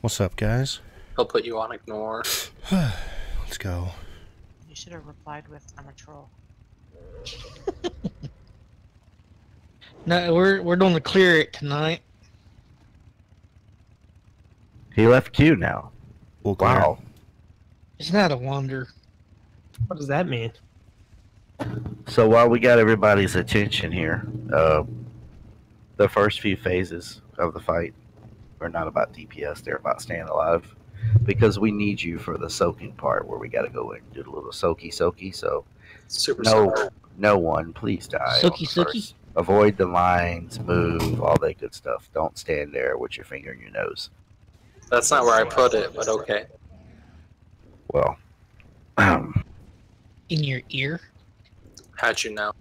What's up, guys? He'll put you on ignore. Let's go. You should have replied with, "I'm a troll." No, we're going to clear it tonight. He left queue now. We'll clear. Wow. It's not a wonder. What does that mean? So while we got everybody's attention here, the first few phases of the fight are not about DPS, they're about staying alive. Because we need you for the soaking part where we got to go and do a little soaky. So Super no one, please die. Sookie, sookie. Avoid the lines, move, all that good stuff. Don't stand there with your finger in your nose. That's not where I put it, but okay. Well, In your ear? How'd you know?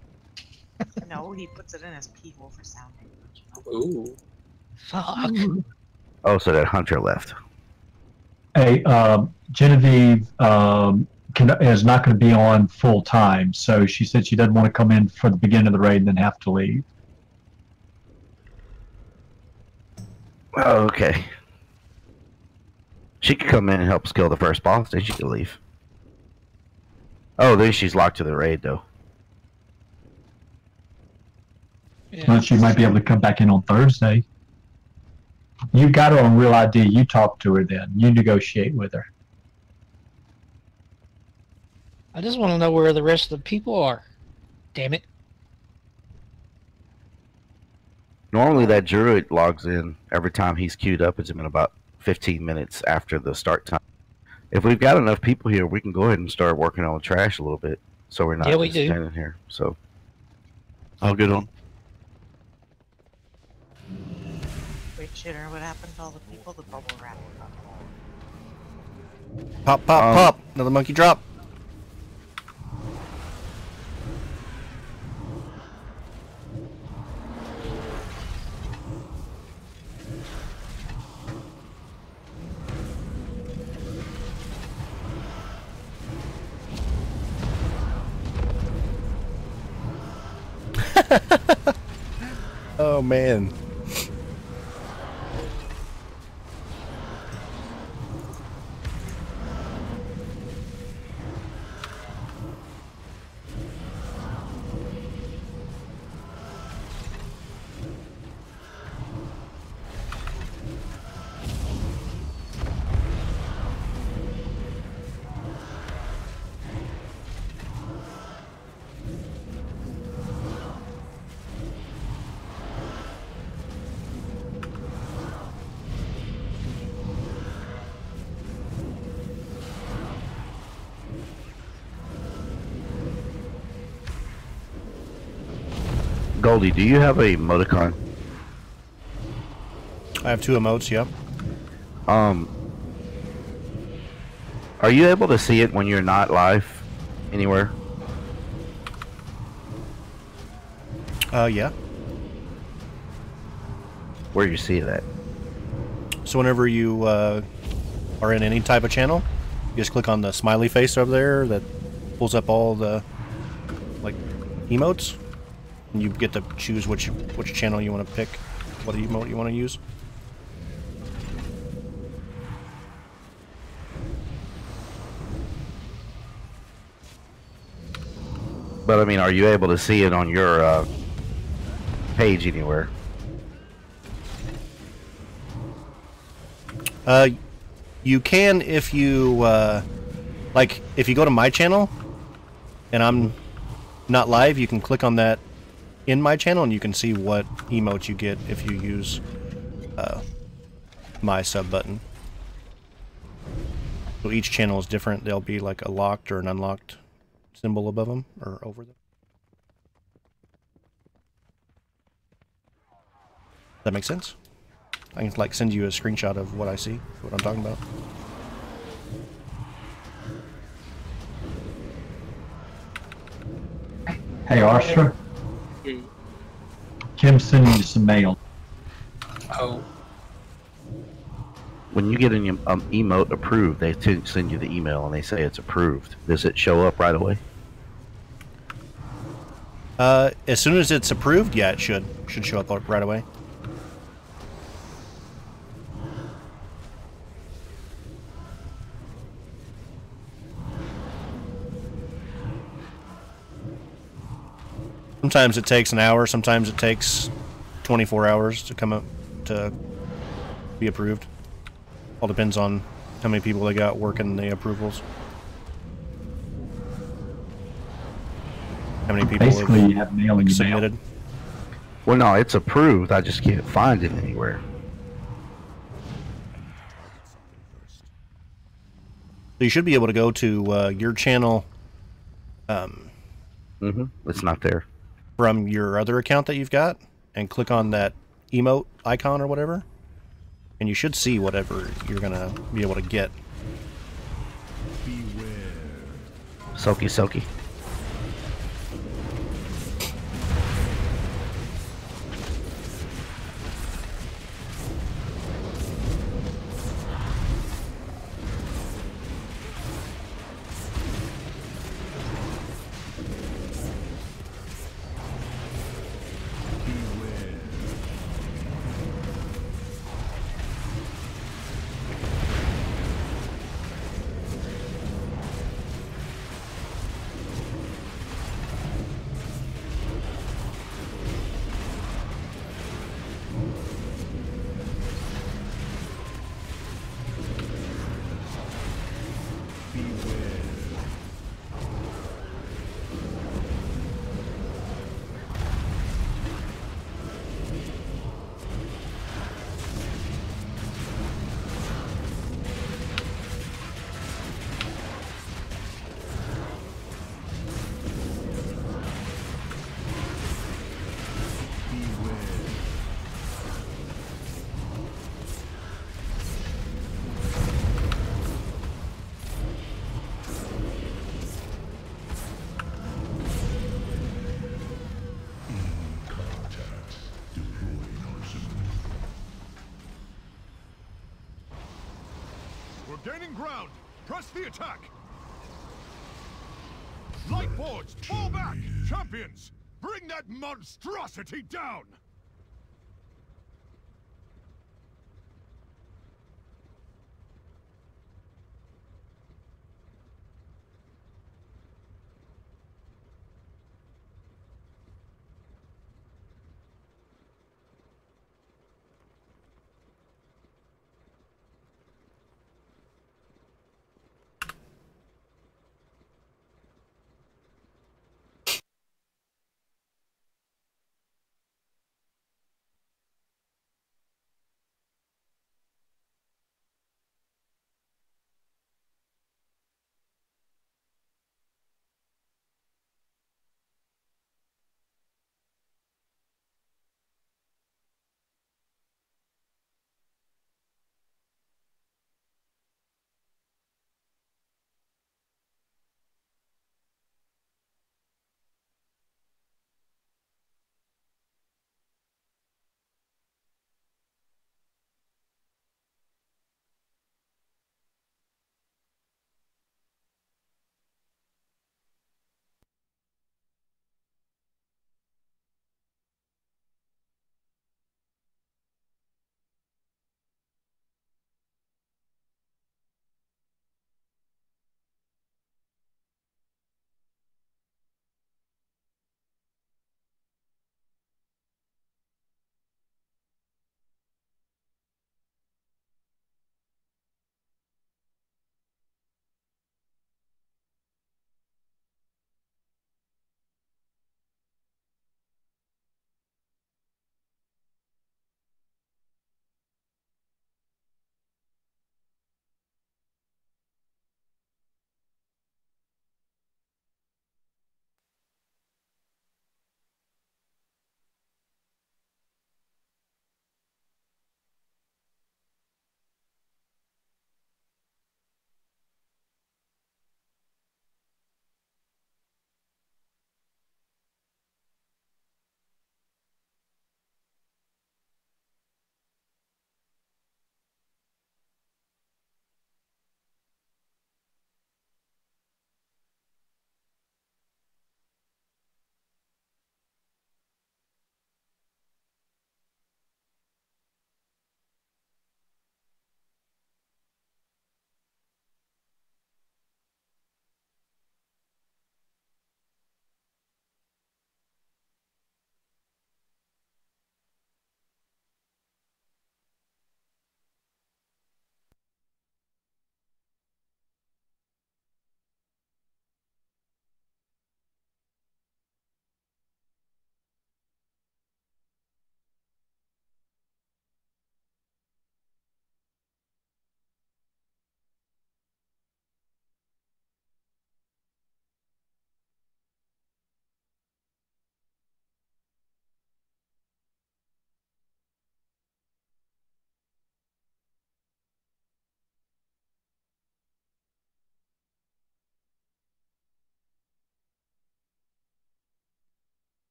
No, he puts it in his pee hole for sound. Ooh. Fuck. oh, so that hunter left. Hey, Genevieve is not going to be on full time, so she said she doesn't want to come in for the beginning of the raid and then have to leave. Oh, okay. She could come in and help us kill the first boss, then she could leave. Oh, then she's locked to the raid, though. Yeah. But she might be able to come back in on Thursday. You got her on Real ID. You talk to her then. You negotiate with her. I just want to know where the rest of the people are. Damn it. Normally that druid logs in every time he's queued up. It's been about 15 minutes after the start time. If we've got enough people here, we can go ahead and start working on the trash a little bit, so we're not Yeah, we just do. standing here. So I'll get on. Wait, shitter, what happened to all the people? The bubble wrap. Pop, pop, pop! Another monkey drop. Oh man. Goldie, do you have a emoticon? I have two emotes, yep. Are you able to see it when you're not live anywhere? Yeah. Where you see that? So whenever you are in any type of channel, you just click on the smiley face over there that pulls up all the like emotes, and you get to choose which channel you want to pick, what emote you want to use. But I mean, are you able to see it on your page anywhere? You can if you like if you go to my channel and I'm not live, you can click on that in my channel and you can see what emotes you get if you use my sub button. So each channel is different. There'll be like a locked or an unlocked symbol above them or over them. Does that make sense? I can like send you a screenshot of what I see, what I'm talking about. Hey, Arthur. Hmm. Kim's sending you some mail. Oh. When you get an emote approved, they send you the email and they say it's approved. Does it show up right away? As soon as it's approved, yeah, it should show up right away. Sometimes it takes an hour. Sometimes it takes 24 hours to come up to be approved. All depends on how many people they got working the approvals. How many people Basically, you have mailing have mail. submitted. Well, no, it's approved. I just can't find it anywhere. So you should be able to go to your channel It's not there. from your other account that you've got and click on that emote icon or whatever. And you should see whatever you're going to be able to get. Soaky, soaky. We're gaining ground. Press the attack. Lightboards, fall back! Champions, bring that monstrosity down!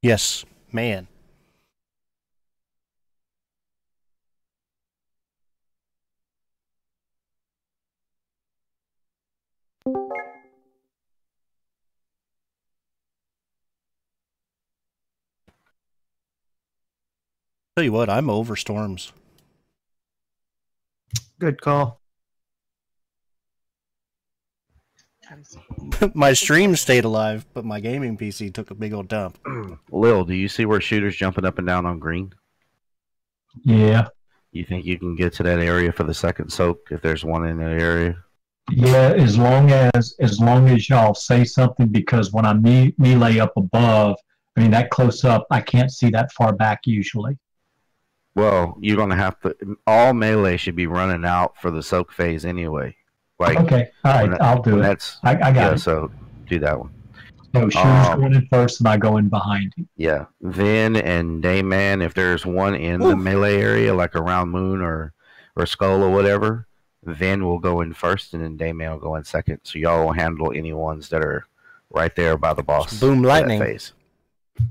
Yes, man. Tell you what, I'm over storms. Good call. My stream stayed alive, but my gaming PC took a big old dump. Lil, do you see where shooters jumping up and down on green? Yeah. You think you can get to that area for the second soak if there's one in that area? Yeah, as long as y'all say something, because when I melee up above, I mean that close up, I can't see that far back usually. Well, you're gonna have to. All melee should be running out for the soak phase anyway. Like, Okay, all right, I'll do it. That's I got yeah. it. So do that one. So shooter's going in first, and I go in behind him. Yeah, Vin and Dayman, if there's one in the melee area, like around Moon or Skull or whatever, Vin will go in first, and then Dayman will go in second. So y'all will handle any ones that are right there by the boss. Boom for that lightning. phase.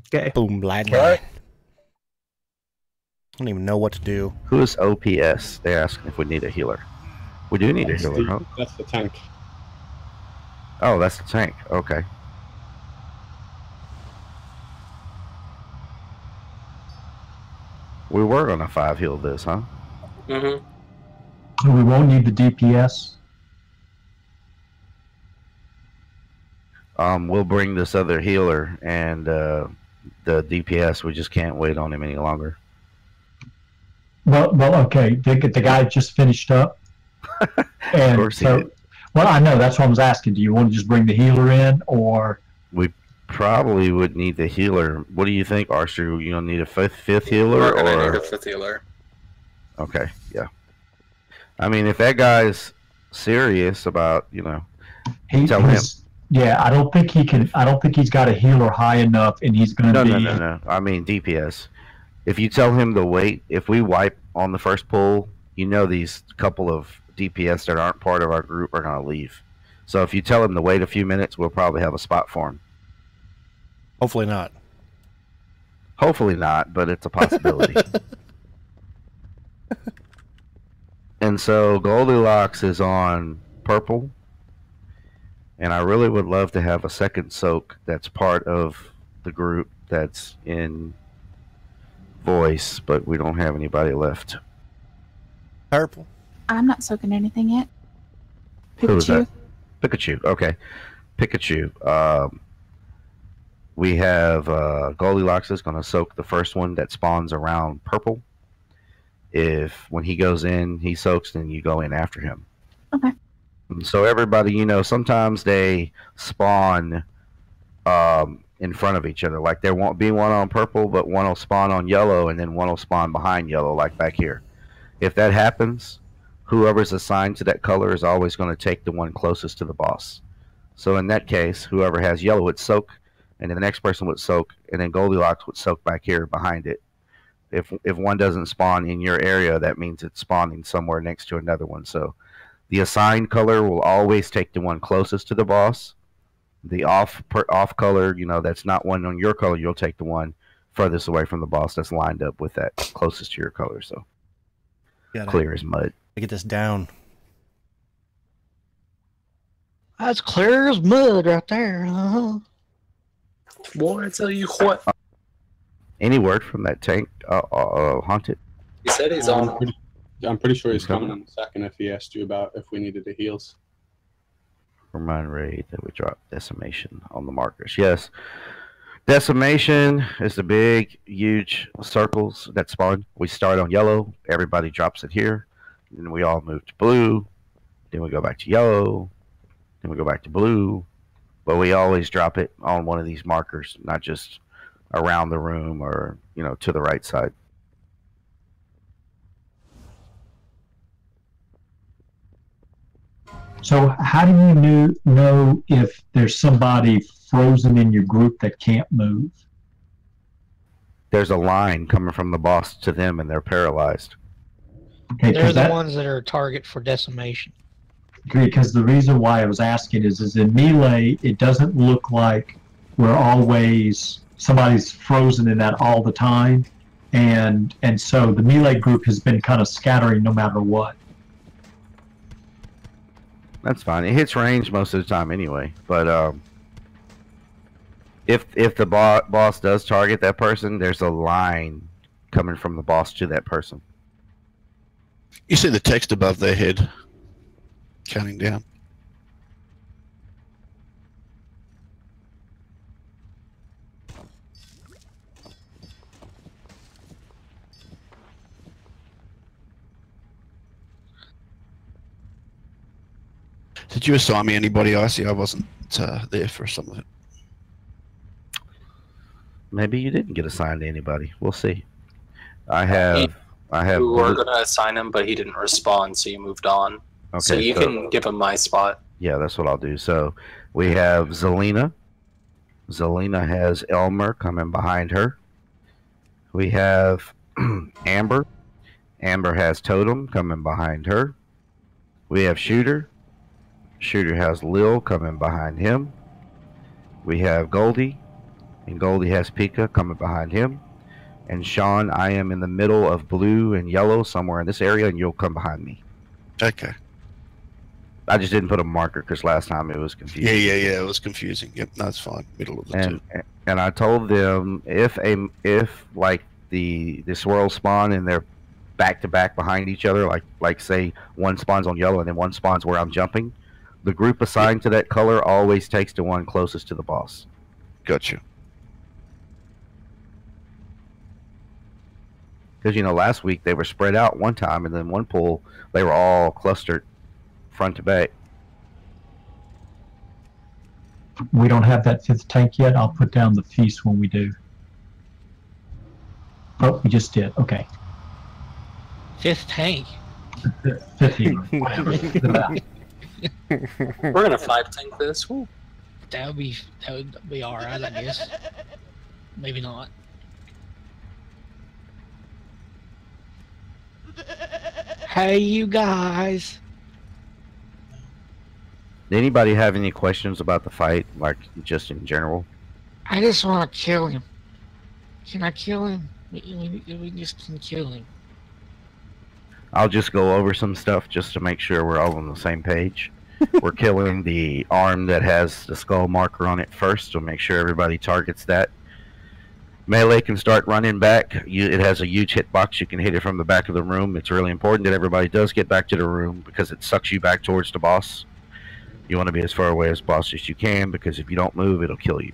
Okay. Boom lightning. Right. I don't even know what to do. Who is OPS? They're asking if we need a healer. We do need a healer, huh? That's the tank. Oh, that's the tank. Okay. We were gonna 5 heal this, huh? Mm-hmm. We won't need the DPS. We'll bring this other healer and the DPS. We just can't wait on him any longer. Well, okay. The guy just finished up. And Of course he so, did. well, I know that's what I was asking. Do you want to just bring the healer in, or We probably would need the healer. What do you think, Archer? You don't need a fifth healer, We're gonna or need a fifth healer. okay, yeah. I mean, if that guy's serious about, tell him. Yeah, I don't think he can. I don't think he's got a healer high enough, and he's going to be. No. I mean DPS. If you tell him to wait, if we wipe on the first pull, these couple of DPS that aren't part of our group are going to leave. So if you tell him to wait a few minutes, we'll probably have a spot for him. Hopefully not. Hopefully not, but it's a possibility. And so Goldilocks is on purple. And I really would love to have a second soak that's part of the group that's in voice, but we don't have anybody left. Purple. I'm not soaking anything yet. Who is that? Pikachu. Pikachu. Okay. Pikachu. We have Goldilocks is going to soak the first one that spawns around purple. If when he goes in, he soaks, then you go in after him. Okay. And so everybody, sometimes they spawn in front of each other. Like there won't be one on purple, but one will spawn on yellow, and then one will spawn behind yellow, like back here. If that happens, whoever's assigned to that color is always going to take the one closest to the boss. So in that case, whoever has yellow would soak, and then the next person would soak, and then Goldilocks would soak back here behind it. If one doesn't spawn in your area, that means it's spawning somewhere next to another one. So the assigned color will always take the one closest to the boss. The off color, that's not one on your color, you'll take the one furthest away from the boss that's lined up with that closest to your color. So clear as mud. I get this down. That's clear as mud right there. Uh-huh. Boy, I tell you what. Any word from that tank, Haunted? He said he's on. I'm pretty sure he's coming in a second if he asked you about if we needed the heals. Remind Ray that we drop decimation on the markers. Yes. Decimation is the big, huge circles that spawn. We start on yellow. Everybody drops it here. Then we all move to blue. Then we go back to yellow. Then we go back to blue. But we always drop it on one of these markers, not just around the room or, to the right side. So how do you know if there's somebody frozen in your group that can't move? There's a line coming from the boss to them, and they're paralyzed. Okay, They're the ones that are a target for decimation. Because the reason why I was asking is in Melee, it doesn't look like we're always somebody's frozen in that all the time, and so the melee group has been kind of scattering no matter what. That's fine. It hits range most of the time anyway. But if the boss does target that person, there's a line coming from the boss to that person. You see the text above their head, counting down. Did you assign me anybody, Icy? I wasn't there for some of it. Maybe you didn't get assigned to anybody. We'll see. I have. You were going to assign him, but he didn't respond, so you moved on. Okay, so you can give him my spot. Yeah, that's what I'll do. So we have Zelina. Zelina has Elmer coming behind her. We have Amber. Amber has Totem coming behind her. We have Shooter. Shooter has Lil coming behind him. We have Goldie. And Goldie has Pika coming behind him. And Sean, I am in the middle of blue and yellow somewhere in this area, and you'll come behind me. Okay. I just didn't put a marker because last time it was confusing. Yeah, it was confusing. Yep, that's fine. Middle of the two. And I told them if like the swirl spawn and they're back to back behind each other, like say one spawns on yellow and then one spawns where I'm jumping, the group assigned to that color always takes the one closest to the boss. Gotcha. Because, last week they were spread out one time, and then one pool, they were all clustered front to back. We don't have that 5th tank yet. I'll put down the feast when we do. Oh, we just did. Okay. 5th tank. 5th hero. Whatever. We're going to 5 tank this. Woo. That would be alright, I guess. Maybe not. Hey, you guys. Did anybody have any questions about the fight, like just in general? I just want to kill him. Can I kill him? We just can kill him. I'll just go over some stuff just to make sure we're all on the same page. We're killing the arm that has the skull marker on it first to make sure everybody targets that. Melee can start running back. It has a huge hitbox. You can hit it from the back of the room. It's really important that everybody does get back to the room because it sucks you back towards the boss. You want to be as far away as boss as you can because if you don't move, it'll kill you.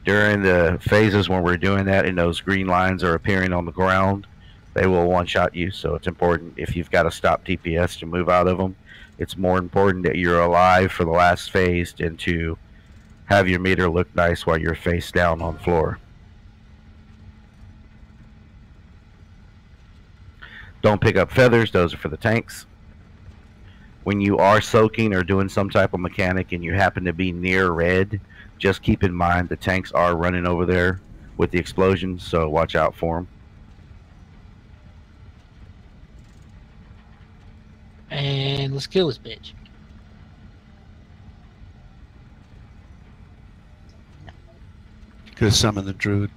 During the phases when we're doing that and those green lines are appearing on the ground, they will one-shot you. So it's important if you've got to stop DPS to move out of them. It's more important that you're alive for the last phase than to have your meter look nice while you're face down on the floor. Don't pick up feathers, those are for the tanks. When you are soaking or doing some type of mechanic and you happen to be near red, just keep in mind the tanks are running over there with the explosions, so watch out for them. And let's kill this bitch. Could have summoned the druid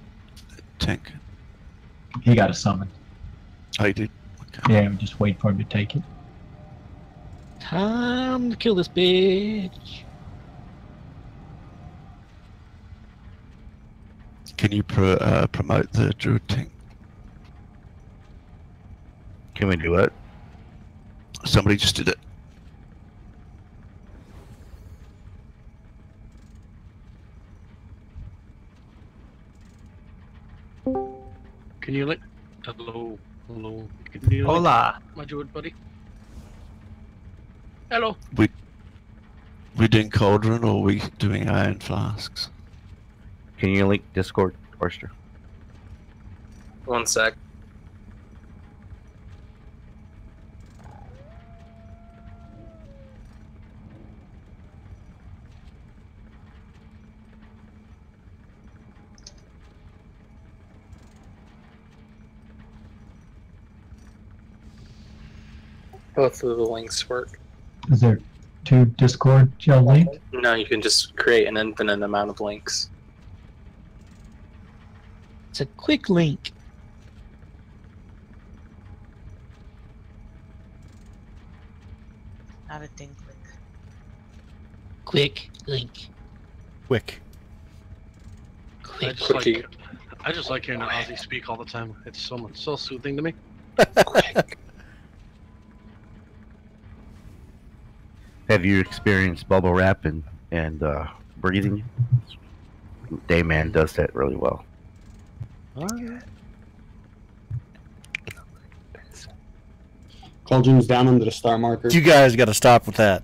tank. He got a summon. Oh, you did? Okay. Yeah, we just wait for him to take it. Time to kill this bitch. Can you promote the druid tank? Can we do it? Somebody just did it. Can you like? Hello. Can you Hola. my druid buddy? Hello. We doing cauldron or are we doing iron flasks? Can you link Discord, Oyster? 1 sec. Both of the links work. Is there 2 Discord gel link? No, you can just create an infinite amount of links. It's a quick link. Not a dink link. Quick link. Quick. I just like hearing Ozzy speak all the time. It's so soothing to me. Have you experienced bubble wrap and breathing? Dayman does that really well. Cauldron's down under the star marker. You guys got to stop with that.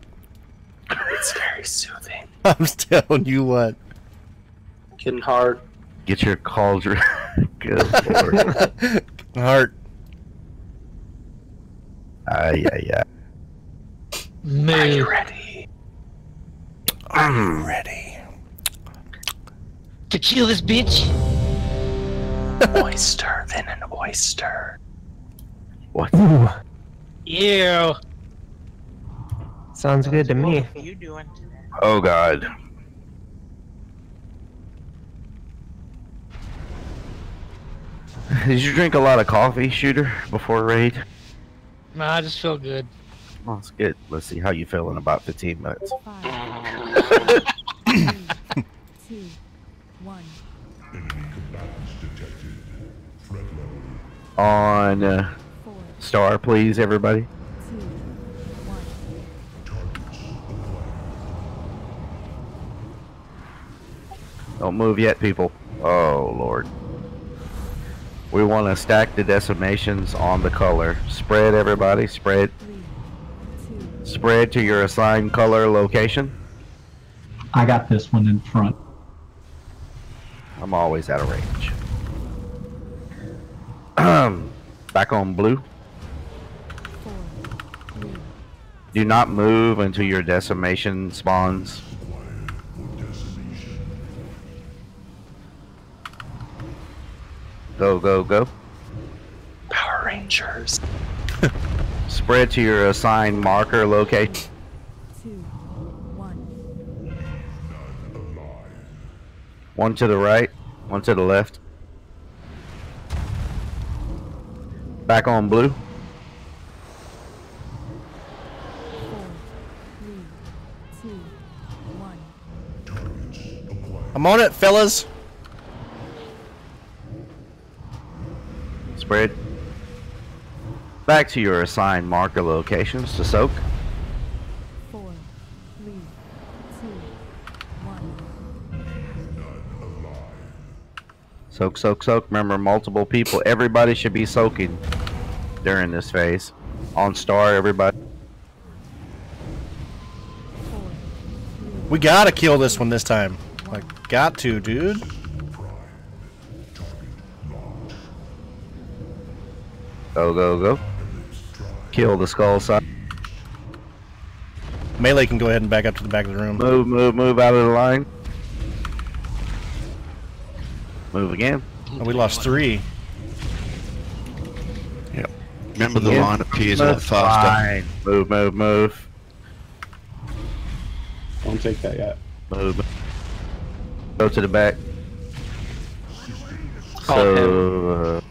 It's very soothing. I'm telling you what. Getting hard. Get your cauldron. Good lord. Heart. Yeah. Are you ready? Are you ready? To kill this bitch? Oyster, then an oyster. What? Ooh, Yeah. sounds good to me. What are you doing today? Oh god. Did you drink a lot of coffee, Shooter, before raid? Nah, I just feel good. Oh, that's good. Let's see how you feel in about 15 minutes. 5, 3, 2, 1. On 4, star, please, everybody. 2, 1. Don't move yet, people. Oh, Lord. We want to stack the decimations on the color. Spread, everybody. Spread. 3, 2, Spread to your assigned color location. I got this one in front. I'm always out of range. Back on blue. 4, 3, Do not move until your decimation spawns. Go, go, go. Power Rangers. Spread to your assigned marker location. 2, 1. One to the right, one to the left. Back on blue. 4, 3, 2, 1. I'm on it, fellas. Spread. Back to your assigned marker locations to soak. 4, 3, 2, 1. Soak, soak, soak. Remember, multiple people. Everybody should be soaking during this phase. On star, everybody. 4, 3, We gotta kill this one this time. Like, got to, dude. Go, go, go. Kill the skull side. Melee can go ahead and back up to the back of the room. Move, move, move out of the line. Move again. Oh, we lost 3. Yep. Remember the Yeah. line appears a lot That's faster. fine. Move, move, move. Don't take that yet. Move. Go to the back. Call So,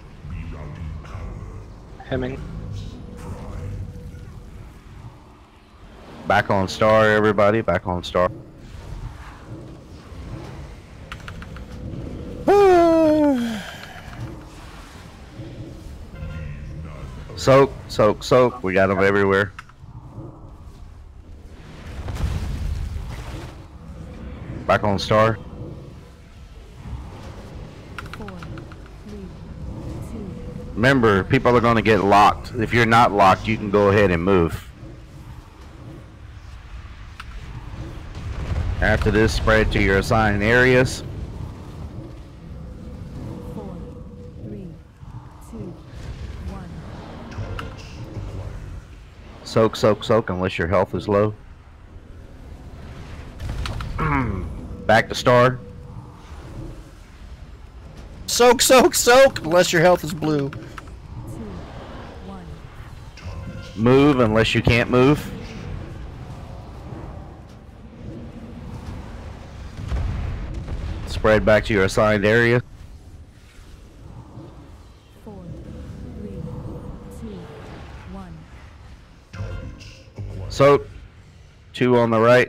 Hemming. back on star, everybody. Back on star. Soak, soak, soak. We got them everywhere. Back on star. 4, 3, 2, Remember, people are going to get locked. If you're not locked, you can go ahead and move. After this, spread to your assigned areas. 4, 3, 2, 1. Soak, soak, soak, unless your health is low. Back to star. Soak, soak, soak! Unless your health is blue. 2, 1. Move unless you can't move. Spread back to your assigned area. Soak. 2 on the right.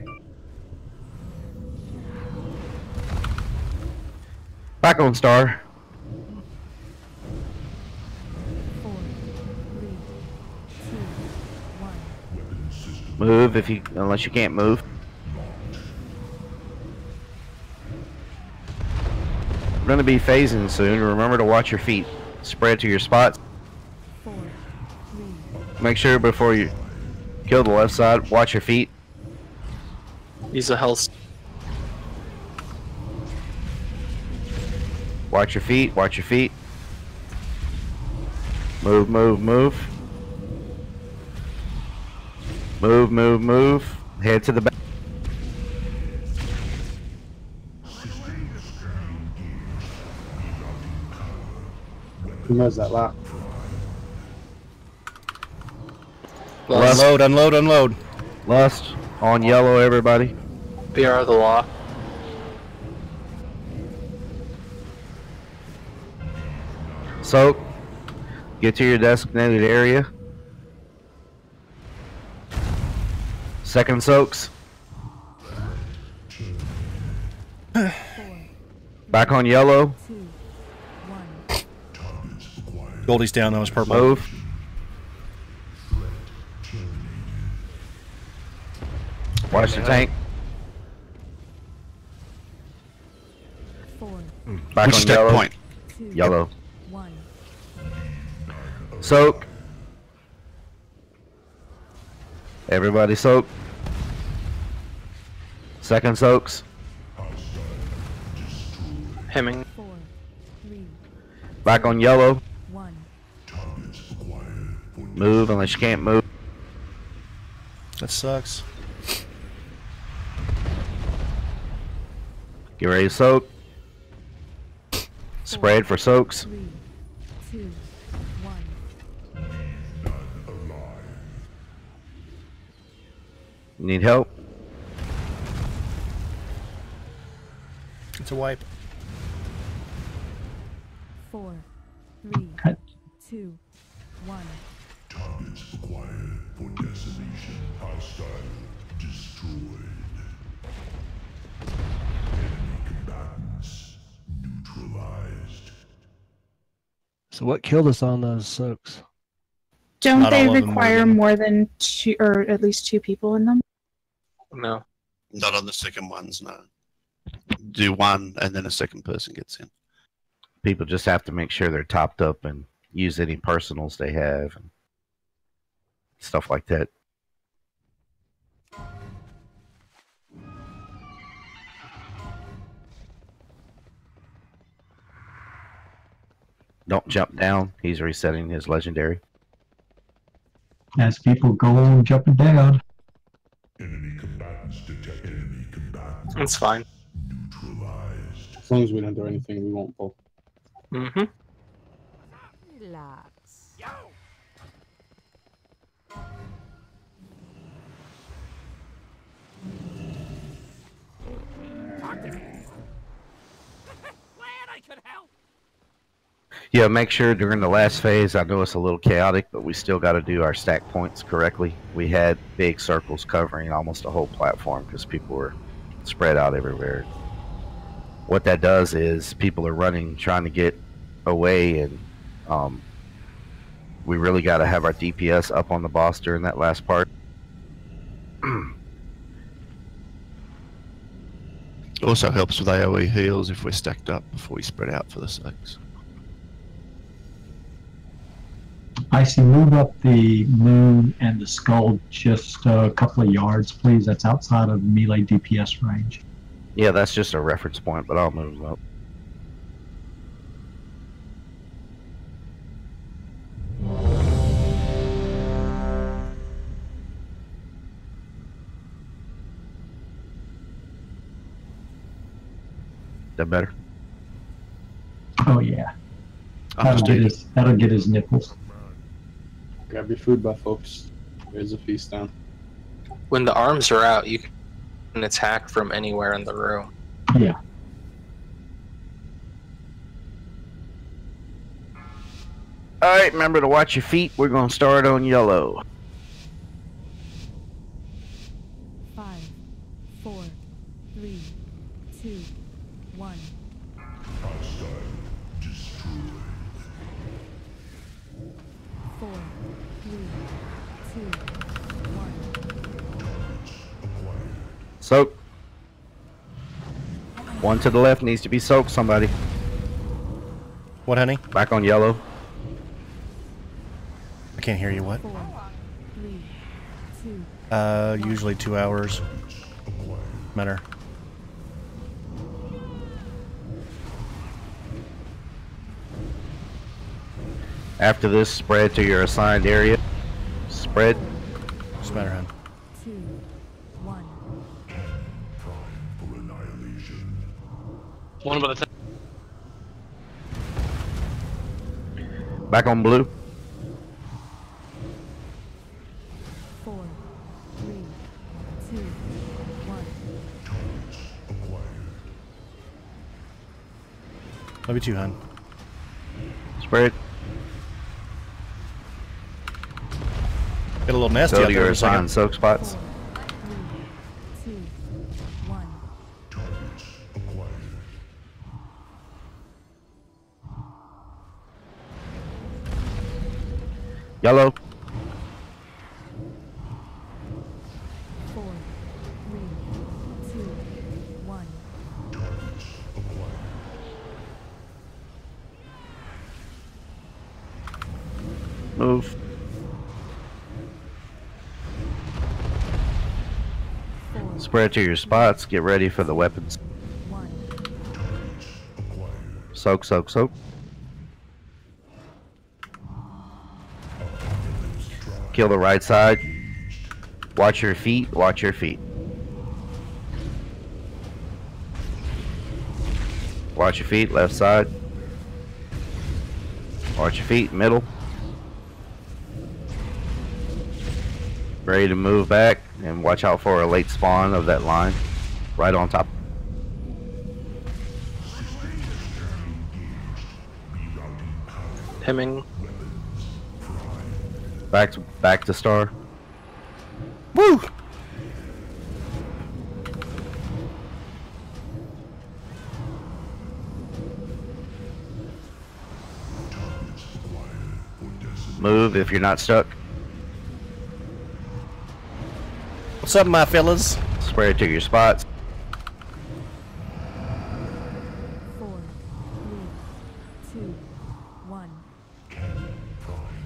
Back on Star. 4, 3, 2, 1. Move unless you can't move. We're going to be phasing soon. Remember to watch your feet. Spread to your spots. 4, 3. Make sure before you kill the left side, watch your feet. Use a health. Watch your feet. Watch your feet. Move, move, move. Move, move, move. Head to the back. Who knows that lock? Unload, unload, unload. Lust on yellow, everybody. BR the lock. Soak. Get to your designated area. Second soaks. Back on yellow. 2, 1. Goldie's down, that was purple. Move. Watch the tank. 4, Back Which on stack yellow. point? 2, Yellow. 1. Soak. Everybody soak. Second soaks. Hemming. 4, 3, Back on yellow. 1. Move unless you can't move. That sucks. Get ready to soak. Spread for soaks. 3, 2, 1. Need help? It's a wipe. 4, 3, Okay. 2, 1. Targets acquired for decimation. Hostile destroyed. Enemy combatants neutralized. So what killed us on those soaks? Don't Not they all of them require were, then. more than 2 or at least 2 people in them? No. Not on the second ones, no. Do one and then a second person gets in. People just have to make sure they're topped up and use any personals they have and stuff like that. Don't jump down. He's resetting his legendary. As people go on jumping down. Enemy combatants detect. Enemy combatants It's fine. neutralized. As long as we don't do anything, we won't pull. Mm-hmm. Relax. Yeah, make sure during the last phase, I know it's a little chaotic, but we still got to do our stack points correctly. We had big circles covering almost the whole platform because people were spread out everywhere. What that does is people are running, trying to get away, and we really got to have our DPS up on the boss during that last part. Also helps with AoE heals if we're stacked up before we spread out for the soaks. Icy, move up the moon and the skull just a couple of yards, please. That's outside of melee DPS range. Yeah, that's just a reference point, but I'll move them up. That better? Oh yeah. Understood. That'll get his nipples. Grab your food buff, folks. There's a feast down. When the arms are out, you can attack from anywhere in the room. Yeah. Alright, remember to watch your feet. We're going to start on yellow. 4, 3, 2, 1. Soak. One to the left needs to be soaked, somebody. What, honey? Back on yellow. I can't hear you. What? 4, 3, 2. Usually 2 hours. Matter. After this, spread to your assigned area. Spread. What's the matter, hon? 2, 1. One by the time. Back on blue. 4, 3, 2, 1. Love you too, hon. Spread. Get a little nasty Go out to there your in a second. assigned soak spots. 3, 2, 1. Yellow. 4, 3, 2, 1. Move. 4, Spread to your spots. Get ready for the weapons. 1. Soak, soak, soak. Kill the right side. Watch your feet. Watch your feet. Watch your feet. Left side. Watch your feet. Middle. Ready to move back. And watch out for a late spawn of that line. Right on top. Hemming. Back to star. Woo! Move if you're not stuck. What's up, my fellas? Spread to your spots. 4, 3, 2, 1.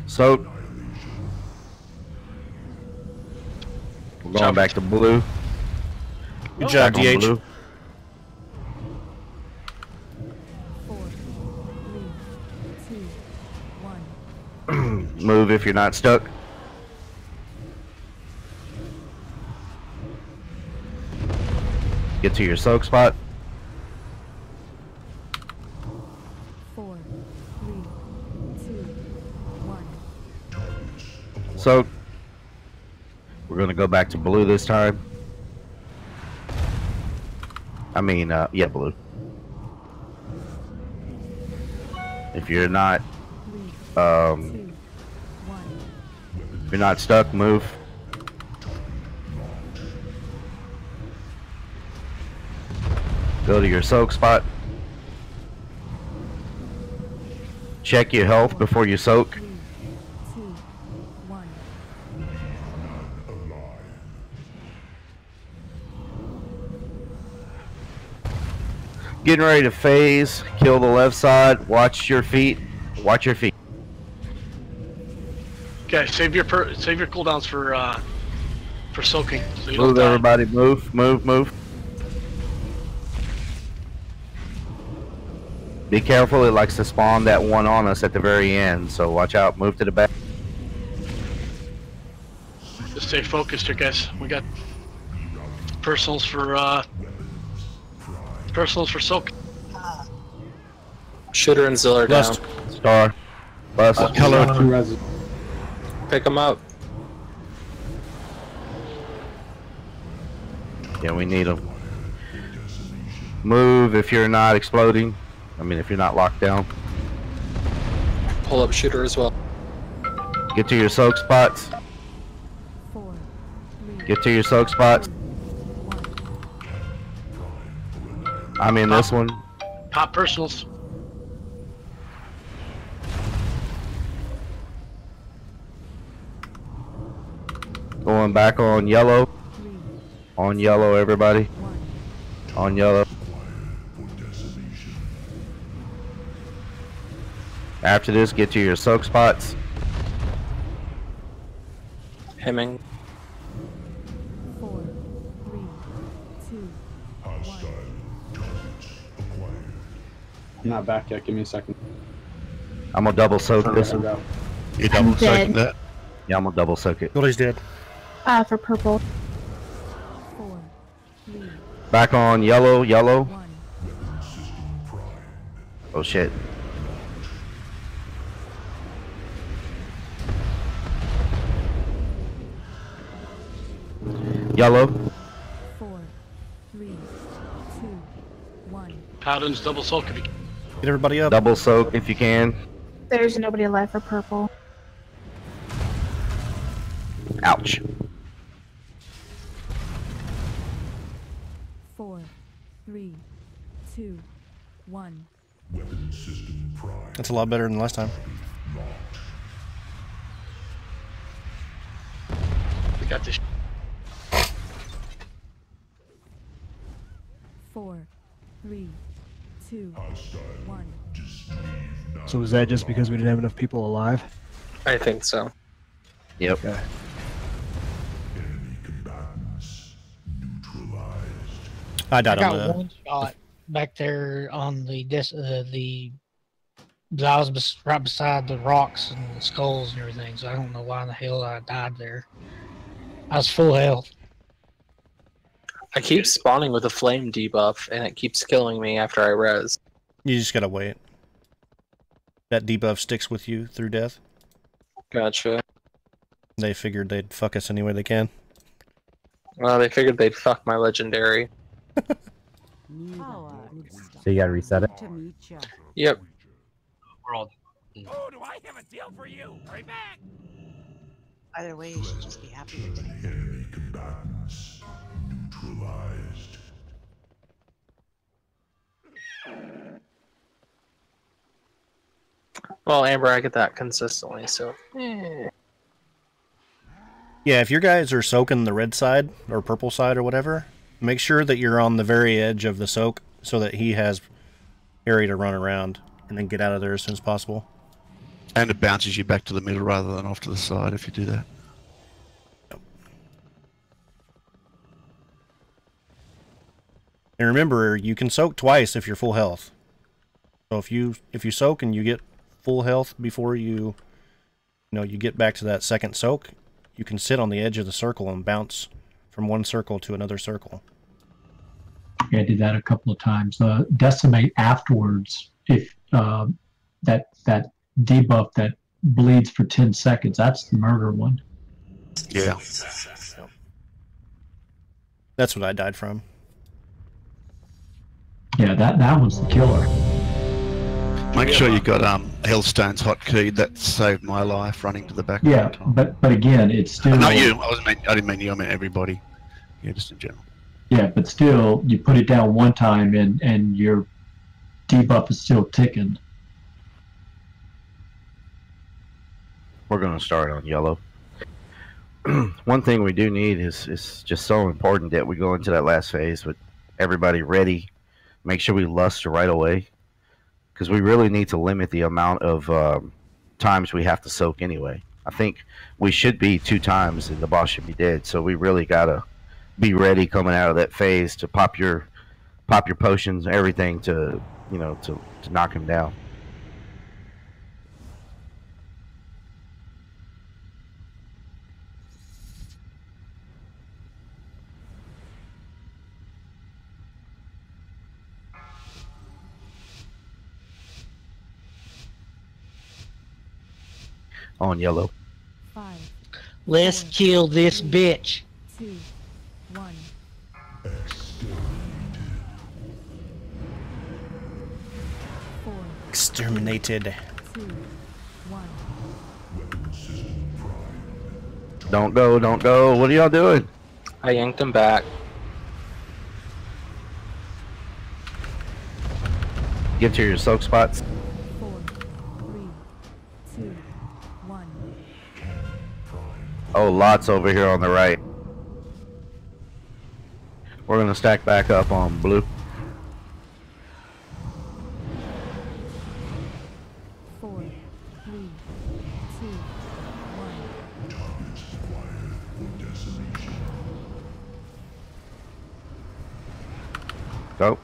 Soak. We're going back to blue. Good job, Back on DH. blue. 4, 3, 2, 1. Move if you're not stuck. Get to your soak spot. 4, 3, 2, 1. Soak. We're gonna go back to blue this time. I mean, yeah, blue. If you're not, 3, 2, 1. if you're not stuck, move. Go to your soak spot. Check your health before you soak. 3, 2, 1. Getting ready to phase. Kill the left side. Watch your feet. Watch your feet. Okay, save your cooldowns for soaking. So you Move, don't die. everybody. Move, move, move. Be careful. It likes to spawn that one on us at the very end. So watch out. Move to the back. Just stay focused here, guys. We got personals for soak. Shooter and Zill are down. Lust. Star. Bust. Hello. Pick them up. Yeah, we need them. Move if you're not exploding. I mean, if you're not locked down. Pull up shooter as well. Get to your soak spots. 4, 3, Get to your soak spots. 1. I'm in this one. Pop personals. Going back on yellow. On yellow, everybody. On yellow. After this, get to your soak spots. Hemming. 4, 3, 2, I'm not back yet. Give me a second. I'm gonna double soak this one. You double dead. soaking that? Yeah, I'm gonna double soak it. Nobody's dead. For purple. 4, 3, Back on yellow, yellow. 1. Oh shit. Yellow. 4, 3, 2, 1. Paladins double soak if you Get everybody up. Double soak if you can. There's nobody alive for purple. Ouch. 4, 3, 2, 1. That's a lot better than last time. we got this. 4, 3, 2, 1. So was that just because we didn't have enough people alive? I think so. Yep. Okay. I died I on got the. one shot back there on the I was right beside the rocks and the skulls and everything, so I don't know why in the hell I died there. I was full health. I keep spawning with a flame debuff, and it keeps killing me after I res. You just gotta wait. That debuff sticks with you through death. Gotcha. They figured they'd fuck us any way they can. Well, they figured they'd fuck my legendary. So you gotta reset it? Yep. We're all. Oh, do I have a deal for you? Right back. Either way, you should just be happy with it. Enemy combatants neutralized. Well, Amber, I get that consistently, so. Yeah, if your guys are soaking the red side or purple side or whatever, make sure that you're on the very edge of the soak so that he has area to run around and then get out of there as soon as possible. And it bounces you back to the middle rather than off to the side if you do that. And remember, you can soak twice if you're full health. So if you soak and you get full health before you get back to that second soak, you can sit on the edge of the circle and bounce from one circle to another circle. Yeah, I did that a couple of times. Decimate afterwards, if that debuff that bleeds for 10 seconds, that's the murder one. Yeah. That's what I died from. Yeah, that was the killer. Make sure you got Hellstone's hotkey. That saved my life running to the back. Yeah, but again, it's still. Not you. I didn't mean you. I meant everybody. Yeah, just in general. Yeah, but still, you put it down one time and your debuff is still ticking. We're gonna start on yellow. One thing we do need is just so important that we go into that last phase with everybody ready. Make sure we luster right away, because we really need to limit the amount of times we have to soak anyway. I think we should be 2 times and the boss should be dead, so we really gotta be ready coming out of that phase to pop your potions, everything to knock him down. On yellow. 5, Let's kill this bitch. 2, 1. Exterminated. 2, 1. Don't go, don't go. What are y'all doing? I yanked him back. Get to your soak spots. 4, 3, 2, 1. Oh, lots over here on the right. We're gonna stack back up on blue. 4, 3, 2, 1. Go.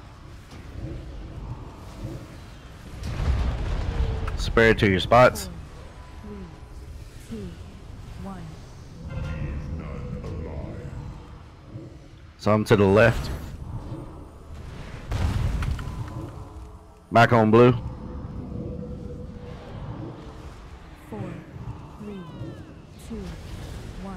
Spread to your spots. 3, 2, 1. Some to the left. Back on blue. 4, 3, 2, 1.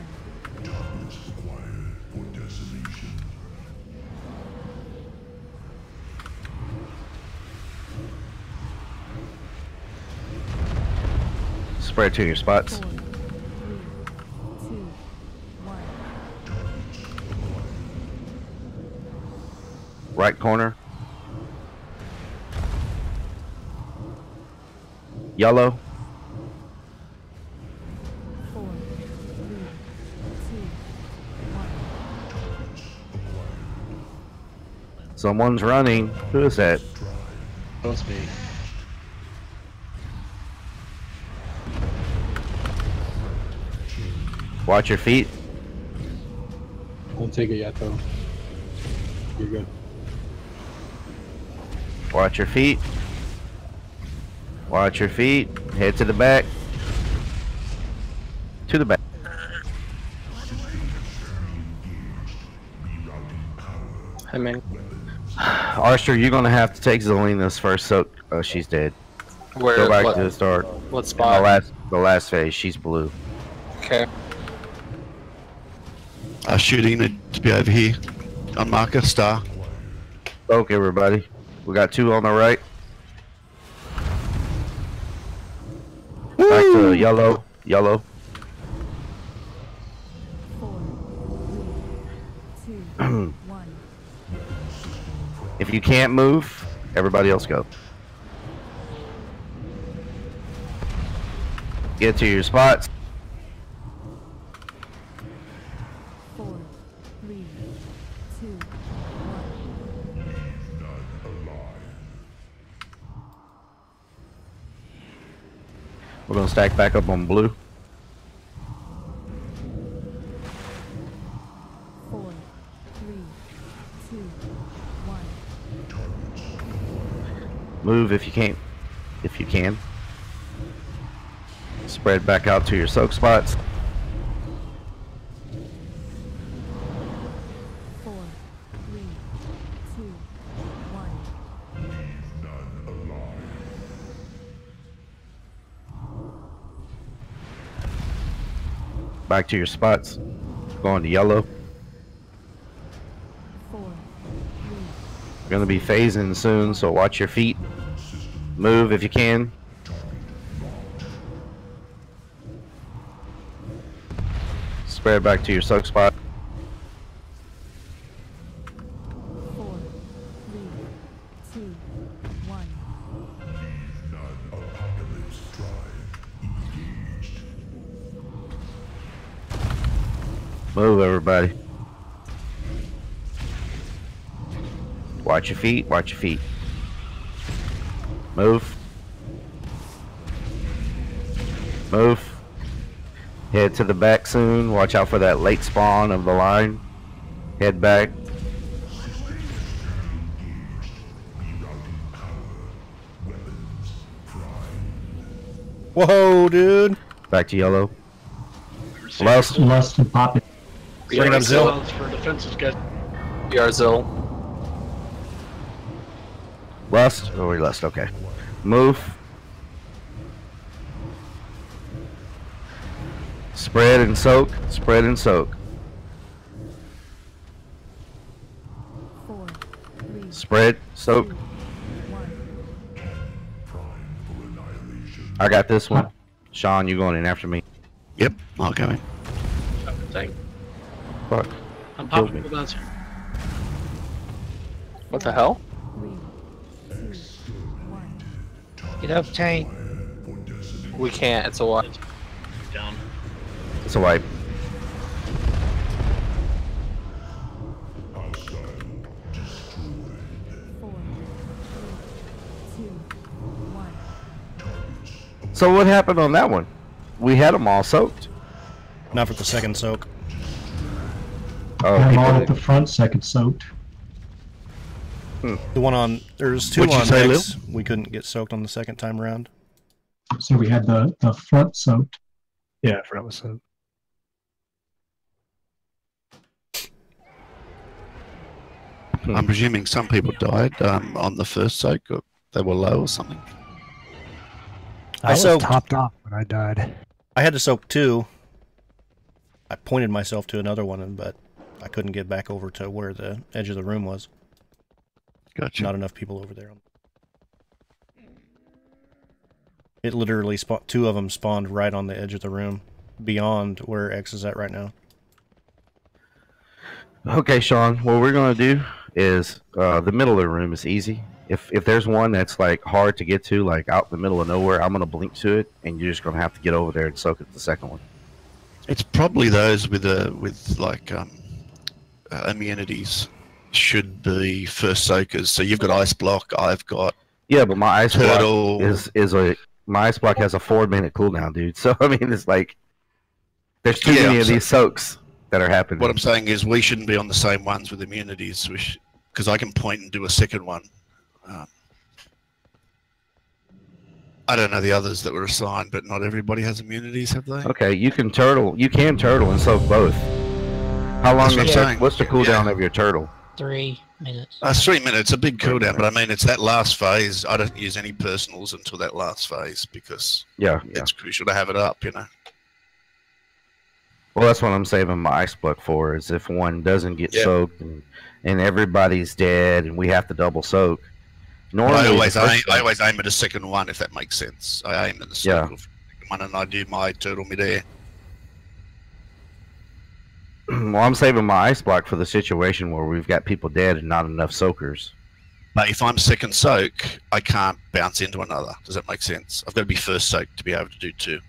Spread to your spots. 4, 3, 2, 1. Right corner. Yellow. 4, 3, 2, 1. Someone's running. Who is that? Don't speak. Watch your feet. Don't take it yet, though. You're good. Watch your feet. Watch your feet. Head to the back. To the back. I mean, Archer, you're gonna have to take Zelina's first soak. Oh, she's dead. where? Go back what, to the start. what In spot? the last phase, she's blue. Okay. Shooting it to be over here on marker star. Soak, everybody. We got 2 on the right. Back to yellow. Yellow. 4, 3, 2, 1. If you can't move, everybody else go. Get to your spots. 4, 3, 2, 1. We're gonna stack back up on blue. 4, 3, 2, 1. Move if you can't. If you can. Spread back out to your soak spots. 4, 3, 2, 1. Back to your spots. Going to yellow. 4, 3, We're gonna be phasing soon, so watch your feet. Move if you can. Spread back to your soak spot. 4, 3, 2, 1. Move, everybody. Watch your feet. Watch your feet. Move. Move. Head to the back soon. Watch out for that late spawn of the line. Head back. Whoa, dude. Back to yellow. Lust. Lust and pop it. Bring up Zill. For defensive guys. Yarzil. Lust. Oh, we lust. Okay. Move. Spread and soak. Spread and soak. 4, 3, Spread. Soak. 1. I got this one. Sean, you going in after me? Yep, I'll go in. Thing. Fuck. I'm Killed popping me. the bouncer. What the hell? 3, 2, 1. Get up, tank. We can't. It's a what? Down. It's a wipe. So what happened on that one? We had them all soaked. Not for the second soak. Oh, I'm people all at did- the front, second soaked. The one on there's two What'd you on say, Lou? X. We couldn't get soaked on the second time around. So we had the front soaked. Yeah, front was soaked. I'm presuming some people died on the first soak, or they were low or something. I was soaked. topped off when I died. I had to soak 2. I pointed myself to another one, but I couldn't get back over to where the edge of the room was. Gotcha. Not enough people over there. It literally 2 of them spawned right on the edge of the room, beyond where X is at right now. Okay, Sean. What we're gonna do is the middle of the room is easy. If there's one that's like hard to get to, like out in the middle of nowhere, I'm gonna blink to it, and you're just gonna have to get over there and soak it the second one. It's probably those with like immunities should be first soakers. So you've got ice block. I've got Yeah, but my ice turtle. block my ice block has a 4-minute cooldown, dude. So I mean, it's like there's too many of these soaks that are happening. What I'm saying is we shouldn't be on the same ones with immunities, because I can point and do a second one. I don't know the others that were assigned, but not everybody has immunities, have they? Okay, you can turtle and soak both. How long? That's what I'm saying. What's the cooldown of your turtle? 3 minutes. 3 minutes, a big cooldown, but I mean, it's that last phase. I don't use any personals until that last phase because it's crucial to have it up, you know. Well, that's what I'm saving my ice block for. Is if one doesn't get soaked and everybody's dead and we have to double soak. Normally, I always aim at a second one, if that makes sense. I aim at the second one and I do my turtle midair. Well, I'm saving my ice block for the situation where we've got people dead and not enough soakers. But if I'm second soak, I can't bounce into another. Does that make sense? I've got to be first soak to be able to do 2.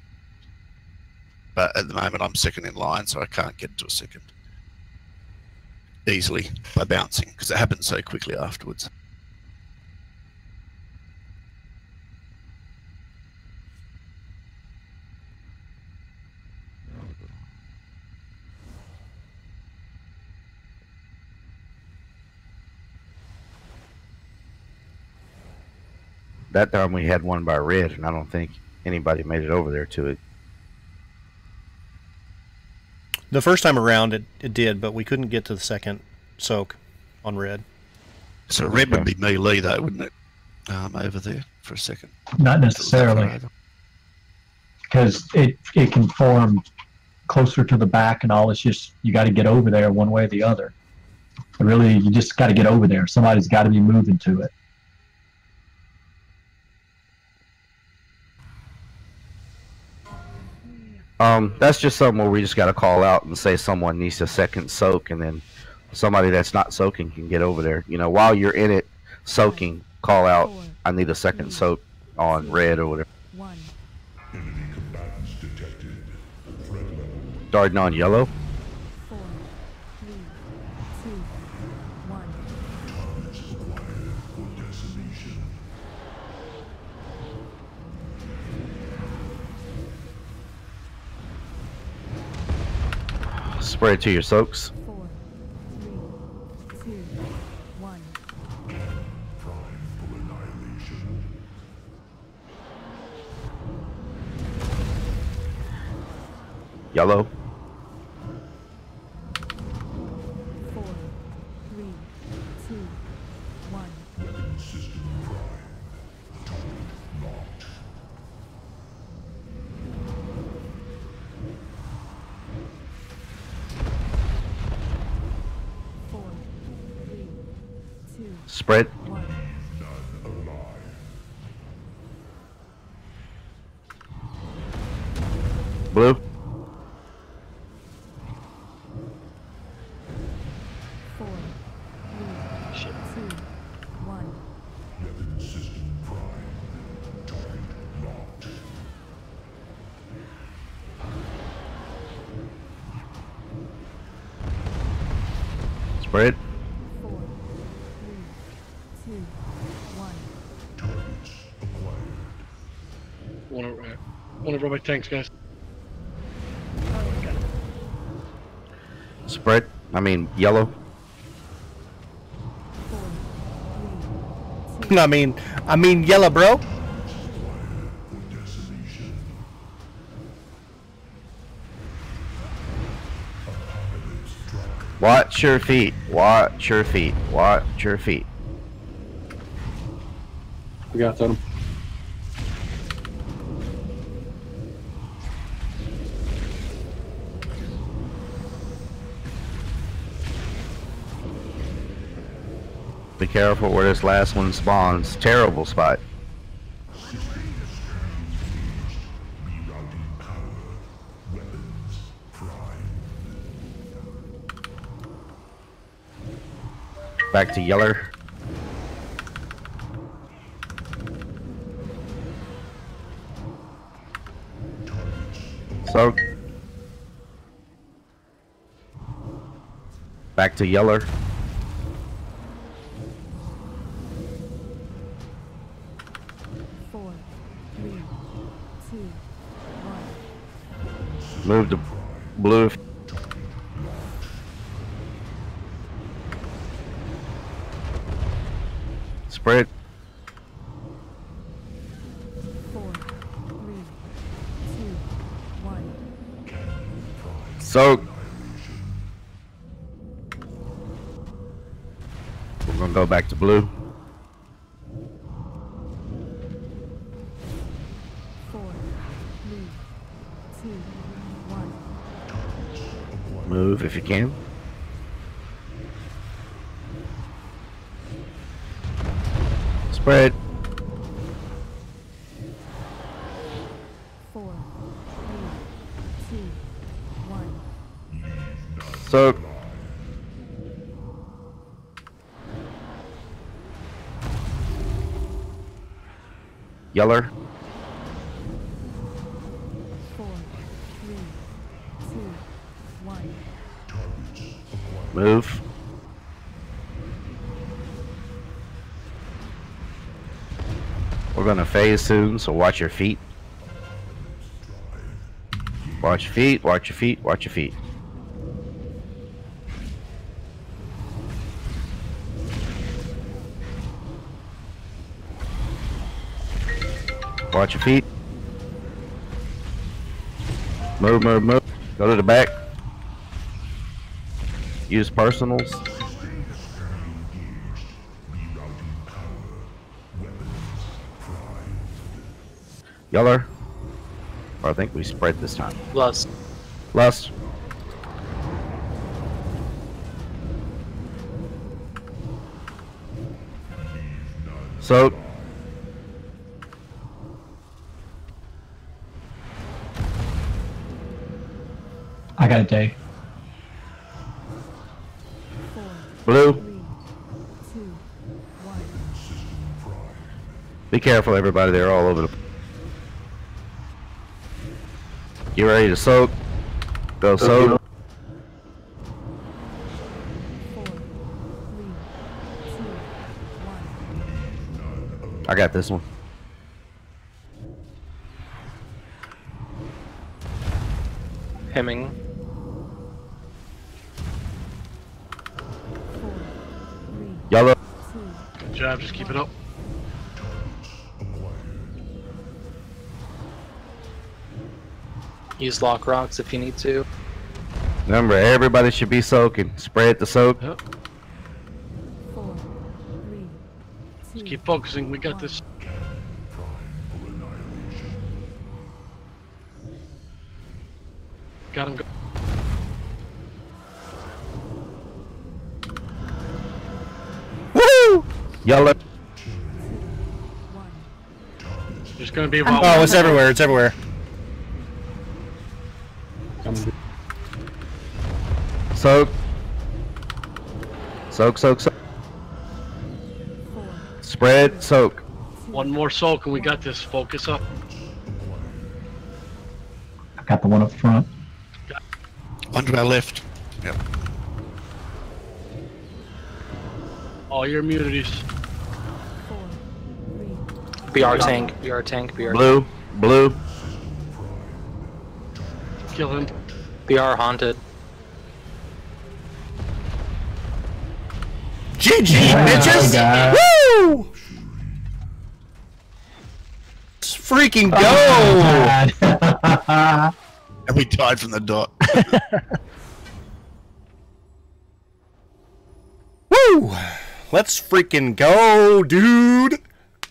But at the moment, I'm second in line, so I can't get to a second easily by bouncing, because it happens so quickly afterwards. That time we had one by red, and I don't think anybody made it over there to it. The first time around, it did, but we couldn't get to the second soak on red. So red would be melee, though, wouldn't it? Over there for a second. Not necessarily, because it can form closer to the back and all. It's just you got to get over there one way or the other. But really, you just got to get over there. Somebody's got to be moving to it. That's just something where we just got to call out and say someone needs a second soak, and then somebody that's not soaking can get over there. You know, while you're in it soaking, call out, I need a second soak on red or whatever. Starting on yellow. 4, 3, 2, 1. Spread it to your soaks. 4, 3, 2, 1. Yellow. 4, 3, 2, 1. Spread. Blue. 4, 3, 2, 1. Spread. 4, 3, 2, 1. One over. tanks, guys. Spread. I mean, yellow. I mean yellow, bro. Watch your feet. Watch your feet. Watch your feet. We got them. Be careful where this last one spawns. Terrible spot. Back to Yeller. Soak. Back to Yeller. Move to blue. Spread. 4, 3, 2, 1. Soak. We're gonna go back to blue. 4, 3, 2, 1. Move if you can. Spread. 4, 3, 2, 1. Soak. Yeller. 4, 3, 2, 1. Move. We're gonna phase soon, so watch your feet. Watch your feet, watch your feet, watch your feet. Watch your feet. Move, move, move. Go to the back. Use personals. Yeller. Or I think we spread this time. Lust. Lust. Soak. I got a day. Blue. 3, 2, 1. Be careful, everybody. They're all over the. Get ready to soak. Go soak. 4, 3, 2, 1. I got this one. Hemming. 4, 3, Yellow. 2, Good job, just keep it up. Use lock rocks if you need to. Remember, everybody should be soaking. Spread the soak. Yep. 4, 3, 2. Just keep focusing, we got this. Got him. Woo! Yellow. There's gonna be Oh, it's everywhere. It's everywhere. Soak. Soak, soak, soak. Spread, soak. One more soak and we got this. Focus up. I got the one up front. One to our left. Yep. All your immunities. BR tank, BR tank, BR Blue, blue. Kill him. We are haunted. GG, bitches! Woo! Let's freaking go! And we died from the dot. Woo! Let's freaking go, dude!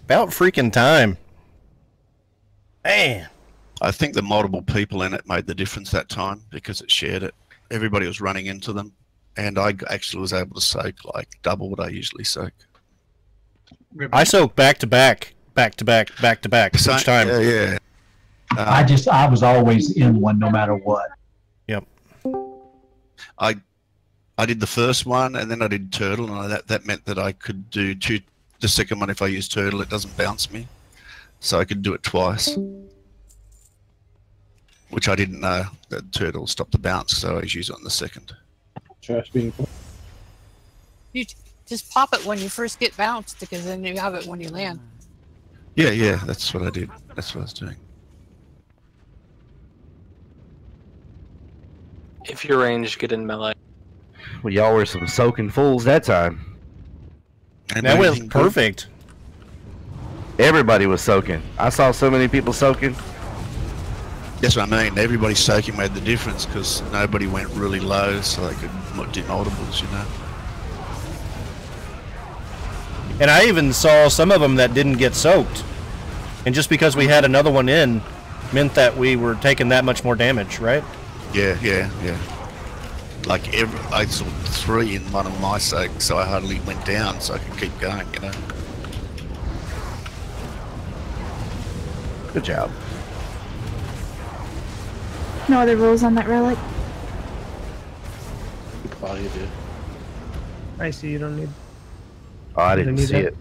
About freaking time. Man. I think the multiple people in it made the difference that time because it shared it. Everybody was running into them, and I actually was able to soak like double what I usually soak. I soak back to back each time. Yeah. I was always in one no matter what. Yep. I did the first one, and then I did turtle, and that meant that I could do the second one if I use turtle, it doesn't bounce me, so I could do it twice. Which I didn't know that turtle stopped the bounce, so I use it on the second. Trash being. You just pop it when you first get bounced, because then you have it when you land. Yeah, that's what I did. That's what I was doing. If you're ranged, get in melee. Well, y'all were some soaking fools that time. And that was perfect. Everybody was soaking. I saw so many people soaking. That's what I mean. Everybody soaking made the difference because nobody went really low, so they could do multiples, you know. And I even saw some of them that didn't get soaked. And just because we had another one in meant that we were taking that much more damage, right? Yeah. Like I saw 3 in one of my soaks, so I hardly went down, so I could keep going, you know. Good job. No other rules on that relic? Claudia did. I see you don't need. Oh, I didn't need see that. it.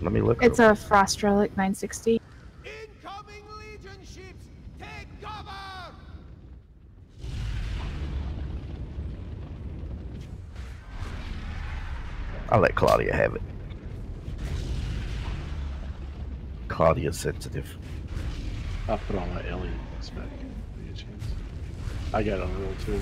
Let me look. It's a frost relic 960. Incoming Legion ships! Take cover! I'll let Claudia have it. Claudia's sensitive. I'll put on my alien spec. Be a chance. I got on roll too.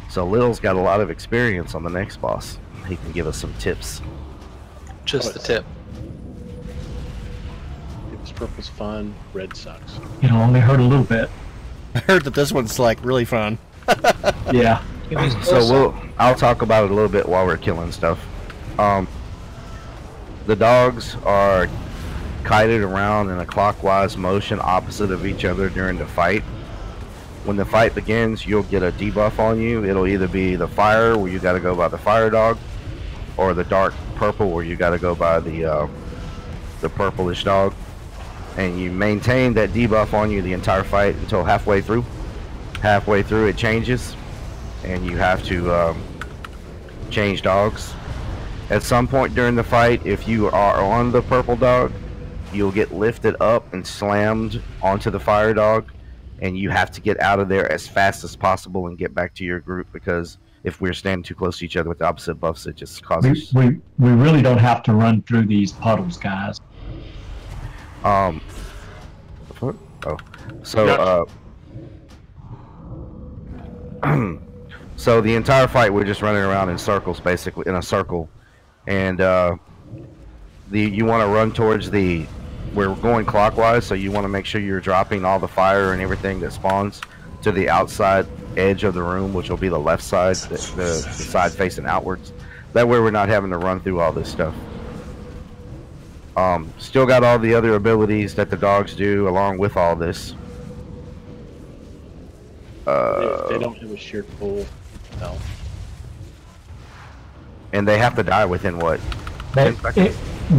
So Lil's got a lot of experience on the next boss. He can give us some tips. Just the tip. This purple's fun. Red sucks. It'll only hurt a little bit. I heard that this one's like really fun. Yeah. So I'll talk about it a little bit while we're killing stuff. The dogs are kited around in a clockwise motion opposite of each other during the fight. When the fight begins, you'll get a debuff on you. It'll either be the fire, where you got to go by the fire dog, or the dark purple, where you got to go by the purplish dog. And you maintain that debuff on you the entire fight until halfway through. Halfway through, it changes, and you have to change dogs. At some point during the fight, if you are on the purple dog, you'll get lifted up and slammed onto the fire dog, and you have to get out of there as fast as possible and get back to your group, because if we're standing too close to each other with the opposite buffs, it just causes... We really don't have to run through these puddles, guys. So the entire fight we're just running around in circles, basically in a circle, and you want to run towards we're going clockwise, so you want to make sure you're dropping all the fire and everything that spawns to the outside edge of the room, which will be the left side, the side facing outwards. That way we're not having to run through all this stuff. Still got all the other abilities that the dogs do along with all this. They don't have a sheer full health. And they have to die within what?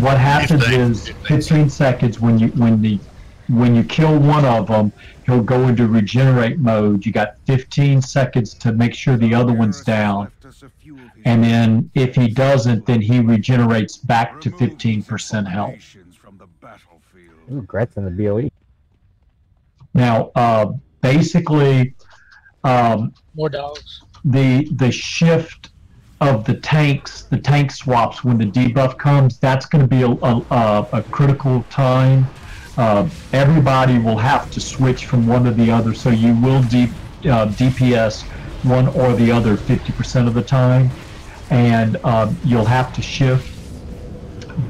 What happens is 15 seconds when you kill one of them, he'll go into regenerate mode. You got 15 seconds to make sure the other one's down. And then if he doesn't, then he regenerates back to 15% health. Ooh, Gret's in the BOE. Now, basically, more dogs. The shift of the tanks, the tank swaps, when the debuff comes, that's going to be a critical time. Everybody will have to switch from one to the other, so you will DPS one or the other 50% of the time, and you'll have to shift.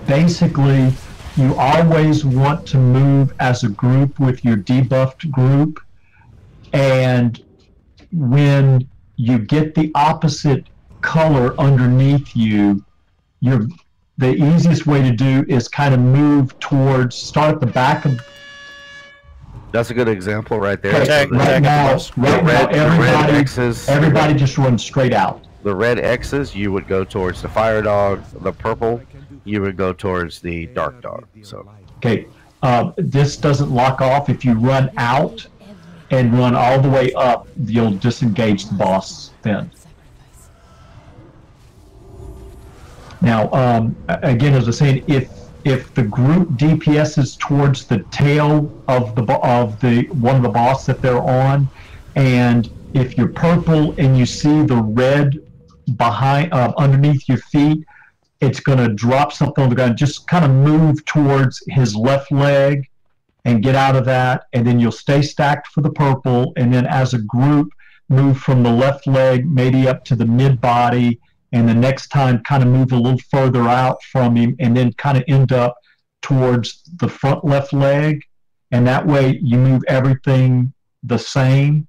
Basically, you always want to move as a group with your debuffed group, and when you get the opposite color underneath you, the easiest way to do is kind of move towards, start at the back of. That's a good example right there. Okay, right now, everybody just runs straight out. The red X's, you would go towards the fire dog. The purple, you would go towards the dark dog. So. Okay, this doesn't lock off. If you run out and run all the way up, you'll disengage the boss then. Now, again, as I was saying, if the group DPSs towards the tail of the one of the boss that they're on, and if you're purple and you see the red behind underneath your feet, it's going to drop something on the ground. Just kind of move towards his left leg and get out of that, and then you'll stay stacked for the purple, and then as a group move from the left leg maybe up to the mid body, and the next time kind of move a little further out from him, and then kind of end up towards the front left leg, and that way you move everything the same.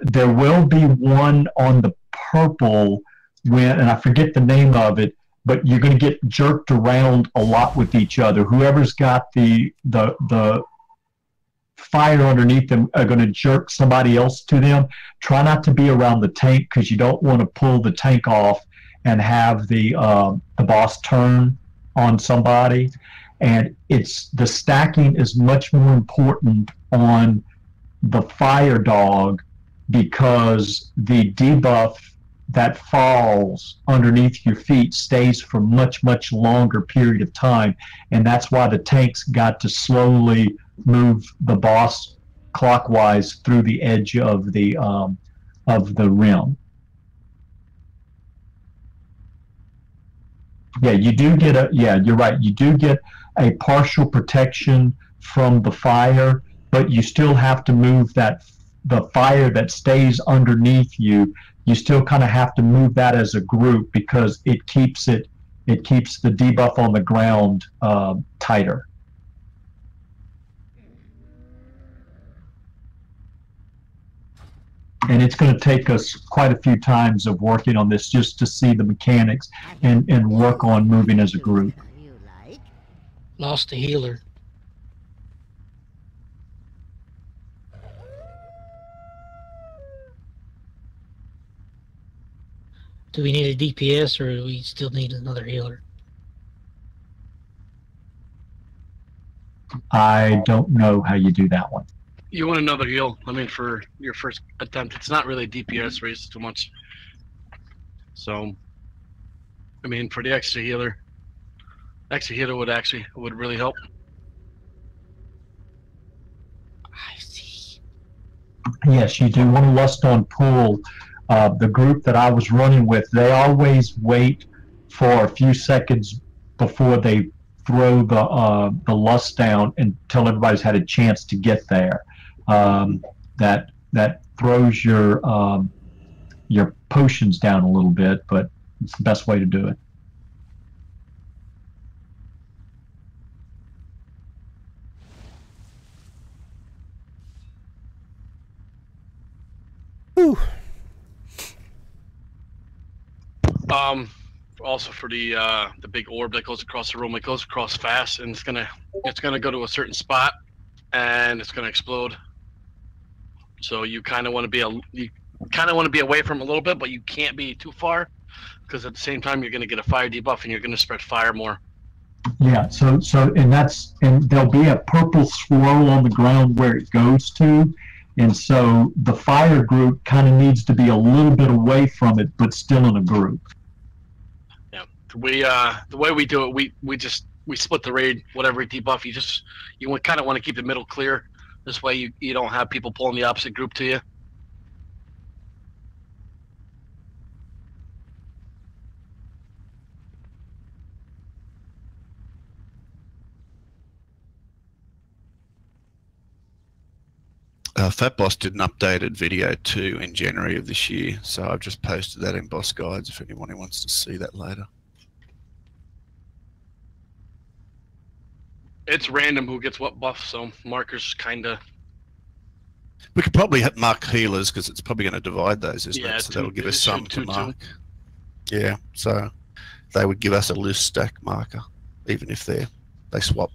There will be one on the purple and I forget the name of it, but you're going to get jerked around a lot with each other. Whoever's got the fire underneath them are going to jerk somebody else to them. Try not to be around the tank, because you don't want to pull the tank off and have the boss turn on somebody. And the stacking is much more important on the fire dog, because the debuff that falls underneath your feet stays for much longer period of time, and that's why the tanks got to slowly move the boss clockwise through the edge of the rim. Yeah, you do get you're right. You do get a partial protection from the fire, but you still have to move the fire that stays underneath you. You still kind of have to move that as a group, because it keeps the debuff on the ground tighter. And it's going to take us quite a few times of working on this just to see the mechanics and work on moving as a group. Lost a healer. Do we need a DPS, or do we still need another healer? I don't know how you do that one. You want another heal. I mean, for your first attempt, it's not really DPS race too much. So, I mean, for the extra healer would really help. I see. Yes, you do want to lust on pull. The group that I was running with, they always wait for a few seconds before they throw the lust down until everybody's had a chance to get there. That throws your potions down a little bit, but it's the best way to do it. Whew. Also for the big orb that goes across the room, it goes across fast, and it's gonna go to a certain spot, and it's gonna explode. So you kind of want to be away from it a little bit, but you can't be too far, because at the same time you're gonna get a fire debuff, and you're gonna spread fire more. Yeah. So and there'll be a purple swirl on the ground where it goes to. And so the fire group kind of needs to be a little bit away from it, but still in a group. Yeah, the way we do it, we split the raid. Whatever debuff, you kind of want to keep the middle clear. This way, you don't have people pulling the opposite group to you. Fat Boss did an updated video too in January of this year, so I've just posted that in Boss Guides if anyone wants to see that later. It's random who gets what buff, so markers kind of. We could probably mark healers because it's probably going to divide those, isn't Yeah, it? So that'll give us it something should, to mark. Yeah, so they would give us a list stack marker, even if they swap.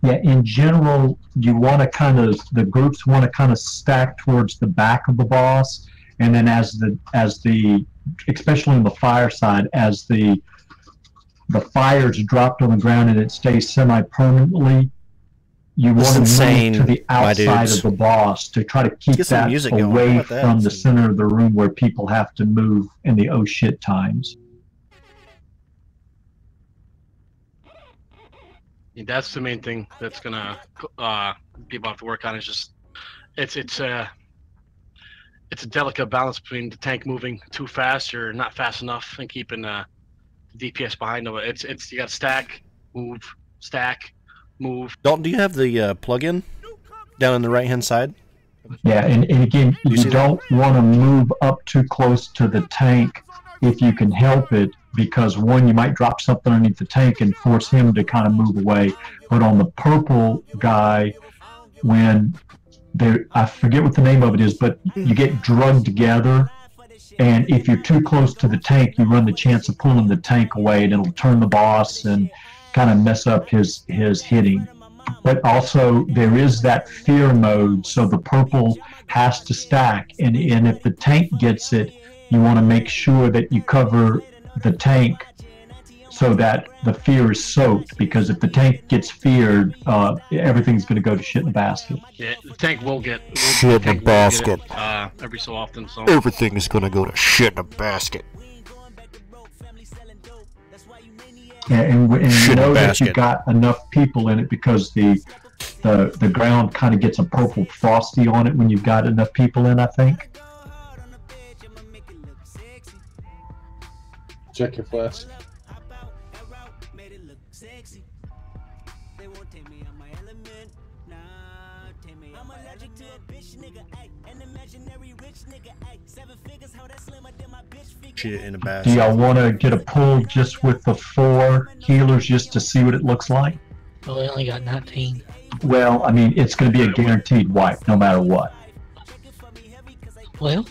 Yeah, in general, you want to the groups want to kind of stack towards the back of the boss, and then as the especially on the fire side, as the fire's dropped on the ground and it stays semi-permanently, you want to move to the outside of the boss to try to keep that away from the center of the room where people have to move in the oh shit times. That's the main thing that's gonna people have to work on. Is just it's a delicate balance between the tank moving too fast or not fast enough and keeping the DPS behind them. It's you got to stack, move, stack, move. Dalton, do you have the plug-in down on the right-hand side? Yeah, and again, you don't want to move up too close to the tank if you can help it, because one, you might drop something underneath the tank and force him to kind of move away. But on the purple guy, when I forget what the name of it is, but you get drugged together, and if you're too close to the tank, you run the chance of pulling the tank away, and it'll turn the boss and kind of mess up his hitting. But also, there is that fear mode, so the purple has to stack, and if the tank gets it, you want to make sure that you cover the tank so that the fear is soaked, because if the tank gets feared, everything's going to go to shit in the basket. Yeah, the tank will get shit in the basket. Every so often. So everything is going to go to shit in a basket. Yeah, and you know that you've got enough people in it because the ground kind of gets a purple frosty on it when you've got enough people in, I think. Check your flask. Shit in a basket. Do y'all want to get a pull just with the 4 healers just to see what it looks like? Oh, we only got 19. Well, I mean, it's going to be a guaranteed wipe no matter what. Well,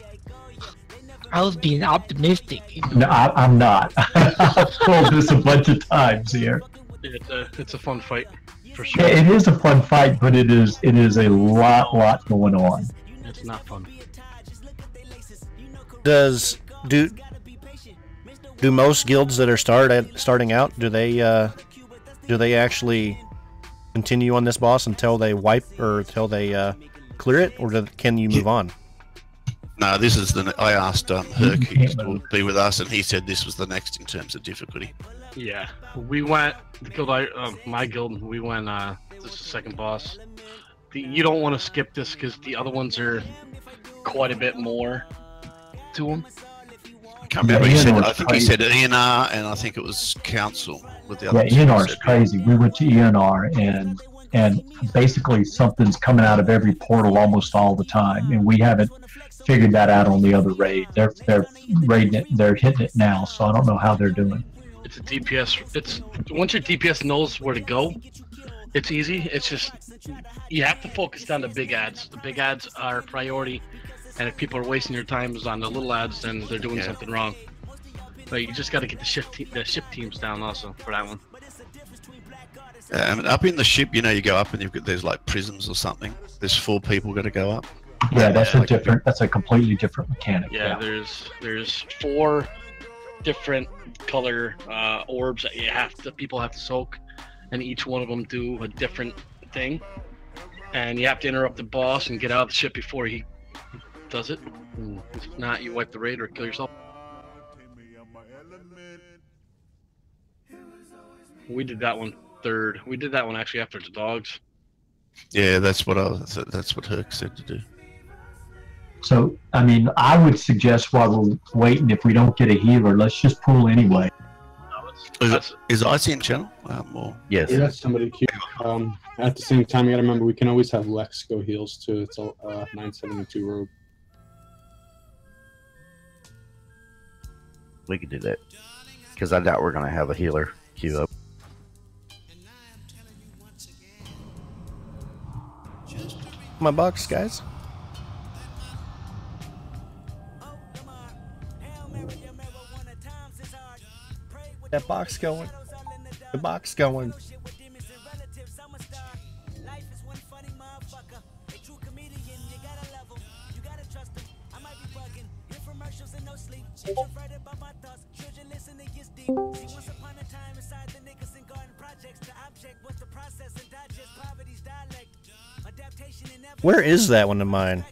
I was being optimistic. No, I'm not. I've told this a bunch of times here. It's a fun fight, for sure. It is a fun fight, but it is a lot going on. It's not fun. Do most guilds that are starting out, do they actually continue on this boss until they wipe or until they clear it, or can you move on? No, this is I asked Herc, who used to be with us, and he said this was the next in terms of difficulty. Yeah, we went the guild. My guild. We went. This is the second boss. You don't want to skip this because the other ones are quite a bit more to them. I can't remember. I think he said ENR, and I think it was Council with the other. Yeah, ENR is crazy. We went to ENR, and basically something's coming out of every portal almost all the time, and we haven't figured that out on the other raid. They're raiding it. They're hitting it now, so I don't know how they're doing. It's a DPS. It's once your DPS knows where to go, it's easy. It's just you have to focus on the big ads. The big ads are priority, and if people are wasting your time on the little ads, then they're doing something wrong. But you just got to get the ship teams down also for that one. And up in the ship, you go up and there's like prisms or something. There's 4 people got to go up. Yeah, that's that's a completely different mechanic. Yeah, there's 4 different color orbs that people have to soak, and each one of them do a different thing. And you have to interrupt the boss and get out of the ship before he does it. And if not, you wipe the raid or kill yourself. We did that one 3rd. We did that one actually after the dogs. Yeah, that's what that's what Herc said to do. So, I mean, I would suggest while we're waiting, if we don't get a healer, let's just pull anyway. Is Icy in channel? Or... Yes. Yeah, that's somebody cute. At the same time, you gotta remember we can always have Lex go heals too. It's a 972 rogue. We could do that. Because I doubt we're going to have a healer queue up. My box, guys. That box going. The box going. Where is that one of mine?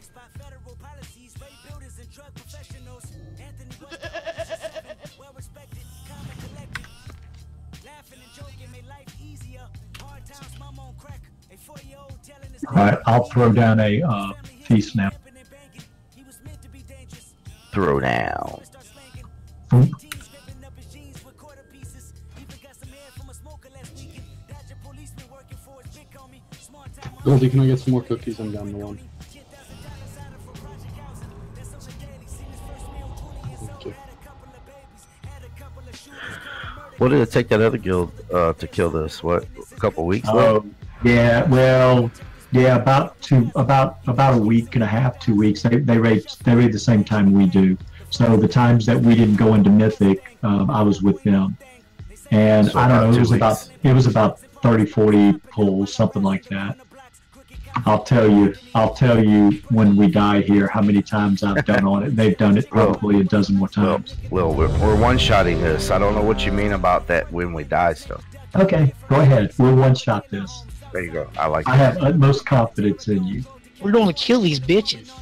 Alright, I'll throw down a feast now. Throw down. Goldie, can I get some more cookies? I'm down to 1. Okay. What did it take that other guild to kill this? What, a couple weeks ago? Yeah, well, yeah, about a week and a half, 2 weeks. They raid the same time we do. So the times that we didn't go into Mythic, I was with them, and So I don't know. about It was about 30, 40 pulls, something like that. I'll tell you when we die here how many times I've done on it. They've done it probably a dozen more times. Well, we're one-shotting this. I don't know what you mean about that when we die stuff. Okay, go ahead. We'll one-shot this. There you go. I like I that. have utmost confidence in you. We're going to kill these bitches.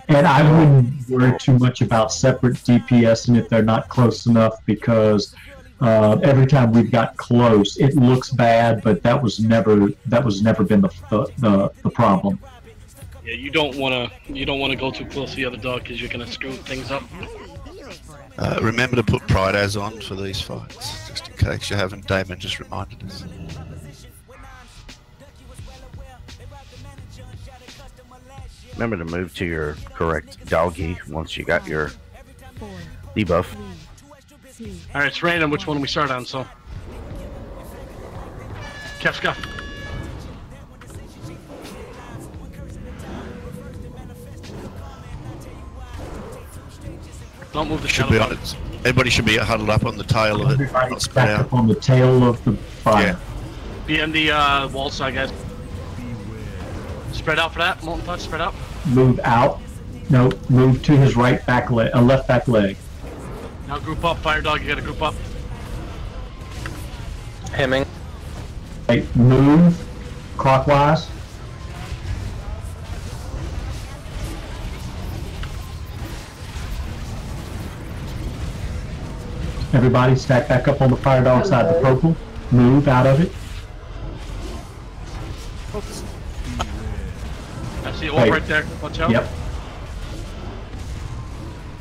And I wouldn't worry too much about separate DPS and if they're not close enough, because every time we've got close, it looks bad, but that was never been the problem. Yeah, you don't wanna go too close to the other dog because you're gonna screw things up. Remember to put Pride As on for these fights, just in case you haven't. Damon just reminded us. Remember to move to your correct doggy once you got your debuff. Alright, it's random which one we start on, so. Kefka. Don't move the Should shadow be on button. it. Everybody should be huddled up on the tail of it. Everybody Not spread back out. up on the tail of the fire. Be on the wall side, guys. Spread out for that. Molten touch, spread out. Move out. No, move to his right back leg, left back leg. Now group up, fire dog. You gotta group up. Hemming. Hey, move clockwise. Everybody stack back up on the fire dog side, the purple. Move out of it. I see the orb Hey. right there. Watch out. Yep.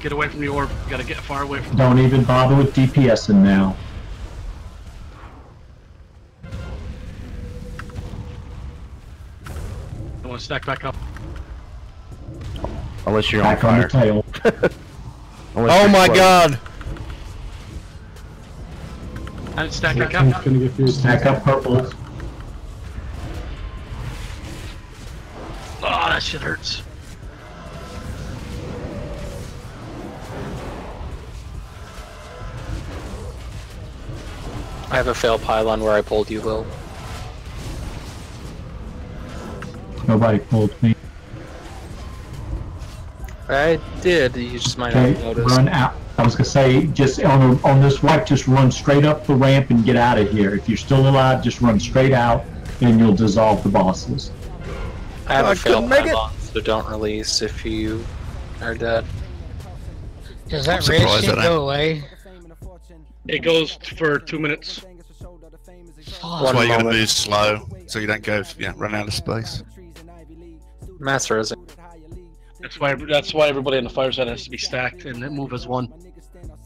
Get away from the orb. You gotta get far away from Don't even bother with DPSing now. I want to stack back up. Unless you're Back on on the fire. tail. Unless Oh you're my close. god! And stack back Someone's up. gonna get through. Stack up purples. Oh, that shit hurts. I have a fail pylon where I pulled you, Will. Nobody pulled me. I did. You just might Okay, not notice. run out. I was gonna say, just on this wipe, just run straight up the ramp and get out of here. If you're still alive, just run straight out, and you'll dissolve the bosses. I have I a fail couldn't make it. pylon, so don't release if you are dead. Does that I'm red surprised shit that go away? It goes for 2 minutes. That's why you gotta move slow, so you don't go, run out of space. Master is it? That's why everybody on the fire side has to be stacked and then move as one.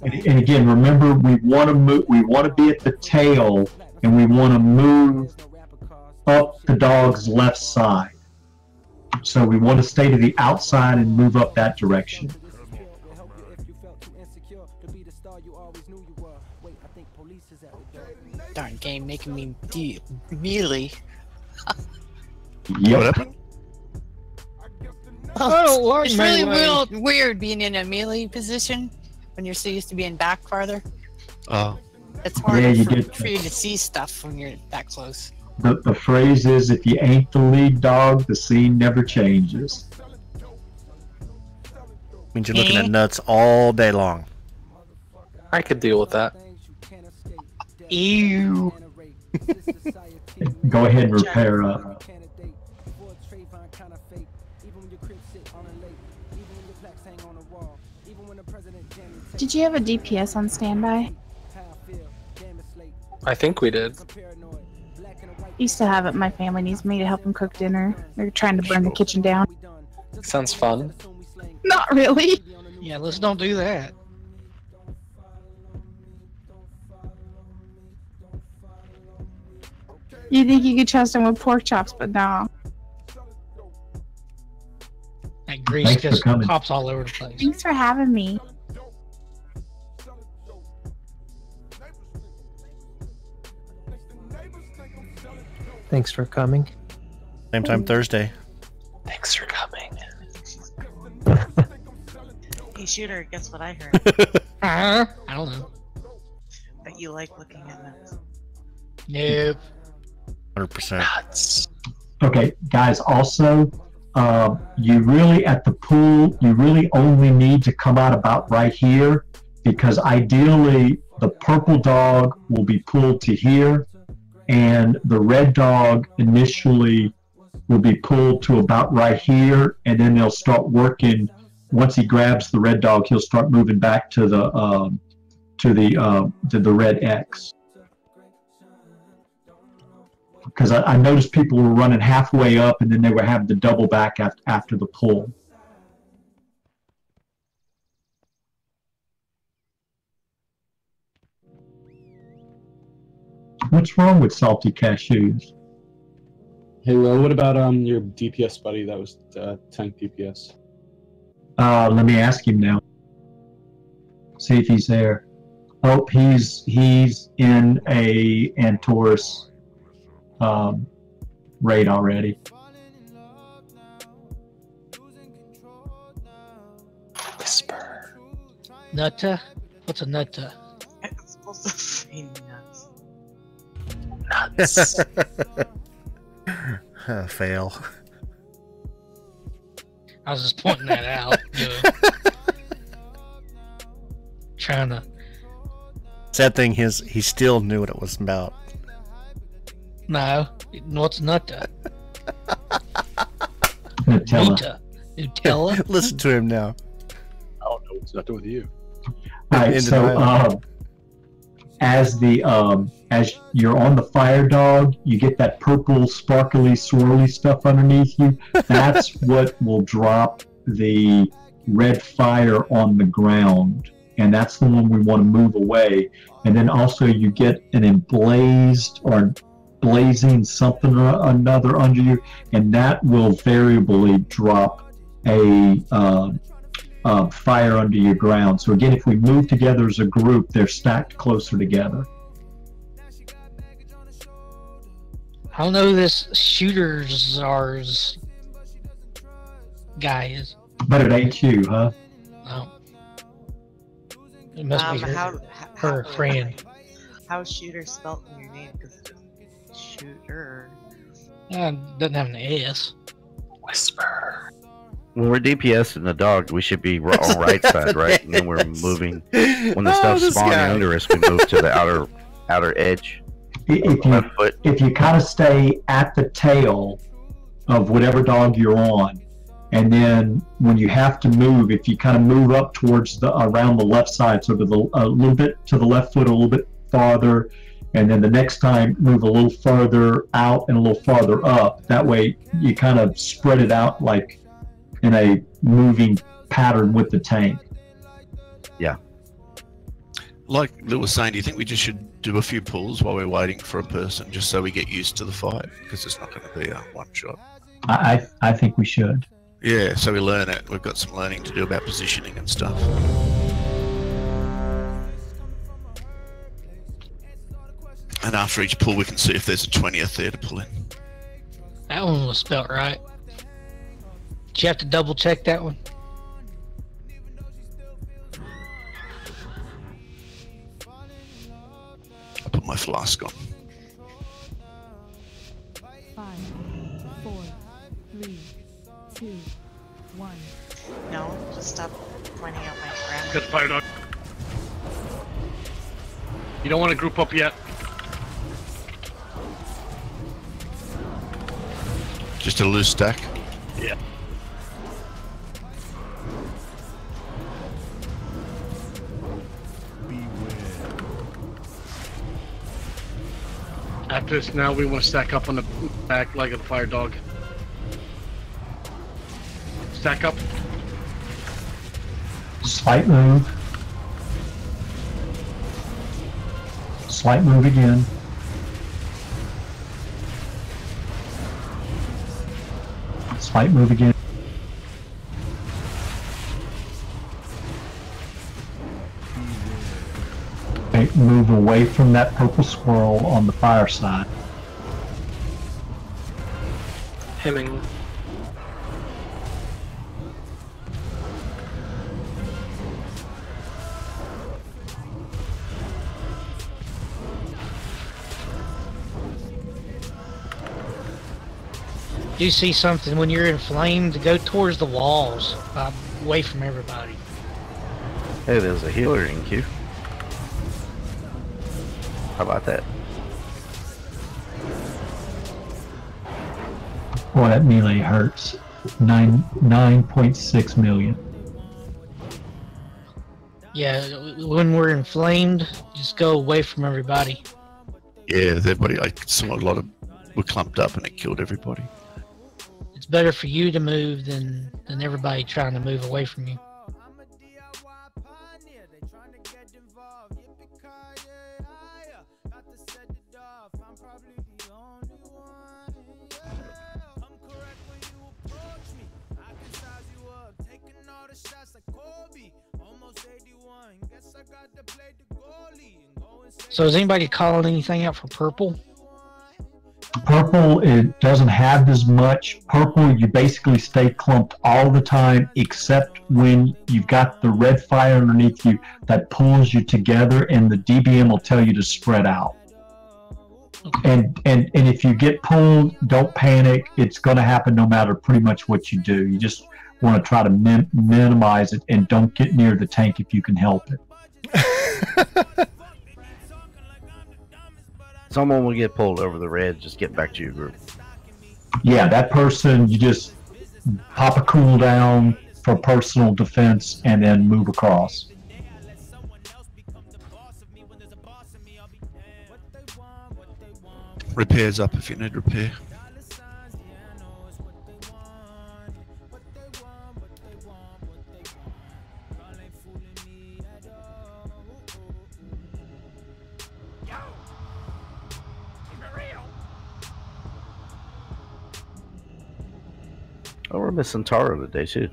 And again, remember, we want to move. We want to be at the tail, and we want to move up the dog's left side. So we want to stay to the outside and move up that direction. Darn game making me melee. Yep. What happened? I don't like It's really melee. weird being in a melee position when you're so used to being back farther. Oh. It's hard Yeah, you for, get- for you to see stuff when you're that close. The phrase is, if you ain't the lead dog, the scene never changes. Means you're looking at nuts all day long. I could deal with that. Ew. Go ahead and repair up. Did you have a DPS on standby? I think we did. Used to have it. My family needs me to help them cook dinner. They're trying to burn the kitchen down. Sounds fun. Not really. Yeah, let's don't do that. You think you could trust them with pork chops, but no. That grease Thanks for just coming. pops all over the place. Thanks for having me. Thanks for coming. Same time Thursday. Thanks for coming. Hey, Shooter, guess what I heard? I don't know. That you like looking at nuts. Nope. 100%. Okay, guys, also, you really, at the pool, you really only need to come out about right here, because ideally the purple dog will be pulled to here, and the red dog initially will be pulled to about right here, and then they'll start working. Once he grabs the red dog, he'll start moving back to the red X. Because I noticed people were running halfway up, and then they were having to double back after the pull. What's wrong with salty cashews? Hey, Will, what about your DPS buddy that was tank DPS? Let me ask him now. See if he's there. Oh, he's in a Antorus raid already. Whisper. Nutta? What's a nutta? I'm supposed to say nuts. Fail. I was just pointing that out. Trying to. Sad thing is, he still knew what it was about. No. What's nutta? Nutella. Nutella? Listen to him now. Oh no, it's nothing with you. All right, so as you're on the fire dog, you get that purple sparkly swirly stuff underneath you. That's what will drop the red fire on the ground, and that's the one we want to move away. And then also you get an emblazed or blazing something or another under you, and that will variably drop a fire under your ground. So again, if we move together as a group, they're stacked closer together. I don't know who this shooter czars guy is. But it ain't you, huh? No. It must be her friend. How's Shooter spelled in your name? Because it's Shooter. Doesn't have an S. Whisper. When we're DPS and the dog, we should be on right side, right? And then we're moving. When the stuff's spawning under us, we move to the outer edge. If you kind of stay at the tail of whatever dog you're on, and then when you have to move, if you kind of move up towards around the left side, so to a little bit to the left foot, a little bit farther, And then the next time, move a little farther out and a little farther up. That way, you kind of spread it out like in a moving pattern with the tank. Yeah. Like Lou was saying, do you think we just should do a few pulls while we're waiting for a person, just so we get used to the fight? Because it's not going to be a one shot. I think we should. Yeah, so we learn it. We've got some learning to do about positioning and stuff. And after each pull, we can see if there's a 20th there to pull in. That one was spelt right. Did you have to double check that one? I'll put my flask on. 5, 4, 3, 2, 1. No, just stop pointing out my friend. Good fire dog. You don't want to group up yet. Just a loose stack. Yeah. After this, now we want to stack up on the back leg of the fire dog. Stack up. Slight move. Slight move again. Slight move again. Okay, move away from that purple swirl on the fire side. Hemming. Do you see something when you're inflamed? Go towards the walls, away from everybody. Hey, there's a healer in queue. How about that? Boy, that melee hurts. 9.6 million. Yeah, when we're inflamed, just go away from everybody. Yeah, everybody. I saw a lot of were clumped up and it killed everybody. It's better for you to move than everybody trying to move away from you. So is anybody calling anything out for purple? Purple, it doesn't have as much. Purple, you basically stay clumped all the time, except when you've got the red fire underneath you that pulls you together, and the DBM will tell you to spread out. And if you get pulled, don't panic. It's going to happen no matter pretty much what you do. You just want to try to minimize it and don't get near the tank if you can help it. Someone will get pulled over the red, just get back to your group. Yeah, that person, you just pop a cooldown for personal defense and then move across. Repairs up if you need repair. Oh, we're missing Taro today too.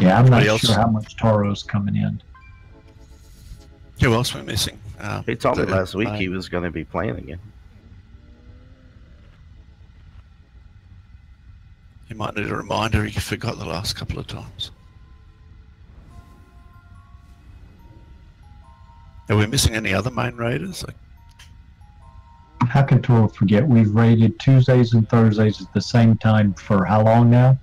Yeah, I'm not Anybody sure else? how much Taro's coming in. Who else we're missing? He told me last week he was going to be playing again. He might need a reminder. He forgot the last couple of times. Are we missing any other main raiders? Like, How can Toro forget? We've raided Tuesdays and Thursdays at the same time for how long now?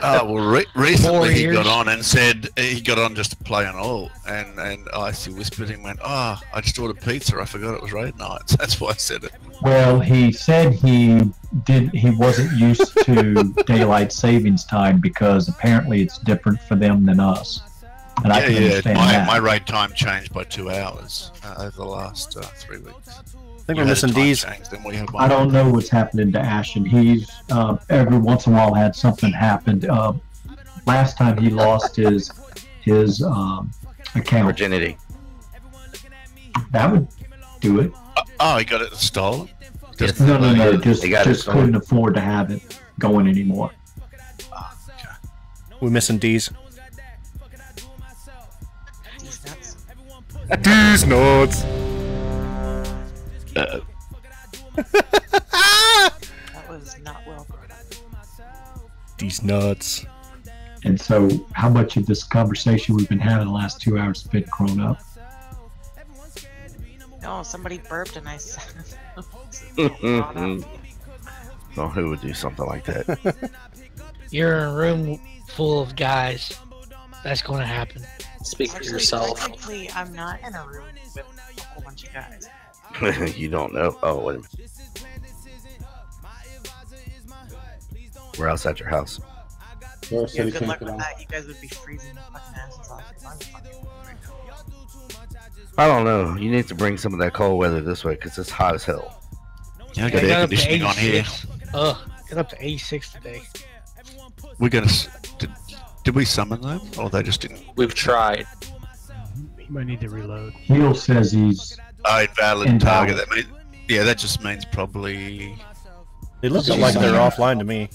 well, recently he 4 got years. on and said he got on just to play on all, and I actually whispered him, went, "Oh, I just ordered pizza. I forgot it was raid nights." That's why I said it. Well, he said he wasn't used to daylight savings time because apparently it's different for them than us. And I Yeah, can yeah. understand My, that. my raid time changed by 2 hours over the last 3 weeks. I think we're missing D's. Then we have I don't know what's happening to Ashen. He's every once in a while had something happen. Last time he lost his account. Virginity. That would do it. Oh, he got it stolen? No. Just They got it stolen. couldn't afford to have it going anymore. We're missing D's. These nuts. D's nuts. That was not well. D's nuts. And so, how much of this conversation we've been having the last 2 hours has been grown up? No, somebody burped and I said. Well, who would do something like that? You're in a room full of guys. That's going to happen. Speak for yourself. Technically, I'm not in a room with a whole bunch of guys. You don't know? Oh, wait a minute. We're outside your house. Yeah, good luck with that. You guys would be freezing your fucking asses off if I'm fucking right now. I don't know. You need to bring some of that cold weather this way because it's hot as hell. Yeah, I got air conditioning on here. Ugh, get up to 86 today. We're gonna. Did we summon them, or they just didn't? We've tried. You might need to reload. Heal says he's invalid target. That means, yeah, that just means probably. They look like they're offline to me.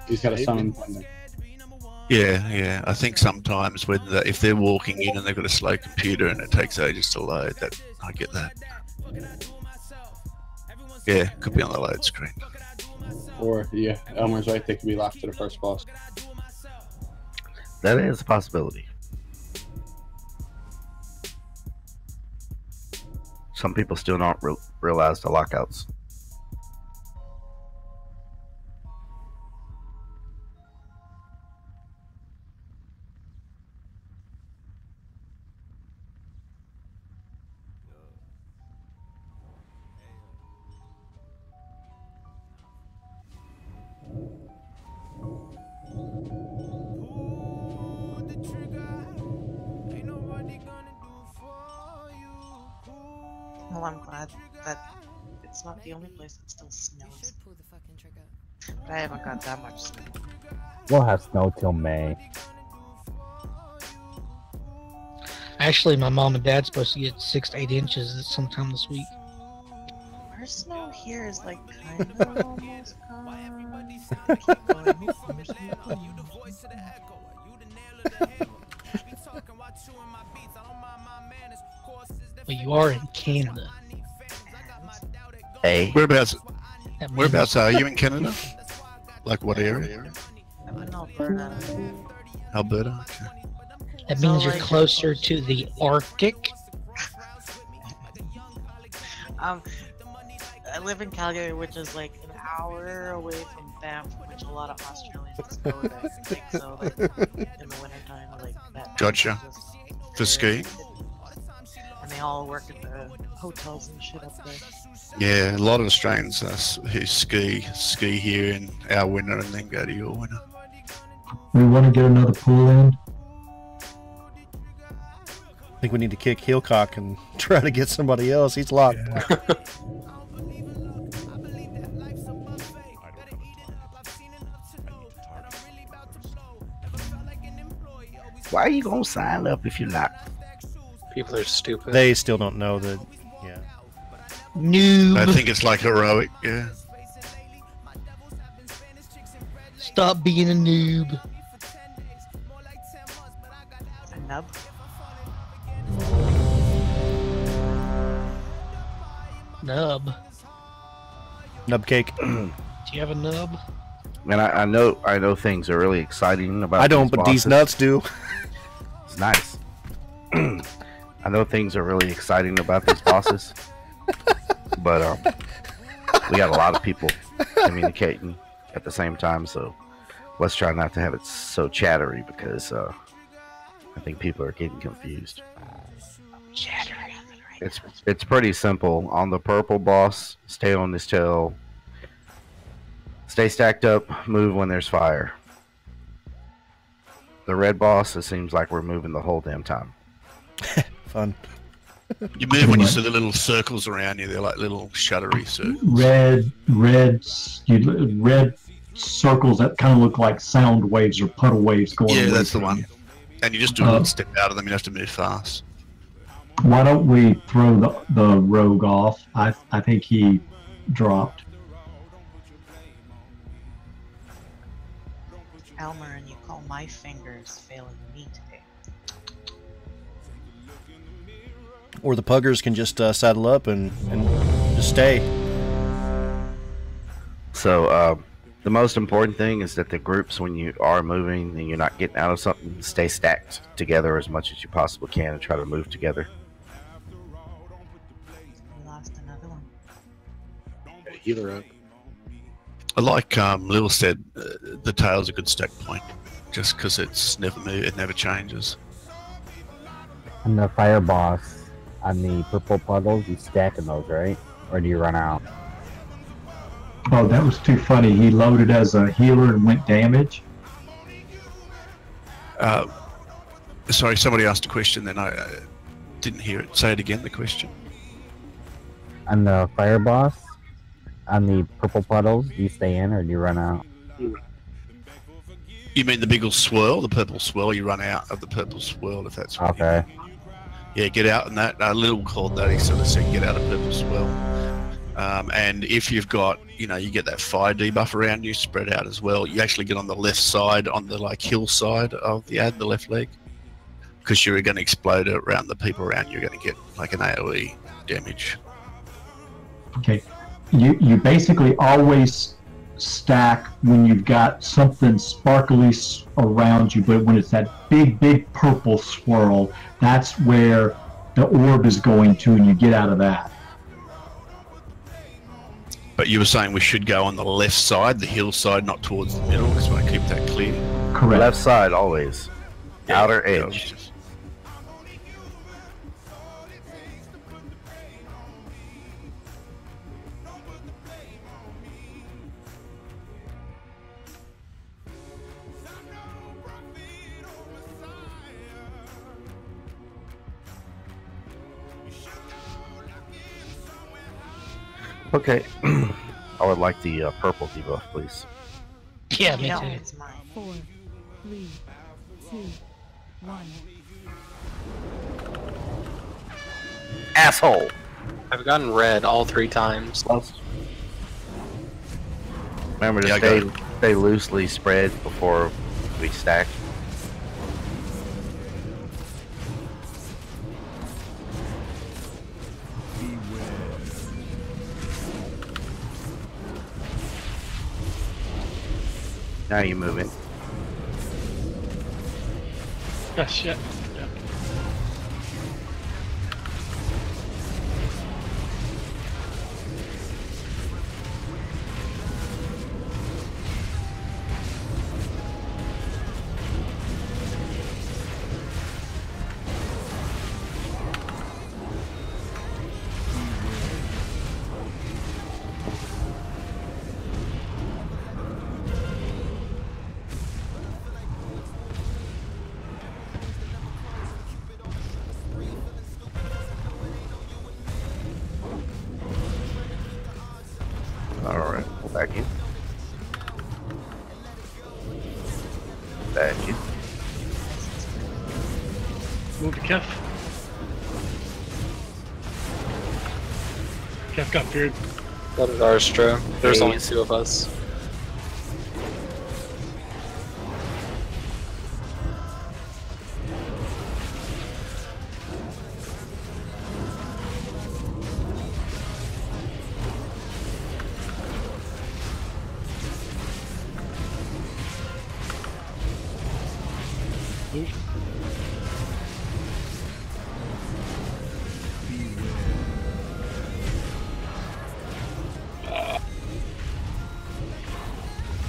He's got a summon pending. Yeah. I think sometimes when if they're walking in and they've got a slow computer and it takes ages to load, that I get that. Yeah, could be on the load screen. Or, yeah, Elmer's right, they could be locked to the first boss. That is a possibility. Some people still don't realize the lockouts. Well, I'm glad that it's not the only place that still snows. But I haven't got that much snow. We'll have snow till May. Actually, my mom and dad's supposed to get 6 to 8 inches sometime this week. Our snow here is like kind of almost gone. Keep going. But you are in Canada. Hey. Whereabouts are you in Canada? Like what area? I'm in Alberta. Alberta? Okay. That means you're closer to the Arctic. I live in Calgary, which is like an hour away from Banff, which a lot of Australians go there. Like, so, like, in the wintertime, like that. Gotcha. For ski? And they all work at the hotels and shit up there. Yeah, a lot of Australians who ski here in our winter and then go to your winter. We want to get another pool in. I think we need to kick Heelcock and try to get somebody else. He's locked. Why are you gonna sign up if you're not? People are stupid. They still don't know that. Yeah. Noob. I think it's like heroic. Yeah. Stop being a noob. A nub. Nub. Nub cake. Do you have a nub? Man, I know things are really exciting about. I don't, these but bosses. these nuts do. It's nice. I know things are really exciting about these bosses, but we got a lot of people communicating at the same time, so let's try not to have it so chattery because I think people are getting confused. Chattery. It's pretty simple. On the purple boss, stay on his tail. Stay stacked up, move when there's fire. the red boss, it seems like we're moving the whole damn time. Fun. You move when you see the little circles around you. They're like little shuddery circles. Red circles that kind of look like sound waves or puddle waves going. Yeah, away that's the from one. you. And you just do a little step out of them. You have to move fast. Why don't we throw the rogue off? I think he dropped. Elmer, and you call my fingers failing me today. Or the puggers can just saddle up and just stay. So the most important thing is that the groups, when you are moving and you're not getting out of something, stay stacked together as much as you possibly can and try to move together. We lost another one. Yeah, healer up. I like Lil said, the tail's a good stack point, just because it's never moved, it never changes. And the fire boss on the purple puddles, you stacking those, right? Or do you run out? Oh, that was too funny. He loaded as a healer and went damage. Sorry, somebody asked a question, then I didn't hear it. Say it again, the question. On the fire boss, on the purple puddles, do you stay in or do you run out? You mean the big swirl, the purple swirl? You run out of the purple swirl, if that's what Okay. Yeah, get out in that. Lil called that. He sort of said, get out of purple swirl. And if you've got, you get that fire debuff around you, spread out as well. You actually get on the left side, on the hill side of the ad, the left leg, because you're going to explode it around the people around you. You're going to get like an AOE damage. Okay. You basically always stack when you've got something sparkly around you, but when it's that big purple swirl, that's where the orb is going to, and you get out of that. But you were saying we should go on the left side, the hill side, not towards the middle, because we want to keep that clear. Correct. Left side always. Yeah, Outer yeah, edge. Okay. I would like the purple debuff, please. Yeah, me Yeah, too. it's mine. 4, 3, 2, 1. Asshole! I've gotten red all 3 times. Remember to Yeah, I stay loosely spread before we stack. Now you move it. Oh, shit. Yeah. Alright, back in. Back in. Move to Kef. Kef got feared. That is Arstra. There's only Haze. 2 of us.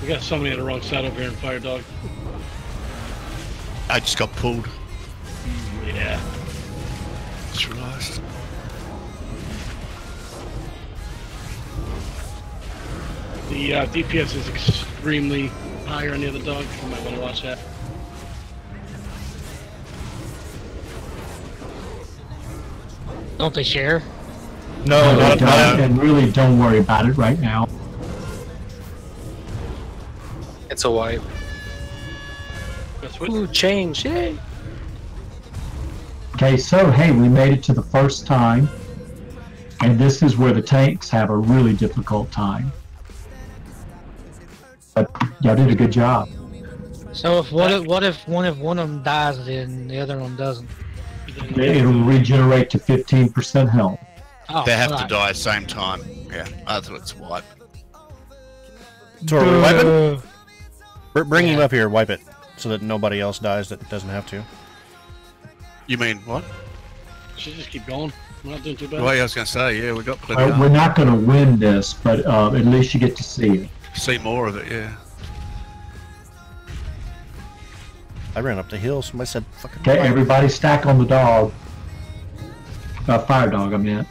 We got somebody on the wrong side over here in Fire Dog. I just got pulled. Yeah. Just realised. The DPS is extremely higher on the other dog. You might want to watch that. Don't they share? No, they not don't, and really don't worry about it right now. It's a wipe. Ooh, change, yay! Okay, so hey, we made it to the first time, and this is where the tanks have a really difficult time. But y'all did a good job. So if what if one of them dies, then the other one doesn't? It'll regenerate to 15% health. Oh, They have to right. die at the same time. Yeah, that's what it's wipe. So are we wiping? Bring him up here, wipe it, so that nobody else dies that doesn't have to. You mean what? Should just keep going. We're not doing too bad. Well, I was going to say, yeah, we got plenty. We're not going to win this, but at least you get to see it. See more of it, yeah. I ran up the hill. Somebody said, "Fucking." Okay, wipe. everybody stack on the dog. Fire dog, I meant.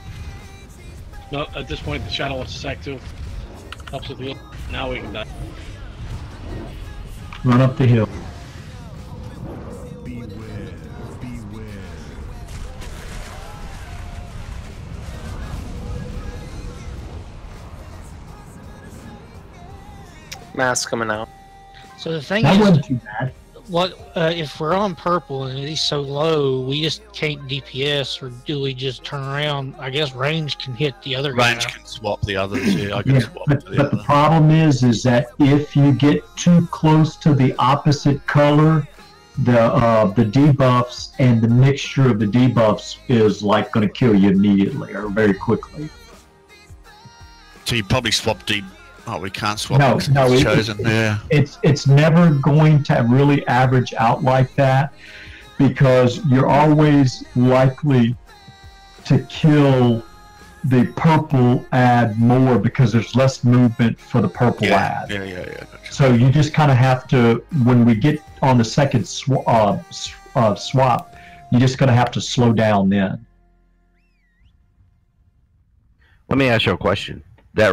No, at this point, the shadow wants to sack too. Helps with the. Now we can die. Run up the hill. Mass coming out. So the thing That is, wasn't too bad. what if we're on purple and he's so low, we just can't DPS, or do we just turn around? I guess range can hit the other Range guy. can swap the others, yeah, I can Yeah, swap but to the the other. problem is that if you get too close to the opposite color, the debuffs and the mixture of the debuffs is like going to kill you immediately or very quickly. So you probably swap deep. Oh, we can't swap. No, because no, it's it- chosen. Yeah. It's never going to really average out like that, because you're always likely to kill the purple ad more because there's less movement for the purple ad. Yeah. Gotcha. So you just kind of have to, when we get on the second swap, you're just going to have to slow down then. Let me ask you a question. That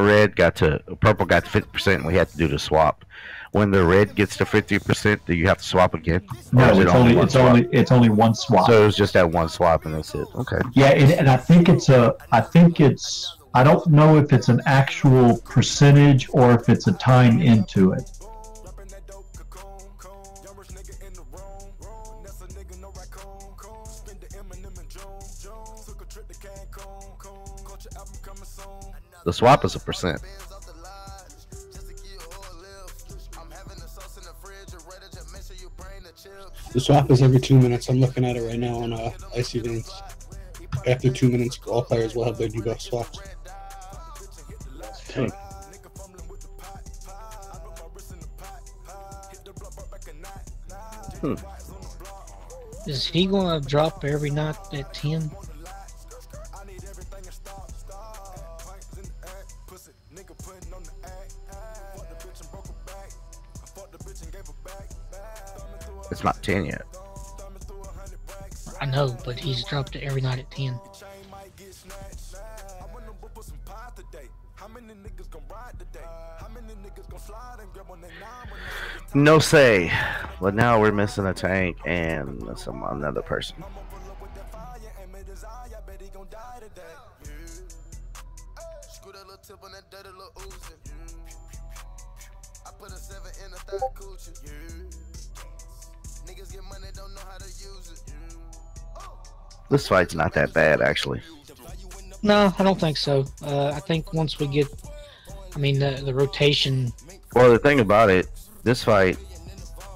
purple got to 50%, and we had to do the swap. When the red gets to 50%, do you have to swap again? Or No, is it one swap? it's only one swap. So it was just that one swap, and that's it. Okay. Yeah, and I think I don't know if it's an actual percentage or if it's a time into it. The swap is a percent. The swap is every 2 minutes. I'm looking at it right now on Icy Veins. After 2 minutes, all players will have their debuff swapped. Tank. Is he going to drop every night at 10? It's not 10 yet. I know, but he's dropped it every night at 10. No say. But now we're missing a tank and another person. This fight's not that bad, actually. No, I don't think so. I think once we get, the rotation. Well, the thing about it, this fight,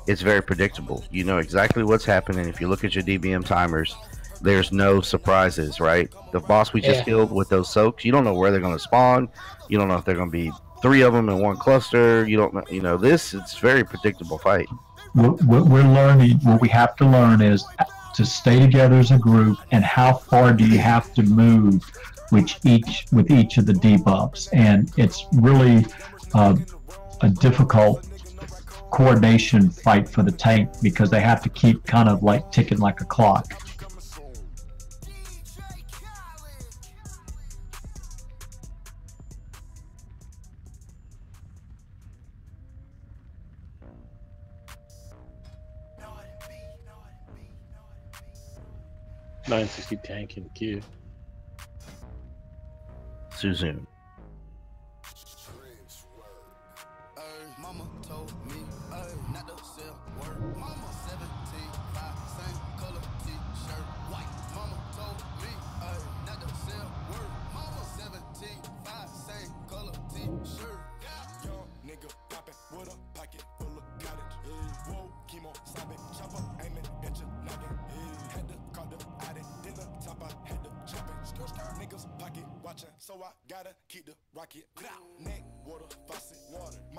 it's very predictable. You know exactly what's happening. If you look at your DBM timers, there's no surprises, right? The boss we just killed with those soaks, you don't know where they're going to spawn. You don't know if they're going to be 3 of them in one cluster. You don't know. You know, it's very predictable fight. What we're learning, what we have to learn is to stay together as a group, and how far do you have to move with each of the debuffs. And it's really a difficult coordination fight for the tank, because they have to keep kind of like ticking like a clock. $960 tank in queue. Suzune.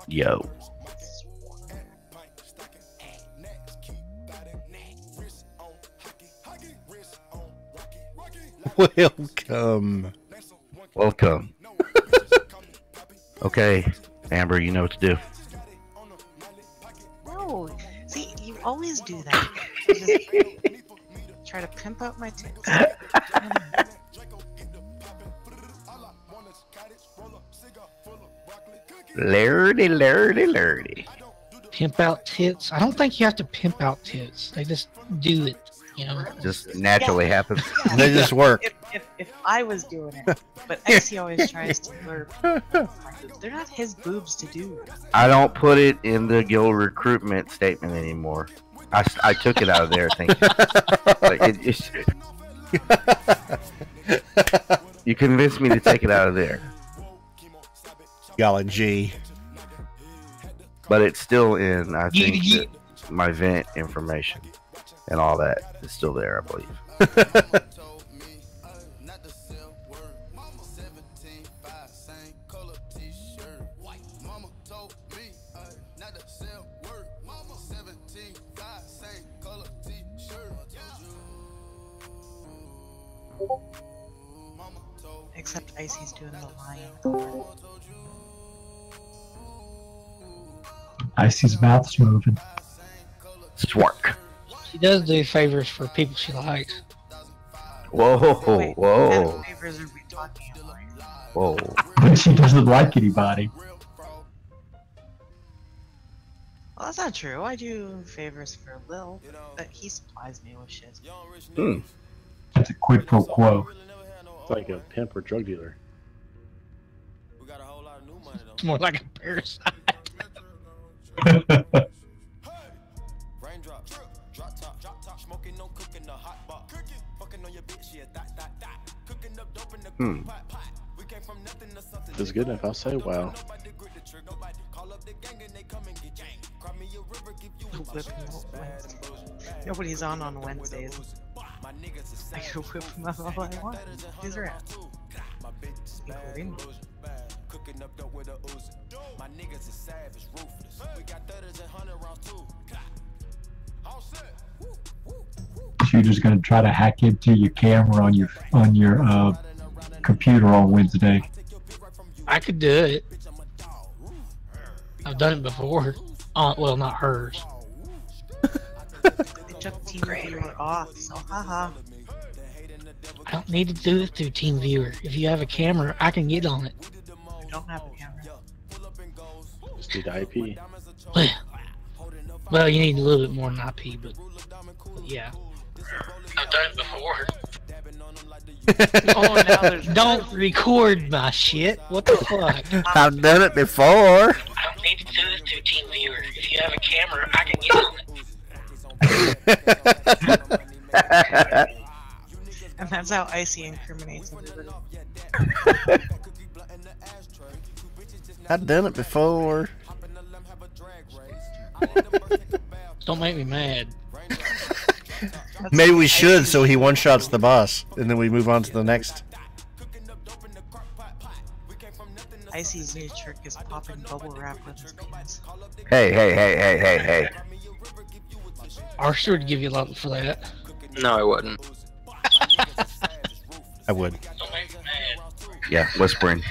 Yo. Welcome. Welcome. Okay, Amber, you know what to do. No, see, you always do that. You just try to pimp out my tits. Lurdy. Pimp out tits? I don't think you have to pimp out tits. They just do it, you know? Just naturally happens. They just work. If I was doing it, but Icy always tries to blurb. They're not his boobs to do. I don't put it in the guild recruitment statement anymore. I took it out of there, thank you. You convinced me to take it out of there. Golly gee. But it's still in, I think, my vent information and all that is still there, I believe. Except Icy's doing the lion. Icy's mouth's moving. Swark. She does do favors for people she likes. Whoa, Wait, whoa. what favors are we talking about? Whoa. But she doesn't like anybody. Well, that's not true. I do favors for Lil, but he supplies me with shit. That's a quid pro quo. It's like a pimp or drug dealer. It's more like a parasite. If it's good enough, I'll say wow. Nobody's on Wednesdays. I can whip him up all I want. He's around. Including me. Shooter's gonna try to hack into your camera on your computer on Wednesday. I could do it. I've done it before. Well, not hers. They took TeamViewer off, so haha. I don't need to do it through TeamViewer. If you have a camera, I can get on it. I don't have a camera. Just need IP. Well, you need a little bit more than IP, but yeah. I've done it before. Oh, now there's don't record my shit. What the fuck? I've done it before. I don't need to do this through TeamViewer. If you have a camera, I can get on it. And that's how Icy incriminates everybody. I've done it before. Don't make me mad. Maybe we should, so he one-shots the boss, and then we move on to the next. Icy's new trick is popping bubble wrap with his penis. Hey. Archer would give you a lot for that. No, I wouldn't. I would. Yeah, whispering.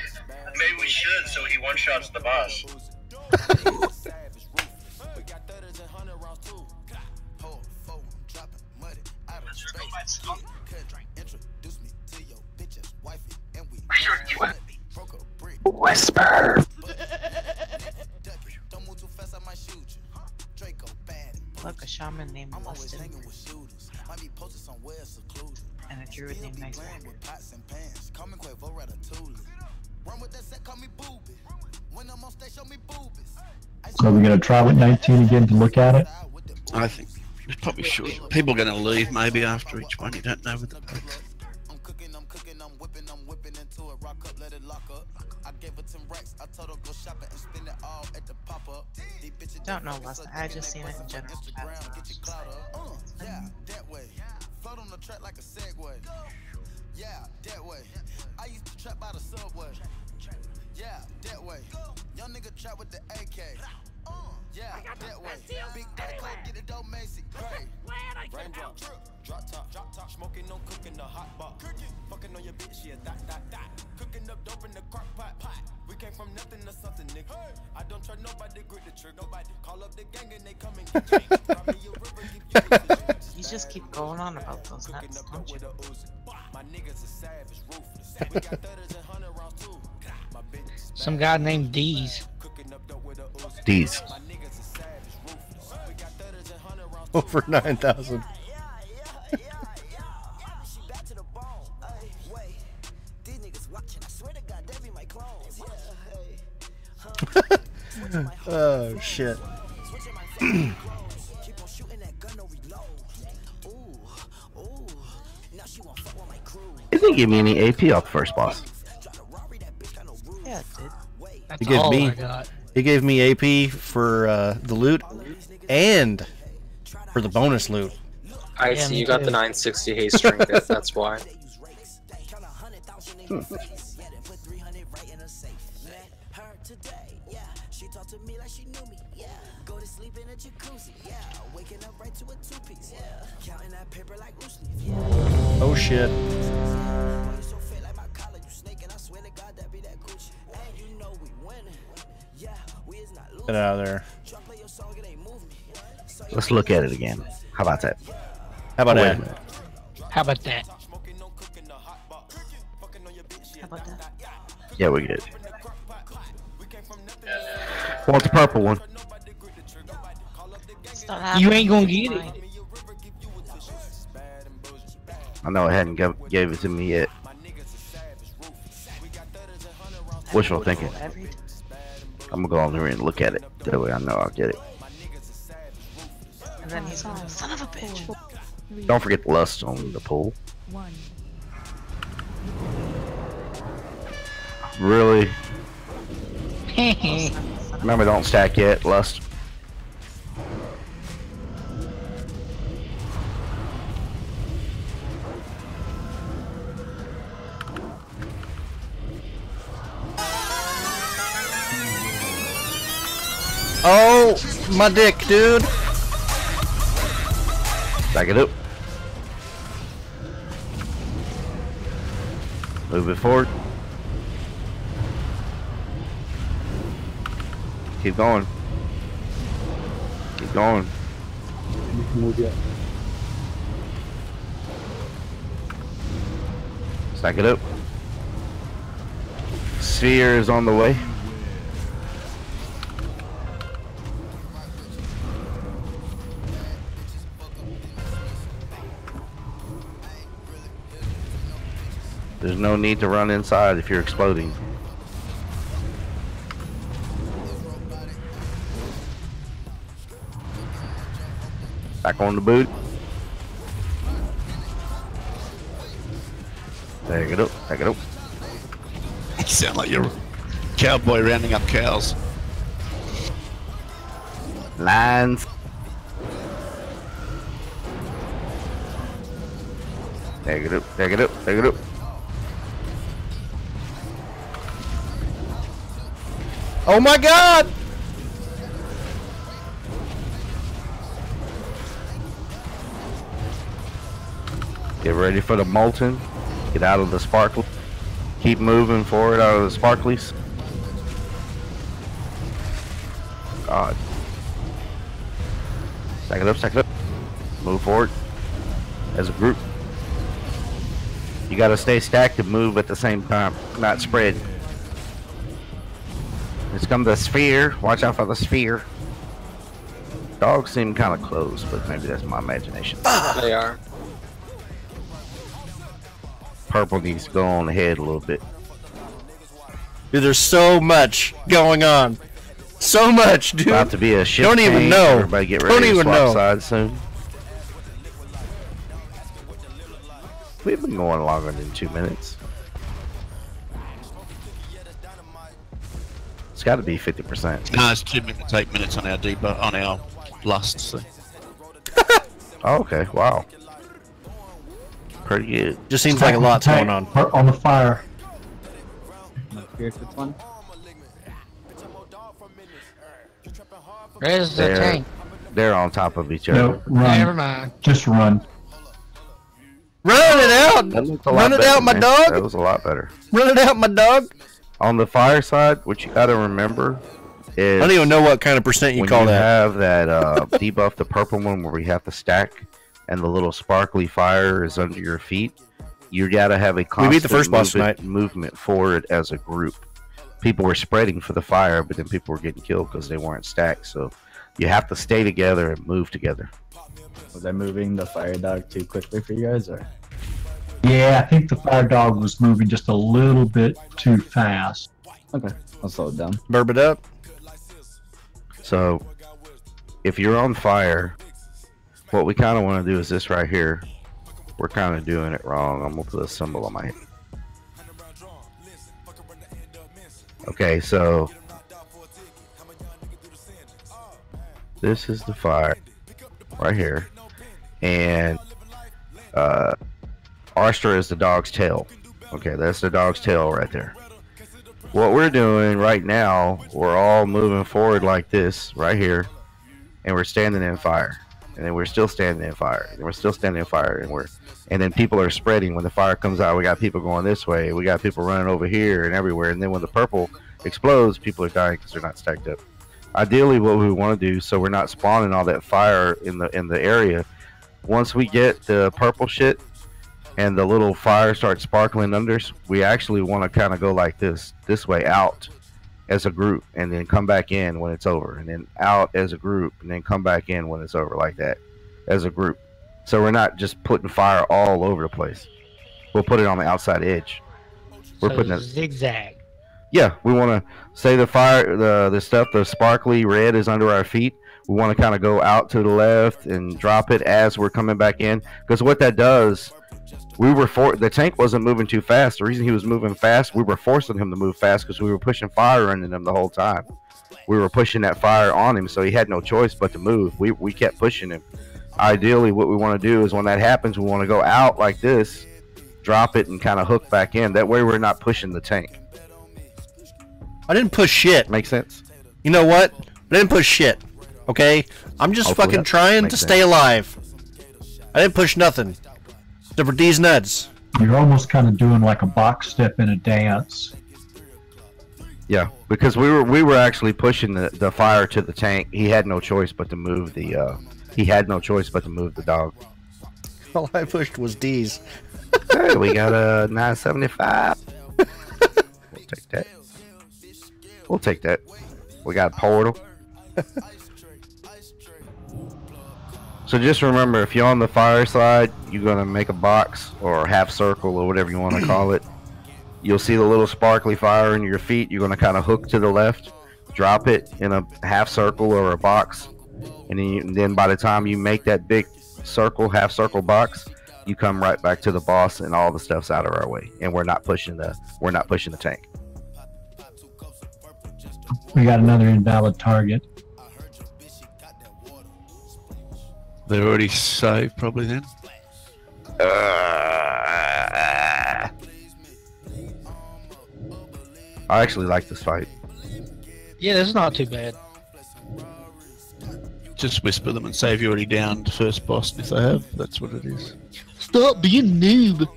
Maybe we should, so he one-shots the boss. Whisper. Look, a shaman named Lustin. And a druid named Nice Racker. So we're gonna try with 19 again to look at it. I think it's probably sure. People are going to leave maybe after each one. You don't know with the bugs. Don't know, Leslie. I just seen it in general. Yeah, that way. I used to trap by the subway. Yeah, that way. Young nigga trap with the AK. Yeah, that way. Big daddy call, get it dope, Macy. Great. Raindrop, drop top, smoking, no cooking, the hot box. Fucking on your bitch, yeah, that. Cooking up dope in the crock pot. We came from nothing to something, nigga. I don't trust nobody, grip the trick. Nobody call up the gang and they come and get me. You just keep going on about those nuts, don't you? My niggas are savage, ruthless. We got 30s and 100 rounds too. Some guy named Deez. Deez. Over 9,000. Oh shit. He didn't give me any AP off the first boss. Yeah, it did. He gave me AP for the loot and for the bonus loot. I see you got the 960 haste string. That's why. Oh shit. Get out of there. Let's look at it again. How about that? How about that? How about that? How about that? Yeah, we good. Want the purple one? You ain't gonna get it. I know it hadn't gave it to me yet. Wishful thinking. I'm gonna go on there and look at it. That way I know I'll get it. And then he's going, son of a bitch. Don't forget the lust on the pool. Really? Remember, don't stack yet, lust. Oh, my dick, dude. Back it up. Move it forward. Keep going. Keep going. You can move yet. Stack it up. Sphere is on the way. There's no need to run inside if you're exploding. Back on the boot. Back it up, back it up. You sound like you're a cowboy rounding up cows. Lines. Back it up, back it up, back it up. Oh my god! Get ready for the molten. Get out of the sparkle. Keep moving forward out of the sparklies. God. Stack it up, stack it up. Move forward as a group. You gotta stay stacked and move at the same time, not spread. It's come the sphere. Watch out for the sphere. Dogs seem kind of close, but maybe that's my imagination. They are. Purple needs to go on ahead a little bit. Dude, there's so much going on. So much, dude. About to be a shit Don't even change. know. Everybody get ready Don't to even swap know. sides soon. We've been going longer than 2 minutes. It's got to be 50%. No, it's 2 minutes, 8 minutes on our debuff on our lust. So. Oh, okay, wow. Pretty good. Just seems like a lot's going on. On the fire. Here's this one. Where's the tank? They're on top of each other. No, run. Never mind. Just run. Run it out! That looked a lot Run it better, out, my man. dog! That was a lot better. Run it out, my dog! On the fire side, what you gotta remember is... I don't even know what kind of percent you when call you that. have that debuff, the purple one where we have to stack, and the little sparkly fire is under your feet, you gotta have a We constant beat the first boss tonight. movement forward as a group. People were spreading for the fire, but then people were getting killed because they weren't stacked. So you have to stay together and move together. Was I moving the fire dog too quickly for you guys, or? Yeah, I think the fire dog was moving just a little bit too fast. Okay, I'll slow it down. Burp it up. So if you're on fire, what we kind of want to do is this right here. We're kind of doing it wrong. I'm going to put a symbol on my head. Okay, so this is the fire right here, and Arstra is the dog's tail. Okay, that's the dog's tail right there. What we're doing right now, we're all moving forward like this right here, and we're standing in fire, and then we're still standing in fire, and we're still standing in fire, and then people are spreading. When the fire comes out, we got people going this way, we got people running over here and everywhere, and then when the purple explodes, people are dying because they're not stacked up. Ideally, what we want to do, so we're not spawning all that fire in the area, once we get the purple shit and the little fire starts sparkling under us, we actually want to kind of go like this way out as a group, and then come back in when it's over, and then out as a group, and then come back in when it's over, like that as a group. So we're not just putting fire all over the place. We'll put it on the outside edge. We're So putting it zigzag. Yeah, we want to say the fire, the stuff, the sparkly red is under our feet. We want to kind of go out to the left and drop it as we're coming back in, because what that does, the tank wasn't moving too fast. The reason he was moving fast, we were forcing him to move fast because we were pushing fire into him the whole time. We were pushing that fire on him, so he had no choice but to move. We kept pushing him. Ideally, what we want to do is when that happens, we want to go out like this, drop it, and kind of hook back in. That way, we're not pushing the tank. I didn't push shit. Make sense? You know what? I didn't push shit. Okay? I'm just Hopefully fucking that trying makes to sense. stay alive. I didn't push nothing. Except for D's nuts. You're almost kind of doing like a box step in a dance. Yeah, because we were actually pushing the fire to the tank. He had no choice but to move the dog. All I pushed was D's. Hey, we got a 975. We'll take that. We'll take that. We got a portal. So just remember, if you're on the fire side, you're gonna make a box or a half circle or whatever you want to call it. You'll see the little sparkly fire in your feet. You're gonna kind of hook to the left, drop it in a half circle or a box, and then by the time you make that big circle, half circle box, you come right back to the boss, and all the stuff's out of our way, and we're not pushing the tank. We got another invalid target. They're already saved, probably then. I actually like this fight. Yeah, this is not too bad. Just whisper them and say if you're already down to first boss, and if they have, that's what it is. Stop being a noob.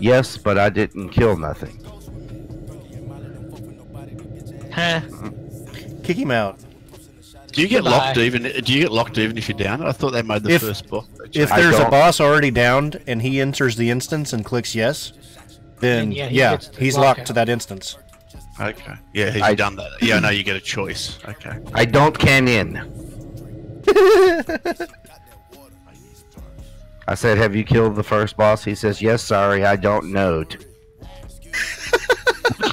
Yes, but I didn't kill nothing. Huh? Kick him out. Do you get Goodbye. locked even? Do you get locked even if you're down? I thought they made the first boss. If there's a boss already downed and he enters the instance and clicks yes, then Then, yeah, he gets he's the locked lockout. to that instance. Okay. Yeah, he's done that. Yeah, no, you get a choice. Okay. I don't can in. I said, have you killed the first boss? He says, yes, sorry, I don't know. It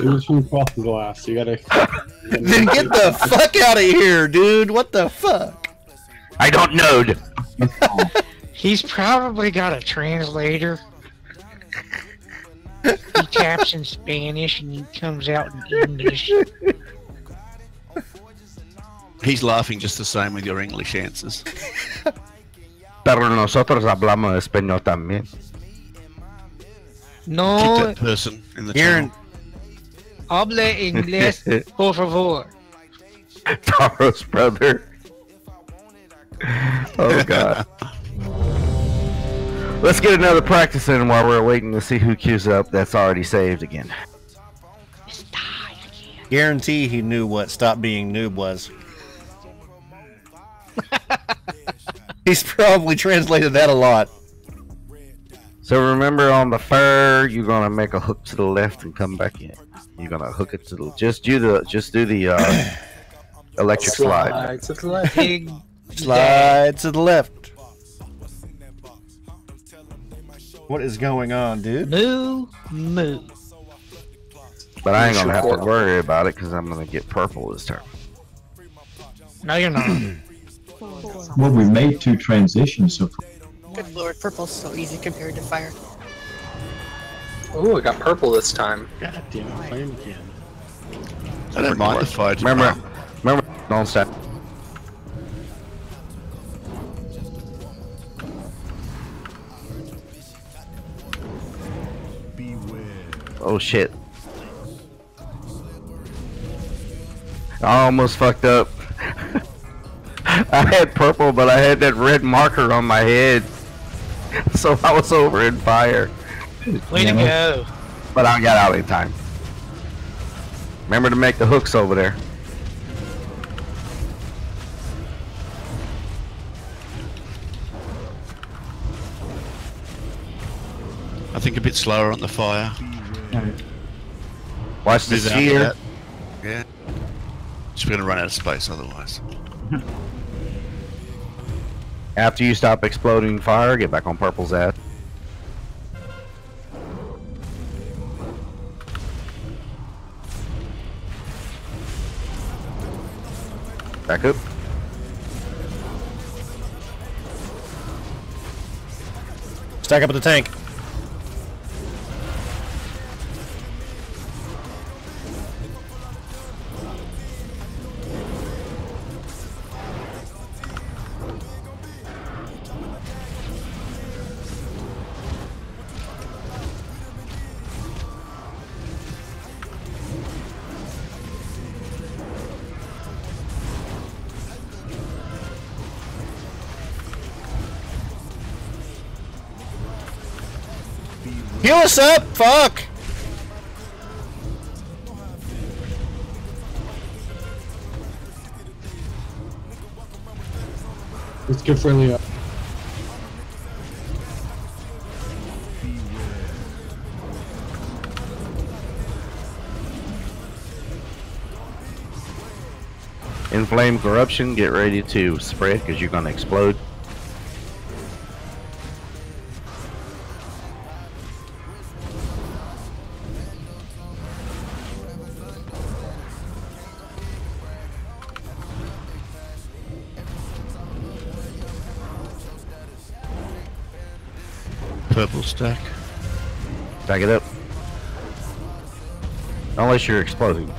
was from fucking glass. You gotta. Then get the fuck out of here, dude. What the fuck? I don't know. He's probably got a translator. He taps in Spanish and he comes out in English. He's laughing just the same with your English answers. Pero nosotros hablamos español también. Kick No, that person in the Aaron, hable inglés, por favor. Taro's brother. Oh god. Let's get another practice in while we're waiting to see who queues up that's already saved again. guarantee he knew what stop being noob was. He's probably translated that a lot. So remember, on the fur, you're gonna make a hook to the left and come back in. You're gonna hook it to the just do the electric slide. To the left. Big Slide to the left. What is going on, dude? Moo. But I ain't gonna have to worry about it because I'm gonna get purple this turn. No, you're not. Well, we made 2 transitions so far. Good lord, purple's so easy compared to fire. Oh, I got purple this time. God damn it, flame again. I don't mind the fight. Remember, don't stop. Oh shit. I almost fucked up. I had purple, but I had that red marker on my head. So I was over in fire. Way to go. But I got out in time. Remember to make the hooks over there. I think a bit slower on the fire. Watch the Move out sphere. of that. Yeah. Just gonna run out of space otherwise. After you stop exploding fire, get back on purple's ass. Back up. Stack up at the tank. Heal us up! Fuck! Let's get friendly up. Inflame corruption, get ready to spread because you're gonna explode. Purple stack. Stack it up. Unless you're exploding.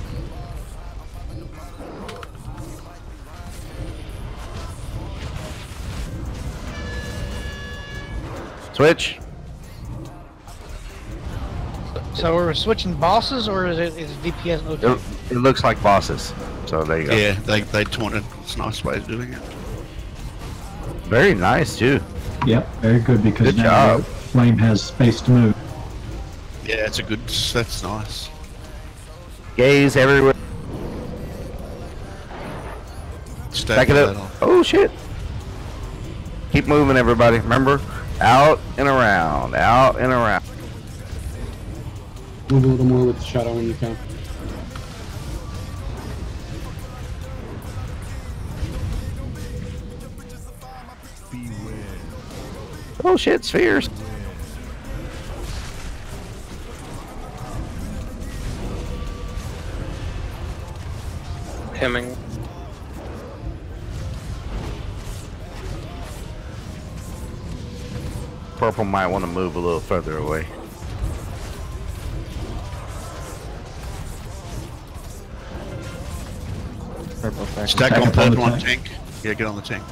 Switch. So we're switching bosses, or is DPS okay? It looks like bosses. So there you go. Yeah, they taunted. It's a nice way of doing it. Very nice too. Yep, very good because Good now job. Flame has space to move. Yeah, it's a good. That's nice. Gaze everywhere. It's Back it up. Oh shit. Keep moving, everybody. Remember? Out and around. Out and around. Move a little more with the shadow when you can. Oh shit, spheres. Hemming. Purple might want to move a little further away. Stack on purple on tank. Yeah, get on the tank.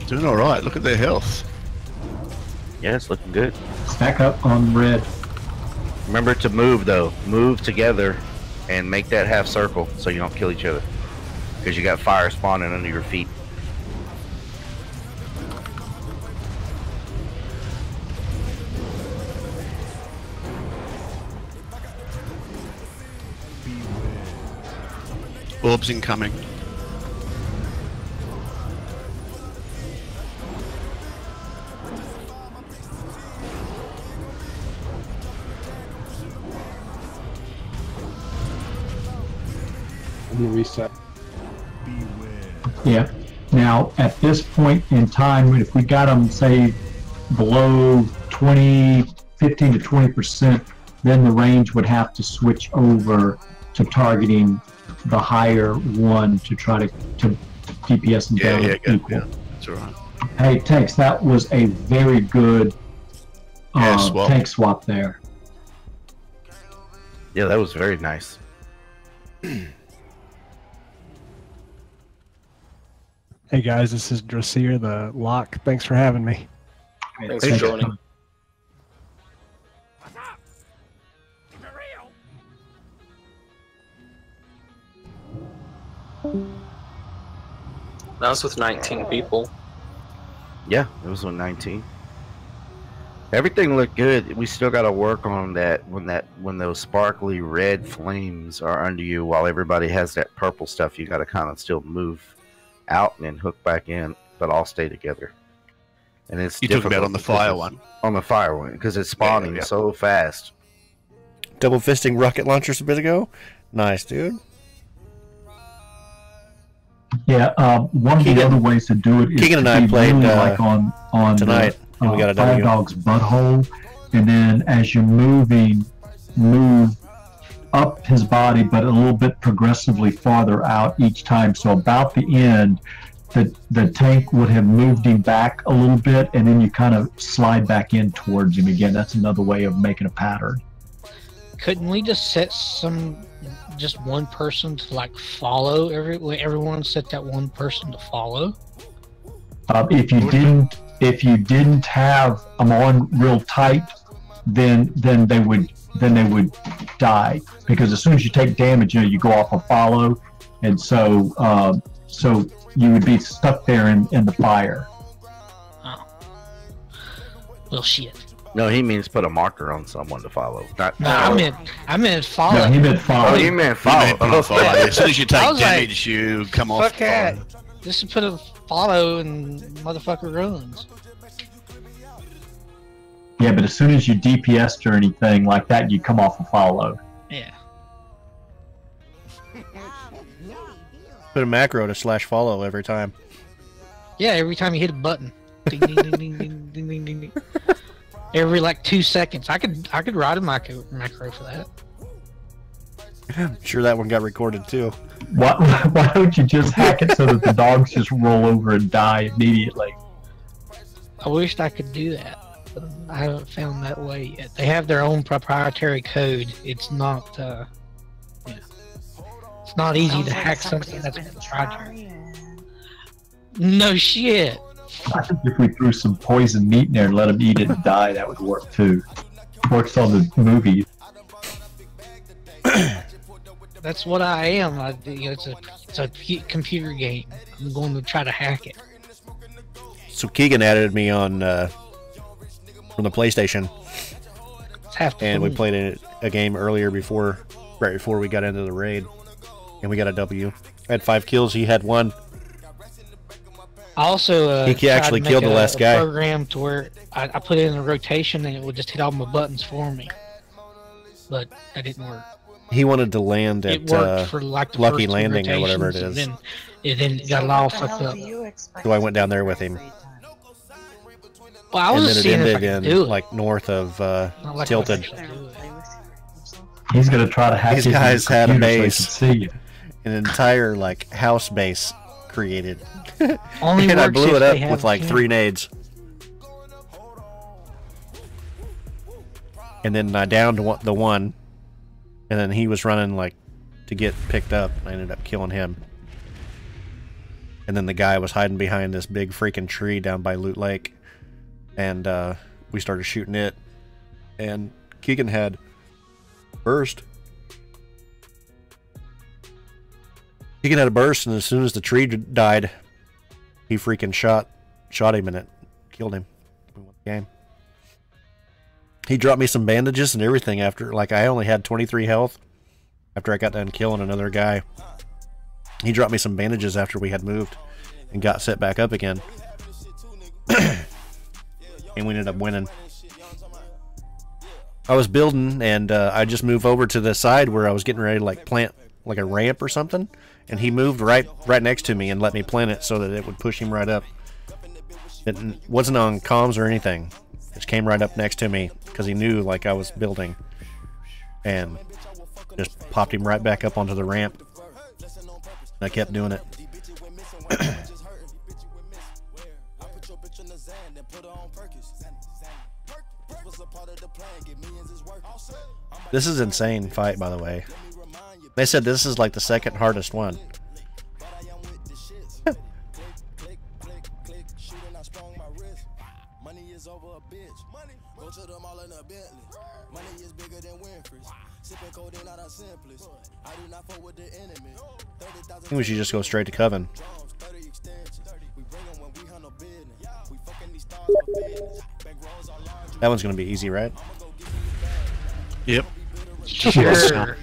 Doing all right. Look at their health. Yeah, it's looking good. Stack up on red. Remember to move though. Move together and make that half circle so you don't kill each other. Because you got fire spawning under your feet. Orbs incoming. I'm gonna reset. Yeah. Now, at this point in time, if we got them, say, below 15 to 20%, then the range would have to switch over to targeting the higher one to try to DPS them down equal. Yeah, that's all right. Hey, Tex, that was a very good tank swap there. Yeah, that was very nice. Hey guys, this is Drasir, the Lock. Thanks for having me. Thanks for joining. That was with 19 people. Yeah, it was on 19. Everything looked good. We still got to work on that when those sparkly red flames are under you while everybody has that purple stuff. You got to kind of still move out and then hook back in, but all stay together. And it's you talking about on the fire one? On the fire one, because it's spawning so fast. Double fisting rocket launchers a bit ago. Nice, dude. Yeah, one of the other ways to do it is Keegan and to I be played really like on tonight. the, We got a Fire W. Dog's butthole, and then as you're moving, move up his body, but a little bit progressively farther out each time. So about the end, the tank would have moved him back a little bit, and then you kind of slide back in towards him again. That's another way of making a pattern. Couldn't we just set just one person to like follow everyone? Set that one person to follow. If you didn't have them on real tight, then they would die, because as soon as you take damage, you go off a follow, and so you would be stuck there in the fire. Oh. Well, shit. No, he means put a marker on someone to follow. Not. No, I meant follow. No, he meant follow. Oh, you meant follow. As soon as you take I was like, damage, you come off. Fuck that. Just put a follow and motherfucker runs. Yeah, but as soon as you DPS'd or anything like that, you come off a follow. Yeah. Put a macro to /follow every time. Yeah, every time you hit a button. Ding, ding, ding, ding, ding, ding, ding, ding, ding. Every like 2 seconds. I could write a macro for that. I'm sure that one got recorded too. Why don't you just hack it so that the dogs just roll over and die immediately? I wished I could do that, but I haven't found that way yet. They have their own proprietary code. It's not, it's not easy to hack something that's proprietary. No shit. I think if we threw some poison meat in there and let them eat it and die, that would work too. Works on the movies. That's what I am. It's a computer game. I'm going to try to hack it. So Keegan added me on from the PlayStation, and we played a game earlier right before we got into the raid, and we got a W. I had 5 kills. He had 1. I also he actually killed the last guy. Program to where I put it in a rotation and it would just hit all my buttons for me, but that didn't work. He wanted to land at for like the Lucky first Landing or whatever it is. And then it got it all fucked up. So I went down there with him. Well, I was and then it ended in like north of Tilted. He's gonna try to hack These guys had a base, so he can see you. An entire like house base created, Only and I works blew if it they up with have like a 3 nades. And then I downed the one, and then he was running like to get picked up. I ended up killing him. And then the guy was hiding behind this big freaking tree down by Loot Lake, and we started shooting it. And Keegan had burst. Keegan had a burst, and as soon as the tree died, he freaking shot him, and it killed him. We won the game. He dropped me some bandages and everything after, like, I only had 23 health after I got done killing another guy. He dropped me some bandages after we had moved and got set back up again. And we ended up winning. I was building, and I just moved over to the side where I was getting ready to like plant like a ramp or something, and he moved right next to me and let me plant it so that it would push him right up. It wasn't on comms or anything. It just came right up next to me because he knew like I was building, and just popped him right back up onto the ramp. And I kept doing it. This is insane fight, by the way. They said this is like the second hardest one. I think we should just go straight to Coven. That one's gonna be easy, right? Yep. Sure.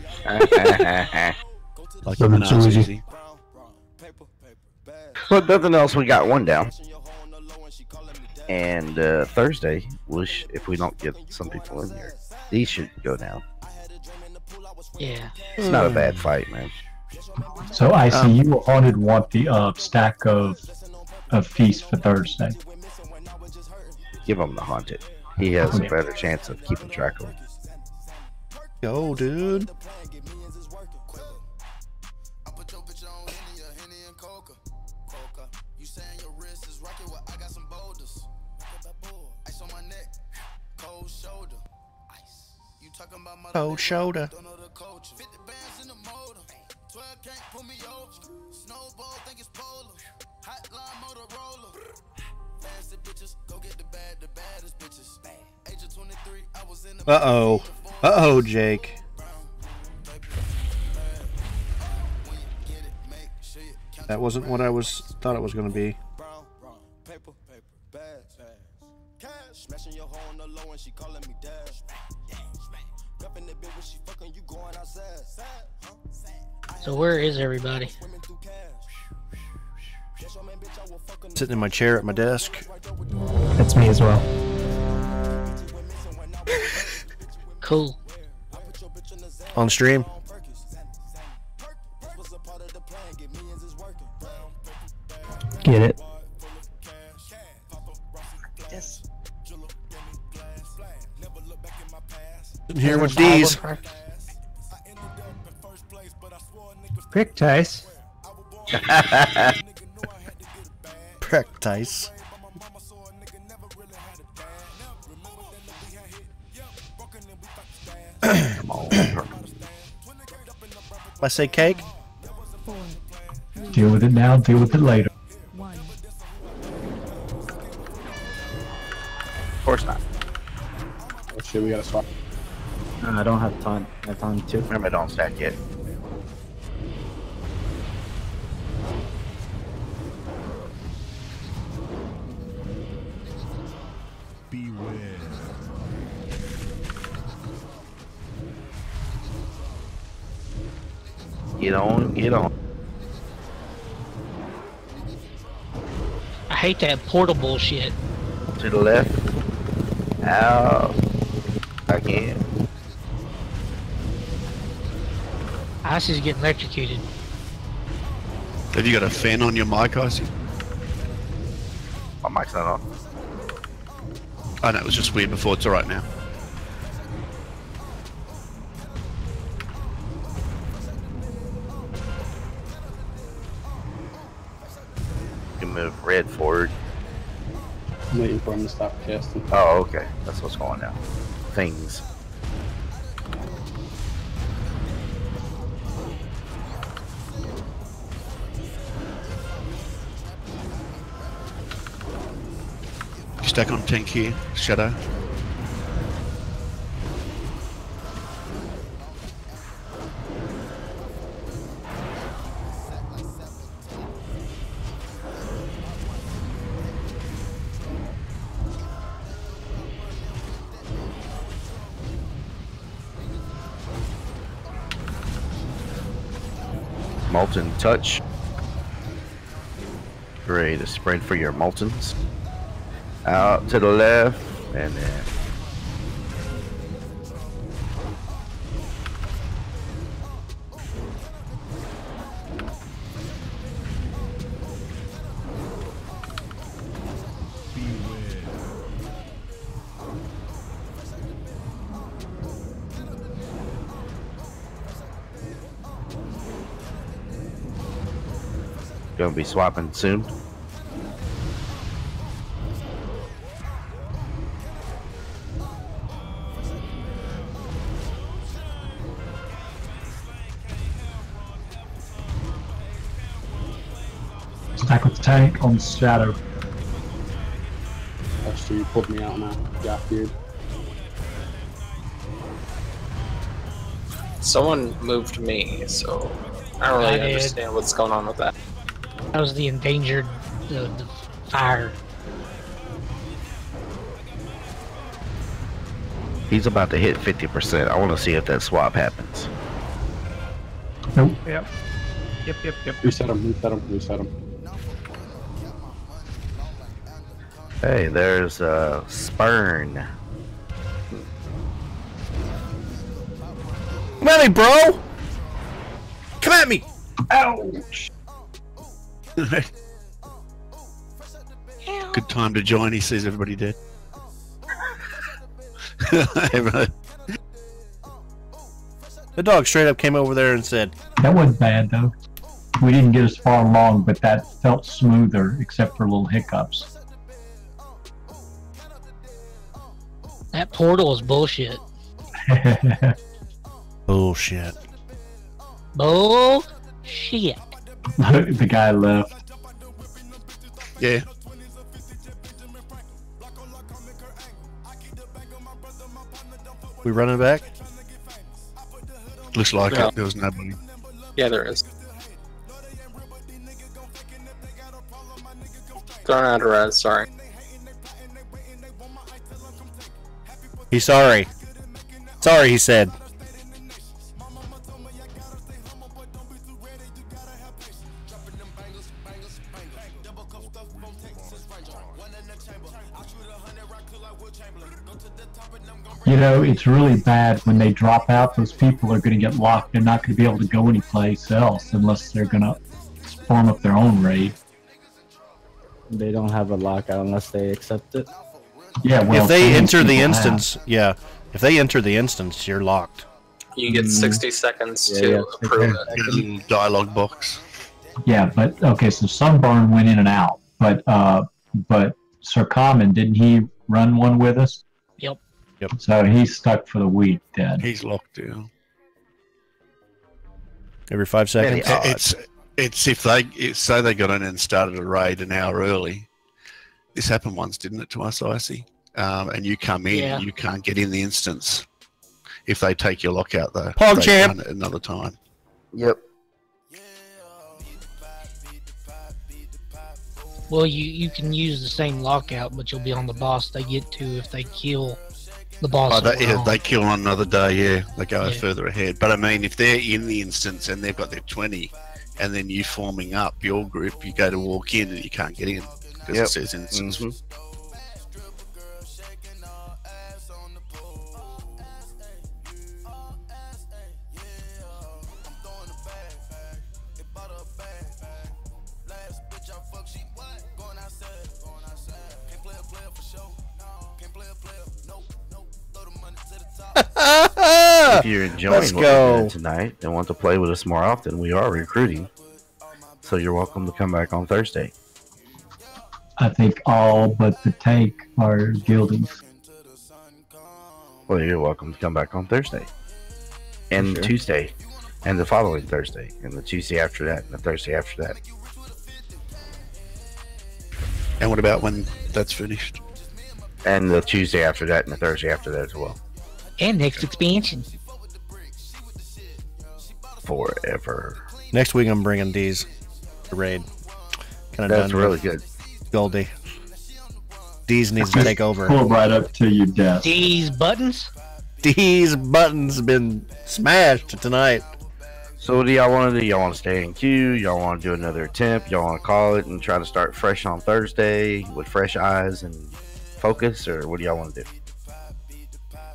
Like even now it's easy. Well, nothing else. We got one down. And Thursday, if we don't get some people in here, these should go down. Yeah. It's not a bad fight, man. So I see you wanted want the stack of feast for Thursday. Give him the haunted. He has a better chance of keeping track of it. Go, dude. Cold shoulder. Uh-oh. Uh-oh, Jake. That wasn't what I thought it was going to be. So where is everybody? Sitting in my chair at my desk. That's me as well. Cool. On stream. Get it? Yes. Sitting here with D's. Practice. Practice. Come on. I say cake. Deal with it now, deal with it later. Of course not. Oh shit, we got a spot. I don't have time. I have time too. Remember, don't stack yet. Get on, get on. I hate that portal bullshit. To the left. Out. Back in. Ice is getting electrocuted. Have you got a fan on your mic, Icy? My mic's not on. I know, it was just weird before. It's alright now. You can move red forward. I'm waiting for him to stop casting. Oh, okay. That's what's going on. Things. Stack on tank here, Shadow. Molten touch. Ready to sprint for your Moltens. Out to the left, and then gonna be swapping soon. Stack with the tank on Shadow. After you pulled me out now, Got beard. Someone moved me, so I don't really understand what's going on with that. That was the endangered the fire. He's about to hit 50%. I want to see if that swap happens. Nope. Yep. Yep. Reset him, reset him, reset him. Hey, there's Spurn. Come at me, bro! Come at me! Ouch! Good time to join. He sees everybody dead. The dog straight up came over there and said, That wasn't bad though. We didn't get as far along, but that felt smoother, except for little hiccups. That portal is bullshit. bullshit. Bullshit. The guy left. Yeah. We running back? Looks like Yeah. it. There was nobody. Yeah, there is. Throwing out a res, sorry. He's sorry. Sorry, he said. You know, it's really bad when they drop out. Those people are going to get locked. They're not going to be able to go anyplace else unless they're going to form up their own raid. They don't have a lockout unless they accept it. Yeah, well, if they some enter the people instance, have. yeah. If they enter the instance, you're locked. You get 60 seconds Yeah, to yeah. approve Get a it. little dialogue box. Yeah, but okay, so Sunburn went in and out, but Sir Common, didn't he run one with us? Yep. So he's stuck for the week then. He's locked down. Every 5 seconds. It's if they say they got in and started a raid an hour early. This happened once, didn't it, to us, Icy? And you come in, Yeah. you can't get in the instance if they take your lockout though. Pog They champ. run it another time. Yep. Well, you can use the same lockout, but you'll be on the boss they get to if they kill The boss. Oh, that we're on. they kill on another day, yeah. They go Yeah. further ahead. But I mean, if they're in the instance and they've got their 20, and then you forming up your group, you go to walk in and you can't get in because Yep. it says instance. If you're enjoying Let's what we're go. doing tonight and want to play with us more often, we are recruiting. So you're welcome to come back on Thursday. I think all but the tank are guildies. Well, you're welcome to come back on Thursday. And Sure. Tuesday. And the following Thursday. And the Tuesday after that. And the Thursday after that. And what about when that's finished? And the Tuesday after that and the Thursday after that as well. And next expansion. Forever. Next week I'm bringing D's to raid. Kind of That's done really with good. Goldie. D's needs to take over. Pull right up to your desk. These buttons. D's buttons been smashed tonight. So what do y'all want to do? Y'all want to stay in queue? Y'all want to do another attempt? Y'all want to call it and try to start fresh on Thursday with fresh eyes and focus? Or what do y'all want to do?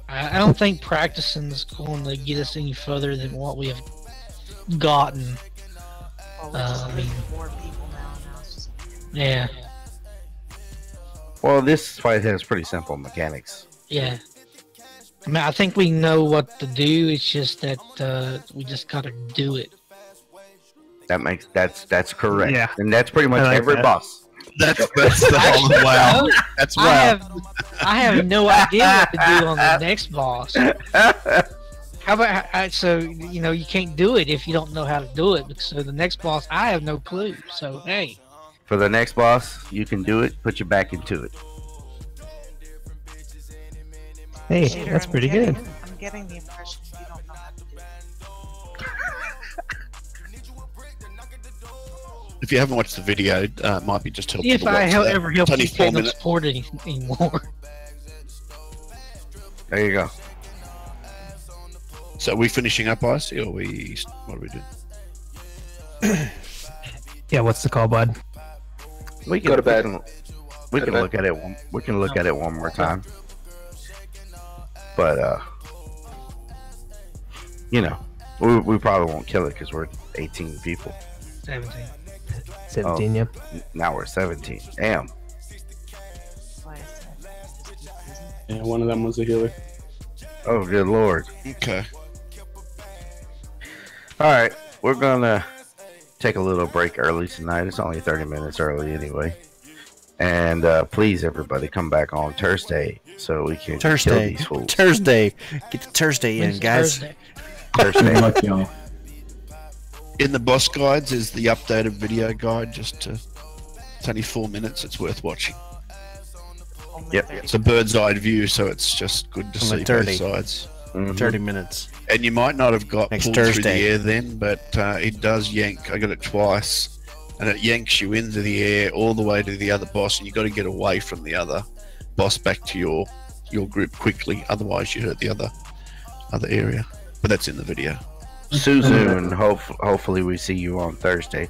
I don't think practicing is going to get us any further than what we have gotten. I mean, yeah, Well, this fight has pretty simple mechanics. yeah. I mean, I think we know what to do. It's just that we just got to do it. That's correct. Yeah. And that's pretty much I like every that. boss. That's the whole wow. That's wow. I have no idea what to do on the next boss. How about so you can't do it if you don't know how to do it. So the next boss, I have no clue. So hey, For the next boss, you can do it. Put your back into it. Hey, Shader, that's I'm pretty getting- good. I'm getting the impression you don't know how to do it. If you haven't watched the video, it might be just helpful. if to I watch that. ever help It's only you 4 take no minutes. support anymore. There you go. So are we finishing up, Icy, or what are we doing? Yeah, what's the call, bud? We can Go to bed. We Go to can bed. look at it. We can look at it one more time. But we probably won't kill it because we're 18 people. 17. 17, yep. Now we're 17. Damn. Yeah, one of them was a healer. Oh, good lord. Okay. All right, we're gonna take a little break early tonight. It's only 30 minutes early anyway. And please, everybody, come back on Thursday so we can kill Thursday. these fools. Thursday. Get the Thursday in, When's guys. Thursday? Thursday. Good luck, y'all. In the boss guides is the updated video guide. It's only 4 minutes. It's worth watching. Yep. It's a bird's eye view, so it's just good to Only see 30. both sides. Mhm. 30 minutes. And you might not have got Next pulled through the Thursday. air then, but it does yank. I got it twice, and it yanks you into the air all the way to the other boss, and you got to get away from the other boss back to your group quickly. Otherwise, you hurt the other area. But that's in the video. Susan, hopefully we see you on Thursday.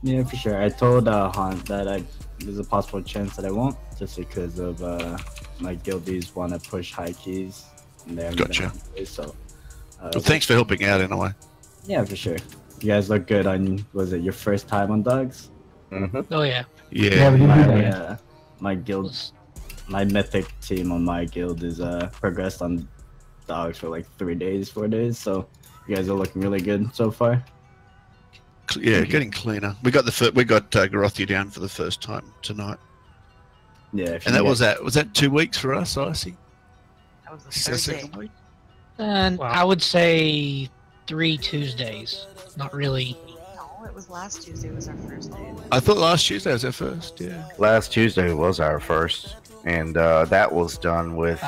Yeah, for sure. I told Hunt that there's a possible chance that I won't, just because of my guildies want to push high keys. And they haven't been Gotcha. able to, so. Well, thanks for helping out anyway. Yeah, for sure. You guys look good on. Was it your first time on dogs? Mm-hmm. Oh yeah. Yeah. My guild, my mythic team on my guild is progressed on dogs for like 4 days. So you guys are looking really good so far. Yeah, getting cleaner. We got Garothia down for the first time tonight. Yeah, if you And that get- was that 2 weeks for us, Icy? That was the Is that third second day. week? And I would say 3 Tuesdays. Not really. No, it was last Tuesday was our first day. I thought last Tuesday was our first. Yeah. Last Tuesday was our first, and that was done with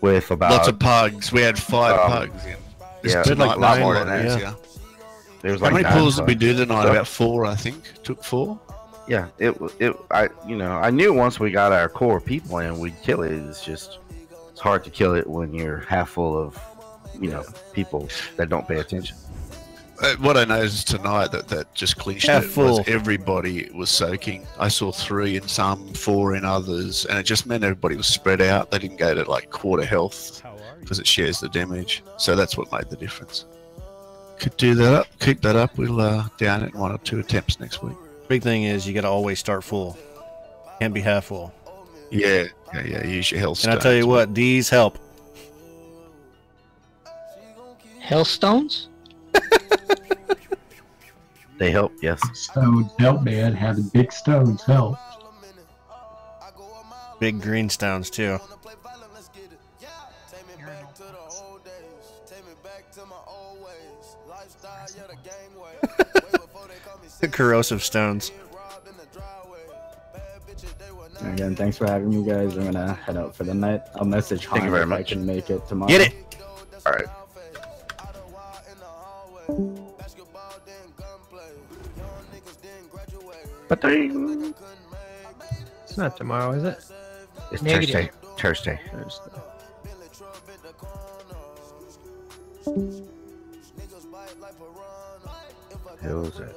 about Lots of pugs. We had 5 um, pugs in. Yeah, Tonight like was a 9, lot wasn't it? easier. There was How like many 9 pulls did we pugs. do tonight? So- About 4, I think. Took 4. Yeah, I knew once we got our core people in, we'd kill it. It's just It's hard to kill it when you're half full of, people that don't pay attention. What I noticed tonight that just clinched Half it full. was everybody was soaking. I saw 3 in some, 4 in others, and it just meant everybody was spread out. They didn't go to like quarter health because it shares the damage. So that's what made the difference. Could do that up, keep that up. We'll down it in 1 or 2 attempts next week. Big thing is you got to always start full. Can't be half full. Yeah. Use your health. And I tell you what, these help. Health stones? They help, yes. Stones help, man. Having big stones help. Big green stones too. The corrosive stones. Again, thanks for having me, guys. I'm gonna head out for the night. I'll message Han Thank you very if much. I can make it tomorrow. Get it. All right. It's not tomorrow, is it? It's Negative. Thursday. Who was it?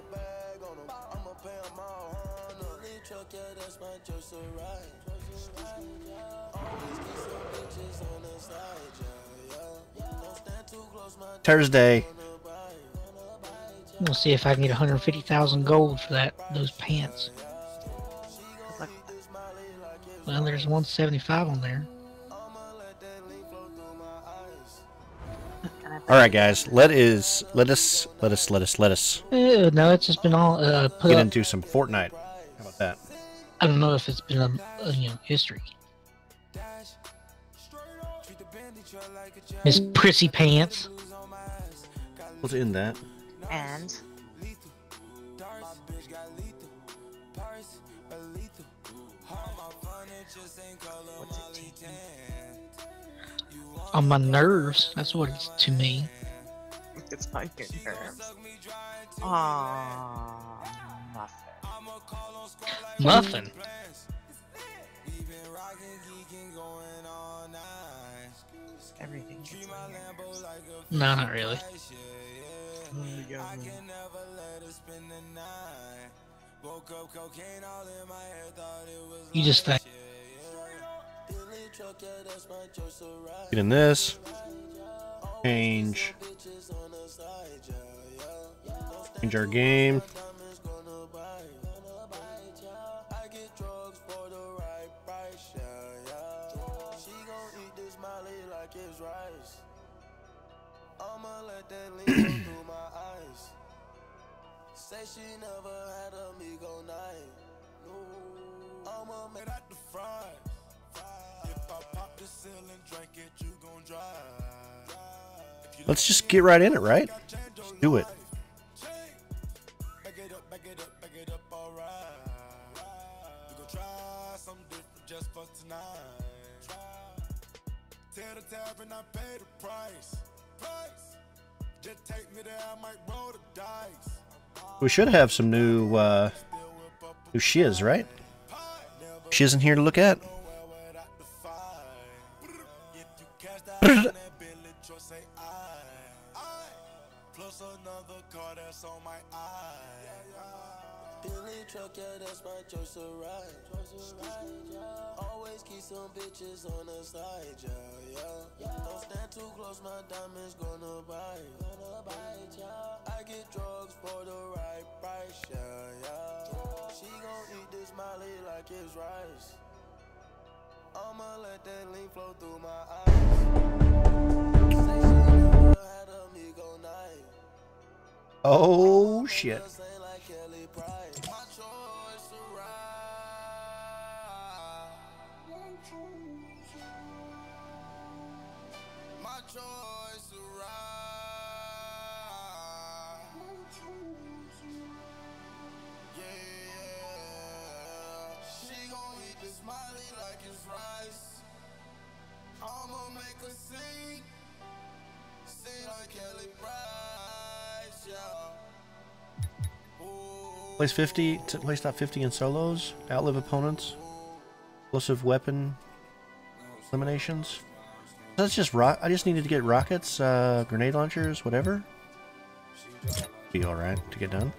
Thursday. We'll see if I can get 150,000 gold for those pants. Well, there's 175 on there. All right, guys. Let us No, it's just been all put get up. into some Fortnite. How about that? I don't know if it's been history. Miss Prissy Pants. What's in that? And On my nerves. That's what it's to me. it's on your nerves. Aww, Muffin. Everything gets on your nerves. No, not really. You just think. Get in this. Change our game. Say she never had a amigo night. I'ma make that the fry. If I pop the ceiling, drink it, you gon' drive. Let's just get right in it, right? Let's do it. Back it up, alright. We gon' try something different just for tonight. Tell the tavern I pay the price. Just take me there, I might roll the dice. We should have some new shiz, right? Shiz in here to look at. Plus another car that's on my eye. Billy truck, yeah, that's my choice to ride. Always keep some bitches on the side, yeah. Don't stand too close, my diamonds gonna bite. I get drugs for the right price, yeah. She gon' eat this Molly like it's rice. I'ma let that lean flow through my eyes. Say she never had a amigo night. Oh shit. I'ma make her sing like Kelly Price, yeah. Place 50. Place top 50 in solos. Outlive opponents. Explosive weapon eliminations. That's just I just needed to get rockets, grenade launchers, whatever. Be all right to get done.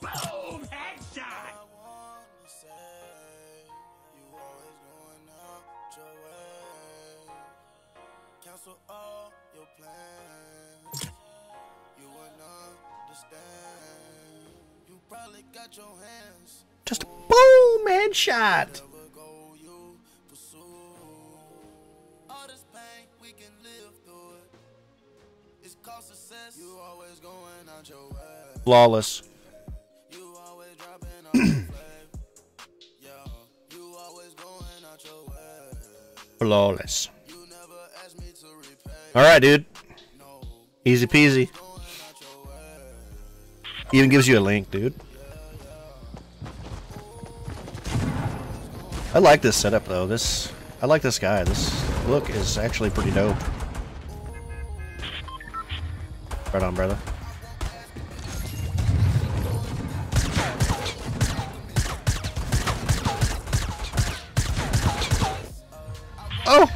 Boom! Headshot! Cancel all your plans. You wouldn't understand. You probably got your hands. Just boom, headshot. All this pain, we can live through it. It's called success. You always going out your way. Flawless. You always dropping off the flame. Yeah, you always going out your way. Flawless. All right, dude. Easy peasy. Even gives you a link, dude. I like this setup though. I like this guy. This look is actually pretty dope. Right on, brother. Oh!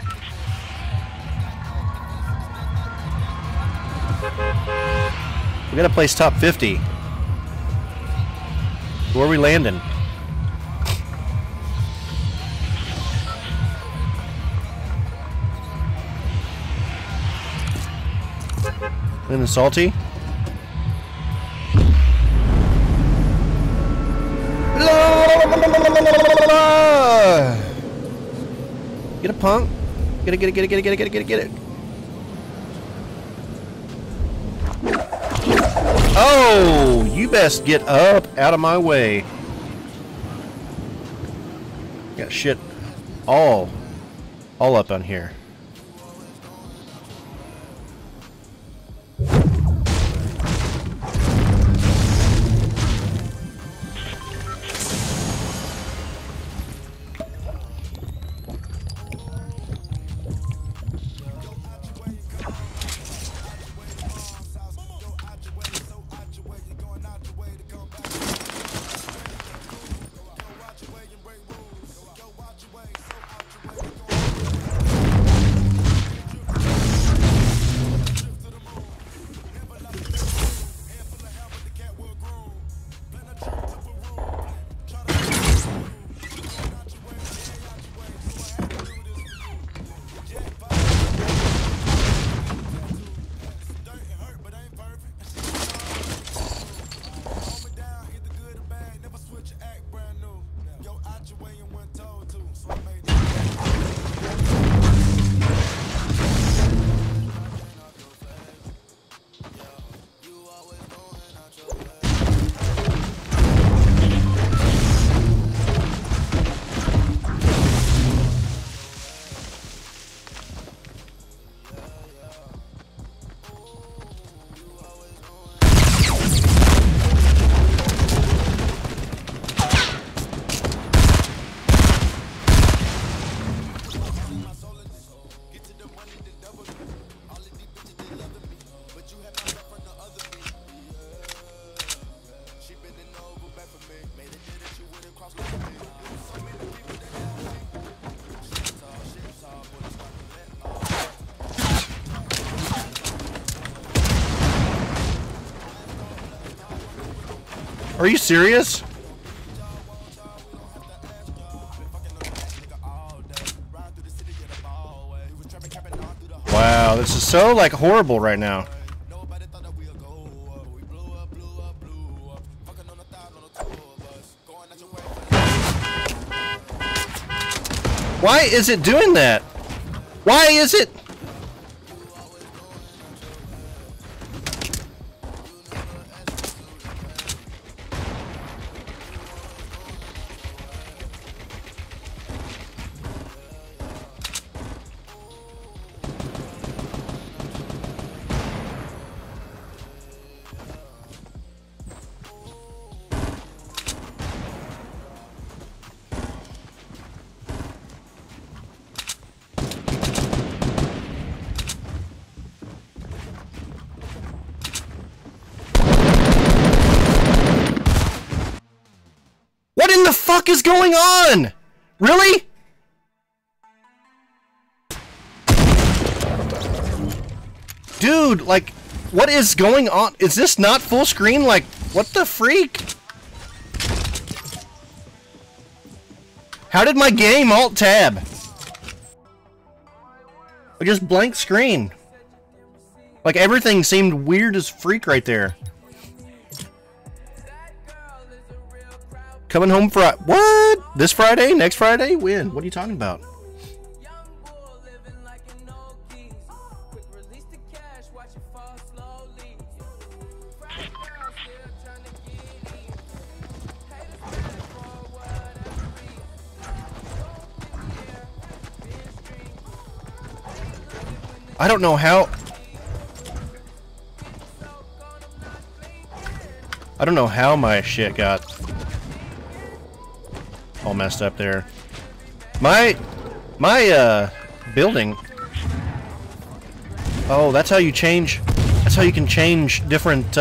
We gotta place top 50. Where are we landing? Landing salty? Get a punk. Get it. Oh, you best get up out of my way. Got shit all up on here. Are you serious? Wow, this is so like horrible right now. Why is it doing that? Why is it? fuck is going on? Really? Dude, like, what is going on? Is this not full screen? Like, what the freak? How did my game alt tab? Just blank screen. Like, everything seemed weird as freak right there. Coming home Friday. What? This Friday? Next Friday? When? What are you talking about? I don't know how. I don't know how my shit got all messed up there. My building. Oh, that's how you change. That's how you can change different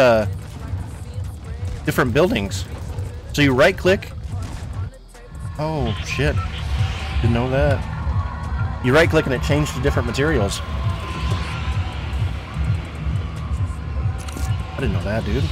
different buildings. So you right click. Oh shit! Didn't know that. You right click and it changed to different materials. I didn't know that, dude.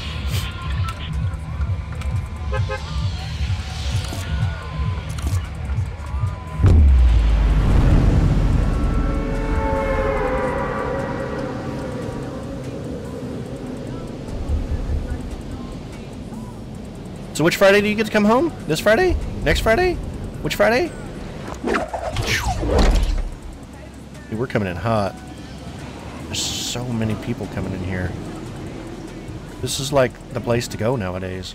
So which Friday do you get to come home? This Friday? Next Friday? Which Friday? Dude, we're coming in hot. There's so many people coming in here. This is like the place to go nowadays.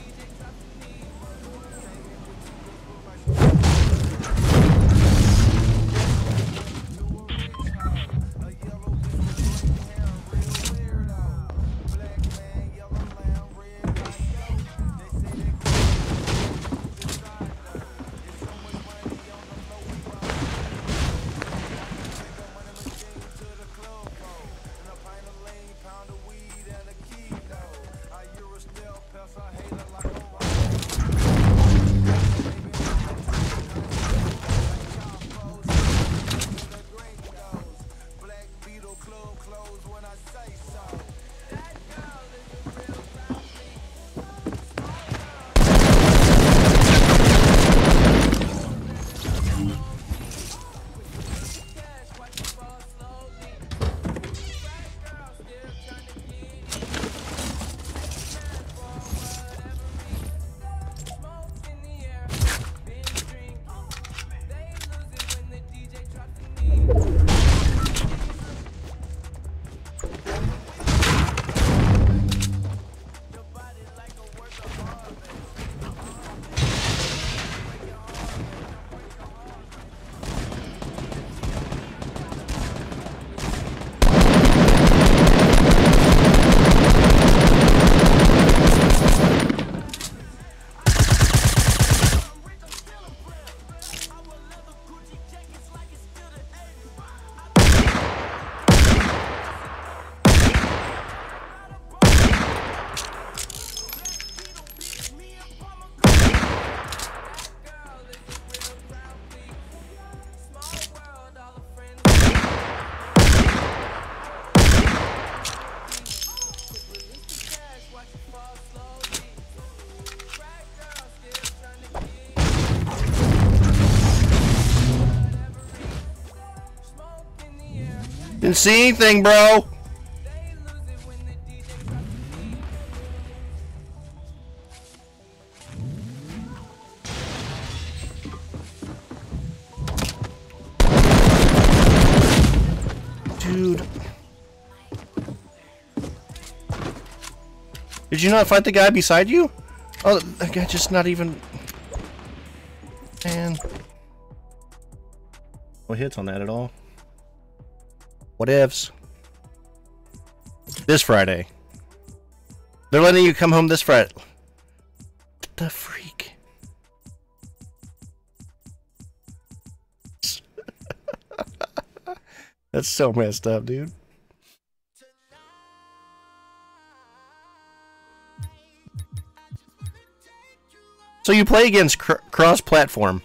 Didn't see anything, bro. Dude. Did you not fight the guy beside you? Oh, that guy just not even... Man. No hits on that at all. What ifs? This Friday. They're letting you come home this Friday. The freak. That's so messed up, dude. So you play against cross-platform.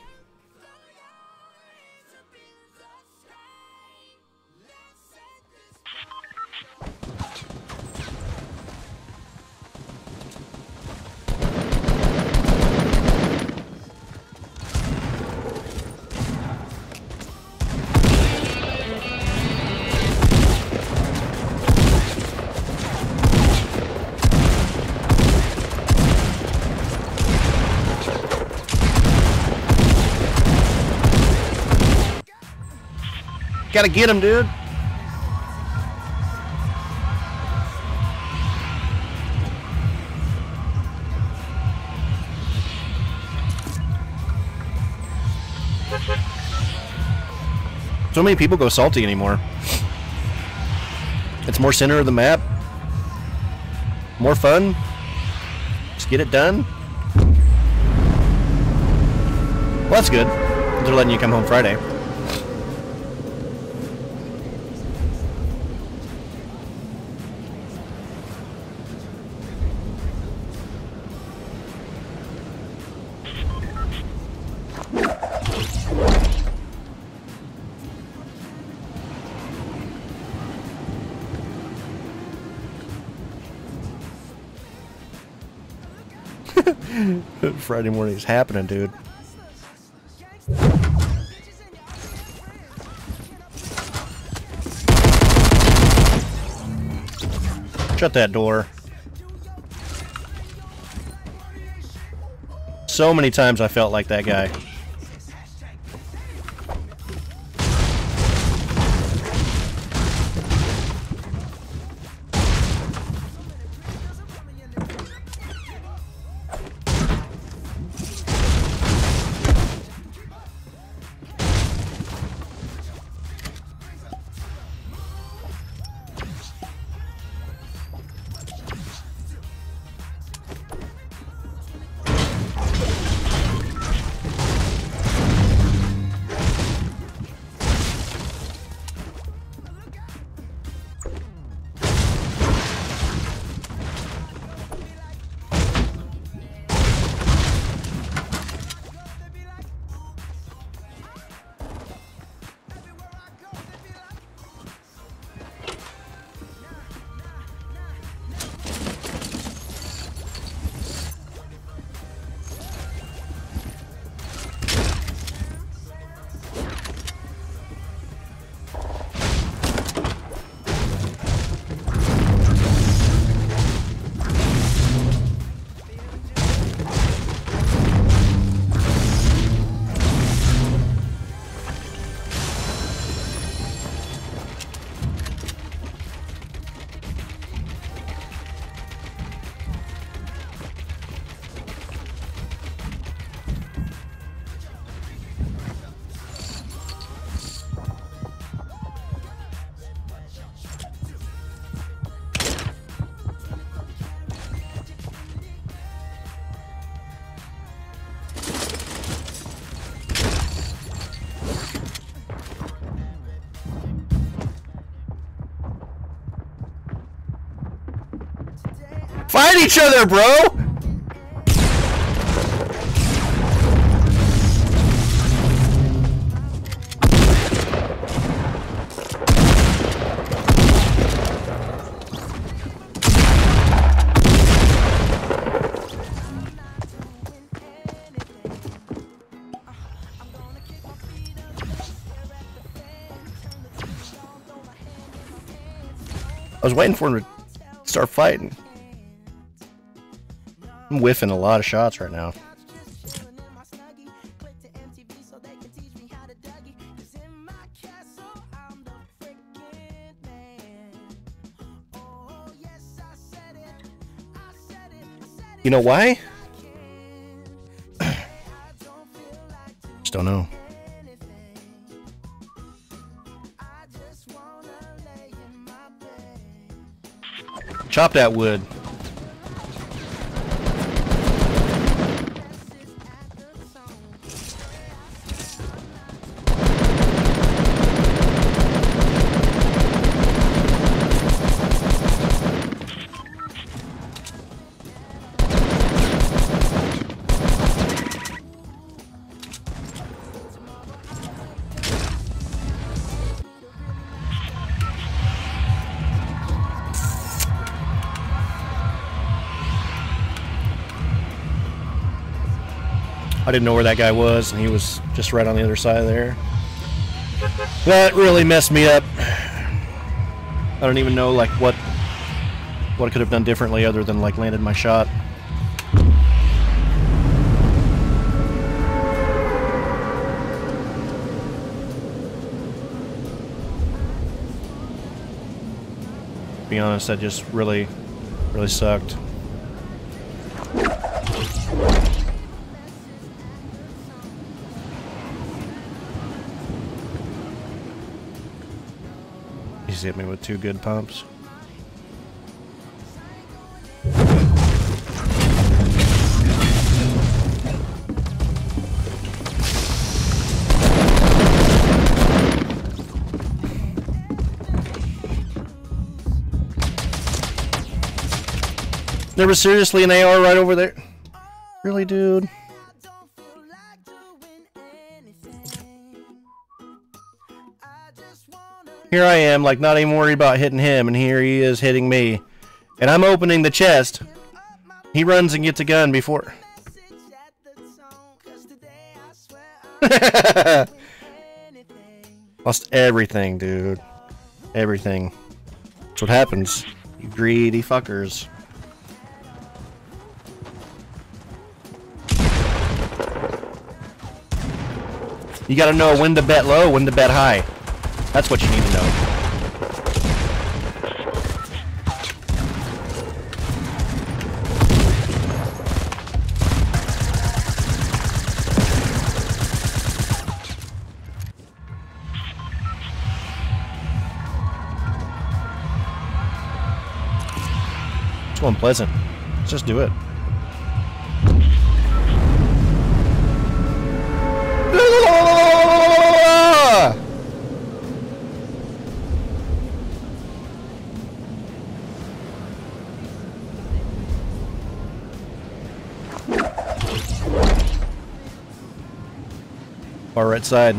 Gotta get him, dude. So many people go salty anymore. It's more center of the map. More fun. Just get it done. Well, that's good. They're letting you come home Friday. Friday morning is happening, dude. Shut that door. So many times I felt like that guy. Fight each other, bro! I was waiting for him to start fighting. I'm whiffing a lot of shots right now. You know why? Just don't know. Chop that wood. I didn't know where that guy was, and he was just right on the other side there. That really messed me up. I don't even know like what I could have done differently other than like landed my shot. To be honest, that just really sucked. He's hit me with 2 good pumps. There was seriously an AR right over there. Really, dude? Here I am, like, not even worried about hitting him, and here he is hitting me. And I'm opening the chest. He runs and gets a gun before... Lost everything, dude. Everything. That's what happens. You greedy fuckers. You gotta know when to bet low, when to bet high. That's what you need to know. It's going pleasant. Let's just do it. Far right side.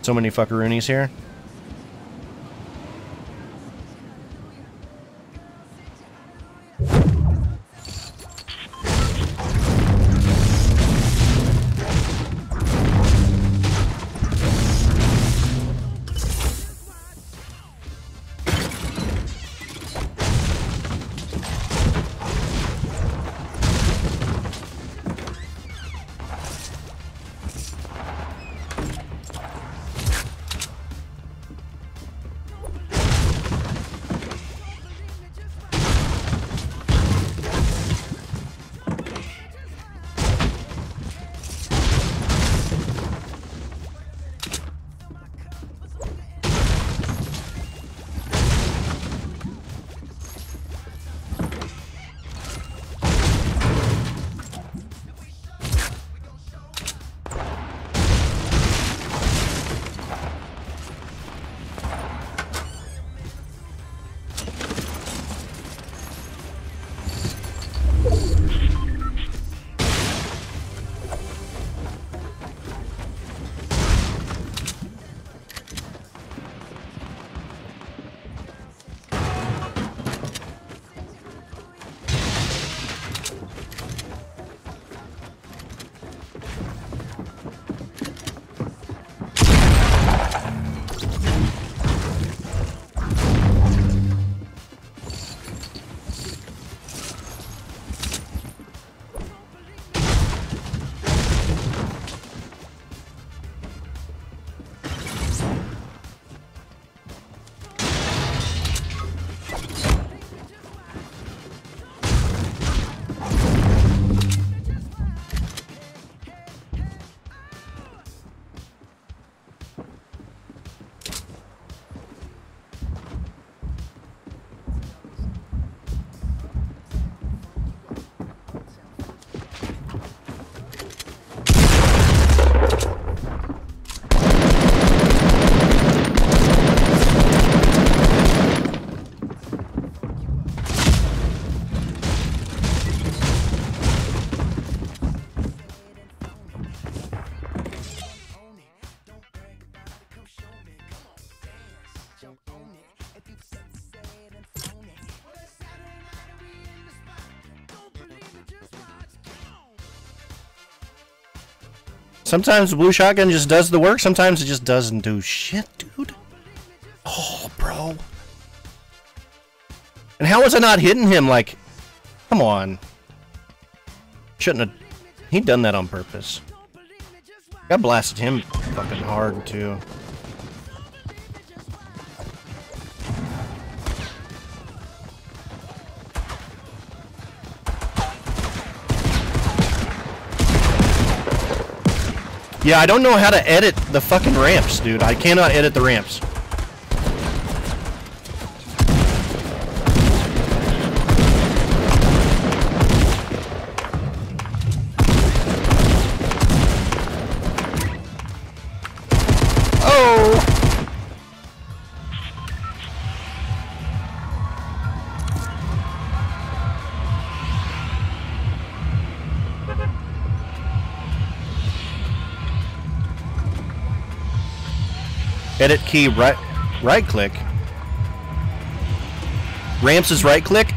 So many fuckaroonies here. Sometimes the blue shotgun just does the work, sometimes it just doesn't do shit, dude. Oh, bro. And how was I not hitting him? Like, come on. Shouldn't have. He'd done that on purpose. I blasted him fucking hard, too. Yeah, I don't know how to edit the fucking ramps, dude. I cannot edit the ramps. Oh! Edit key right click. Ramps is right click.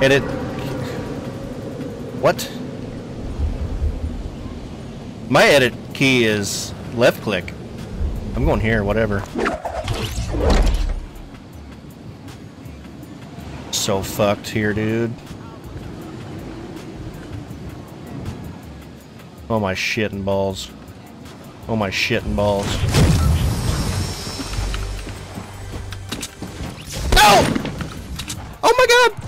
Edit. What? My edit key is left click. I'm going here, whatever. So fucked here, dude. Oh my shit and balls. Oh my shit and balls. No! Oh my god!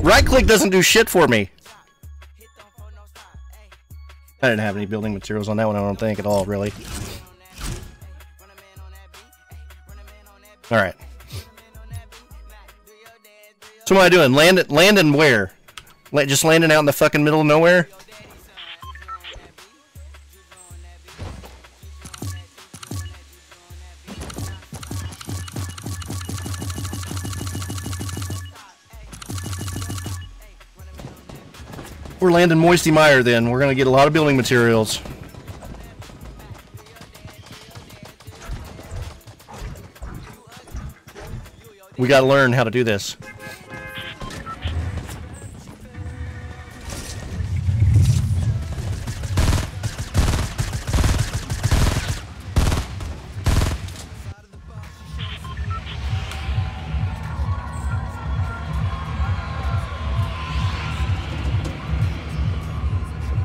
Right click doesn't do shit for me. I didn't have any building materials on that one, I don't think, at all, really. Alright. So what am I doing? Landing where? Just landing out in the fucking middle of nowhere? We're landing Moisty Mire then. We're gonna get a lot of building materials. We gotta learn how to do this.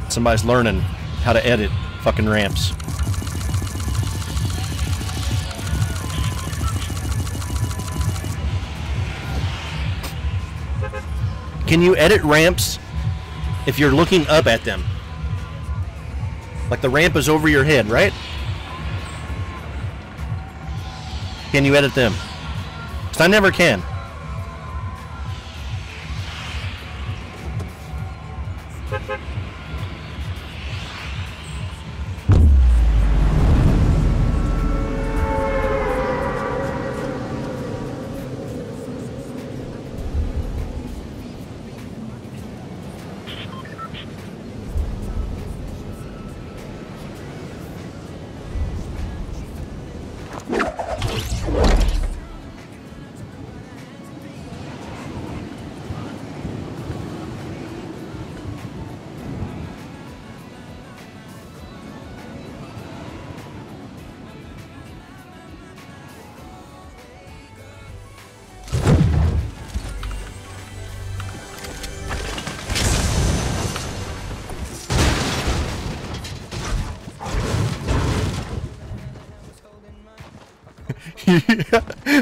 Somebody's learning how to edit fucking ramps. Can you edit ramps if you're looking up at them? Like the ramp is over your head, right? Can you edit them? 'Cause I never can.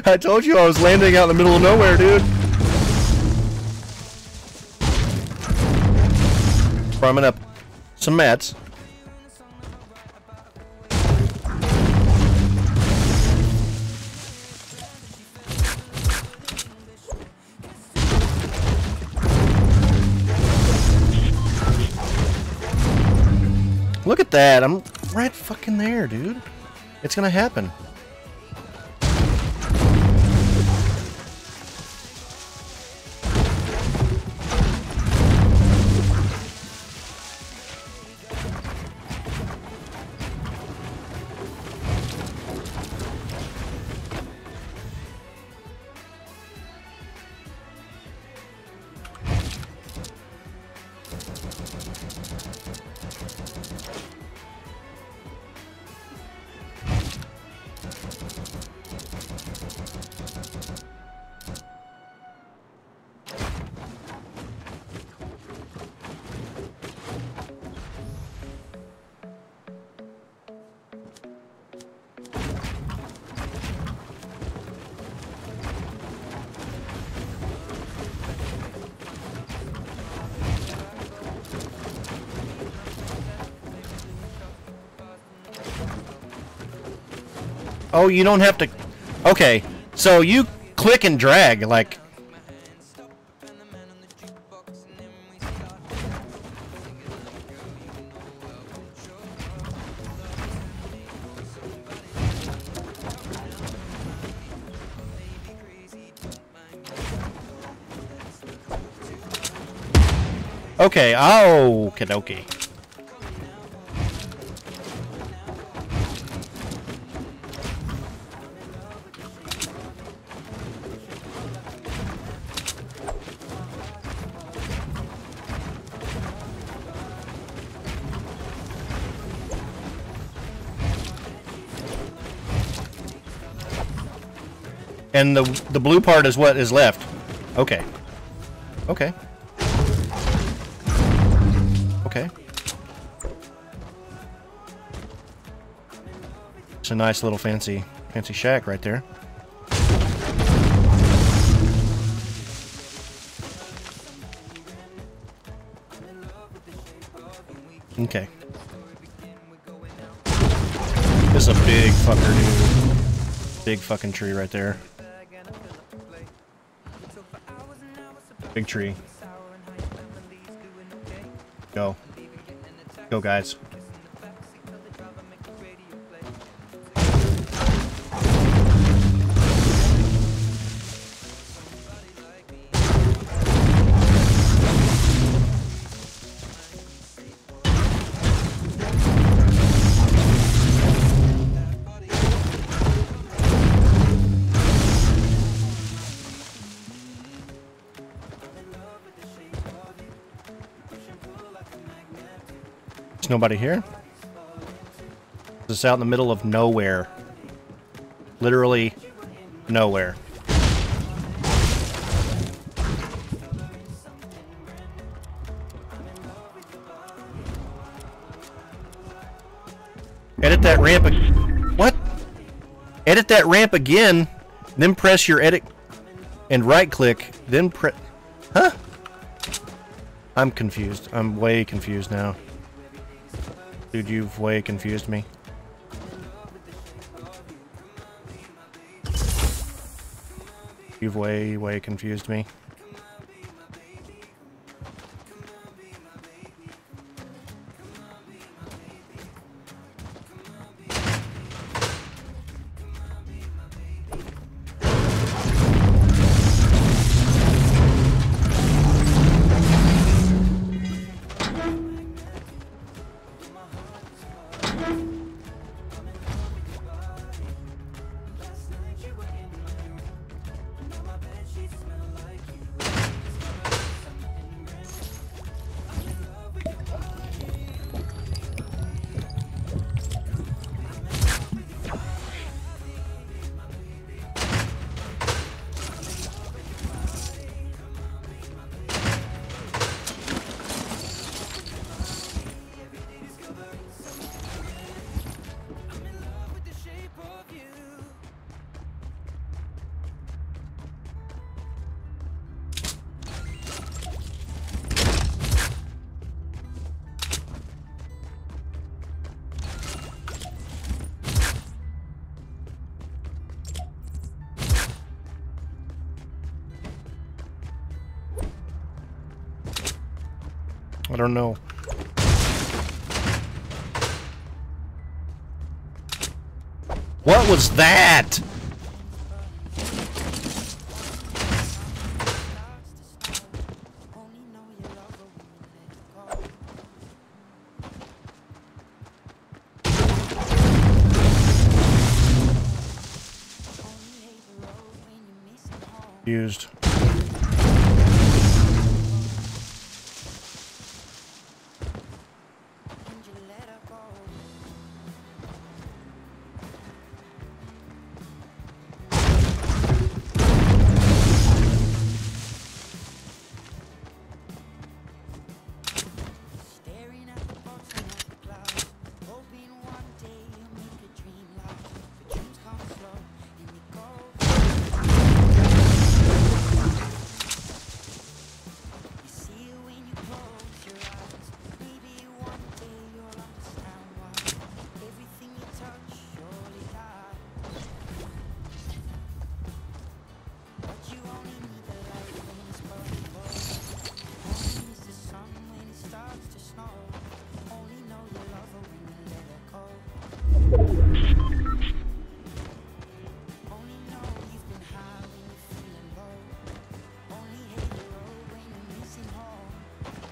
I told you I was landing out in the middle of nowhere, dude. Farming up some mats. Look at that. I'm right fucking there, dude. It's gonna happen. Oh, you don't have to... Okay, so you click and drag, like... Okay, oh, okie. And the blue part is what is left. Okay. Okay. Okay. It's a nice little fancy shack right there. Okay. This is a big fucker, dude. Big fucking tree right there. Big tree. Go. Go, guys. There's nobody here. This is out in the middle of nowhere. Literally nowhere. Edit that ramp. What? Edit that ramp again, then press your edit and right click, then press. Huh? I'm confused. I'm way confused now. Dude, you've way confused me. You've way confused me. I don't know. What was that? Used.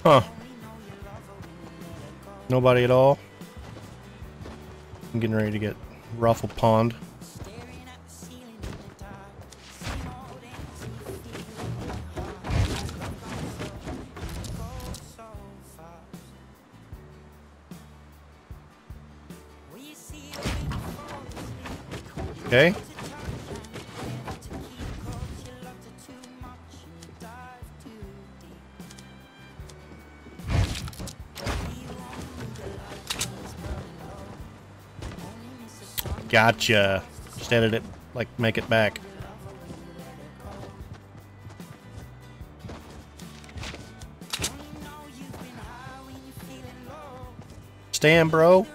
Huh. Nobody at all. I'm getting ready to get Ruffle Pond. Okay. Gotcha. Just edit it, like, make it back. Stand, bro.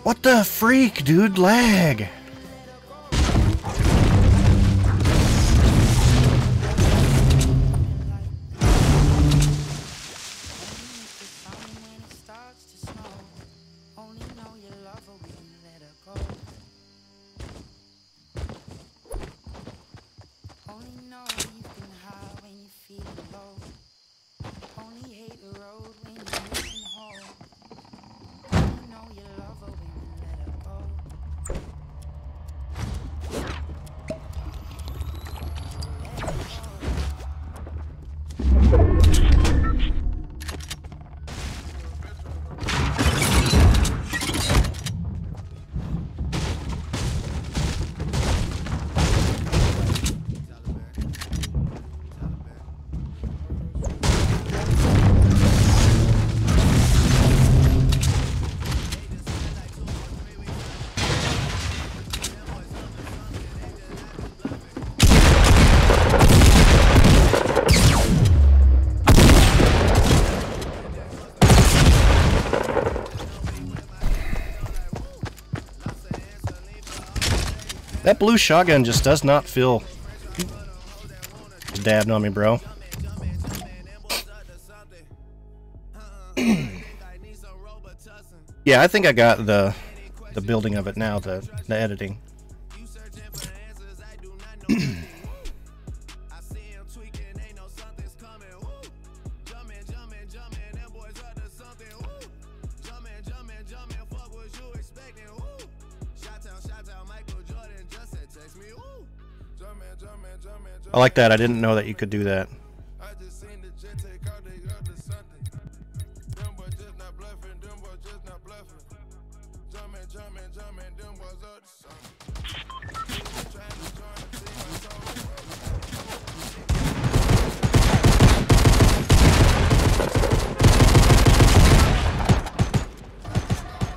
What the freak, dude? Lag. That blue shotgun just does not feel dabbed on me, bro. Yeah, I think I got the building of it now, the editing. Michael Jordan just said text me. Ooh. I like that. I didn't know that you could do that.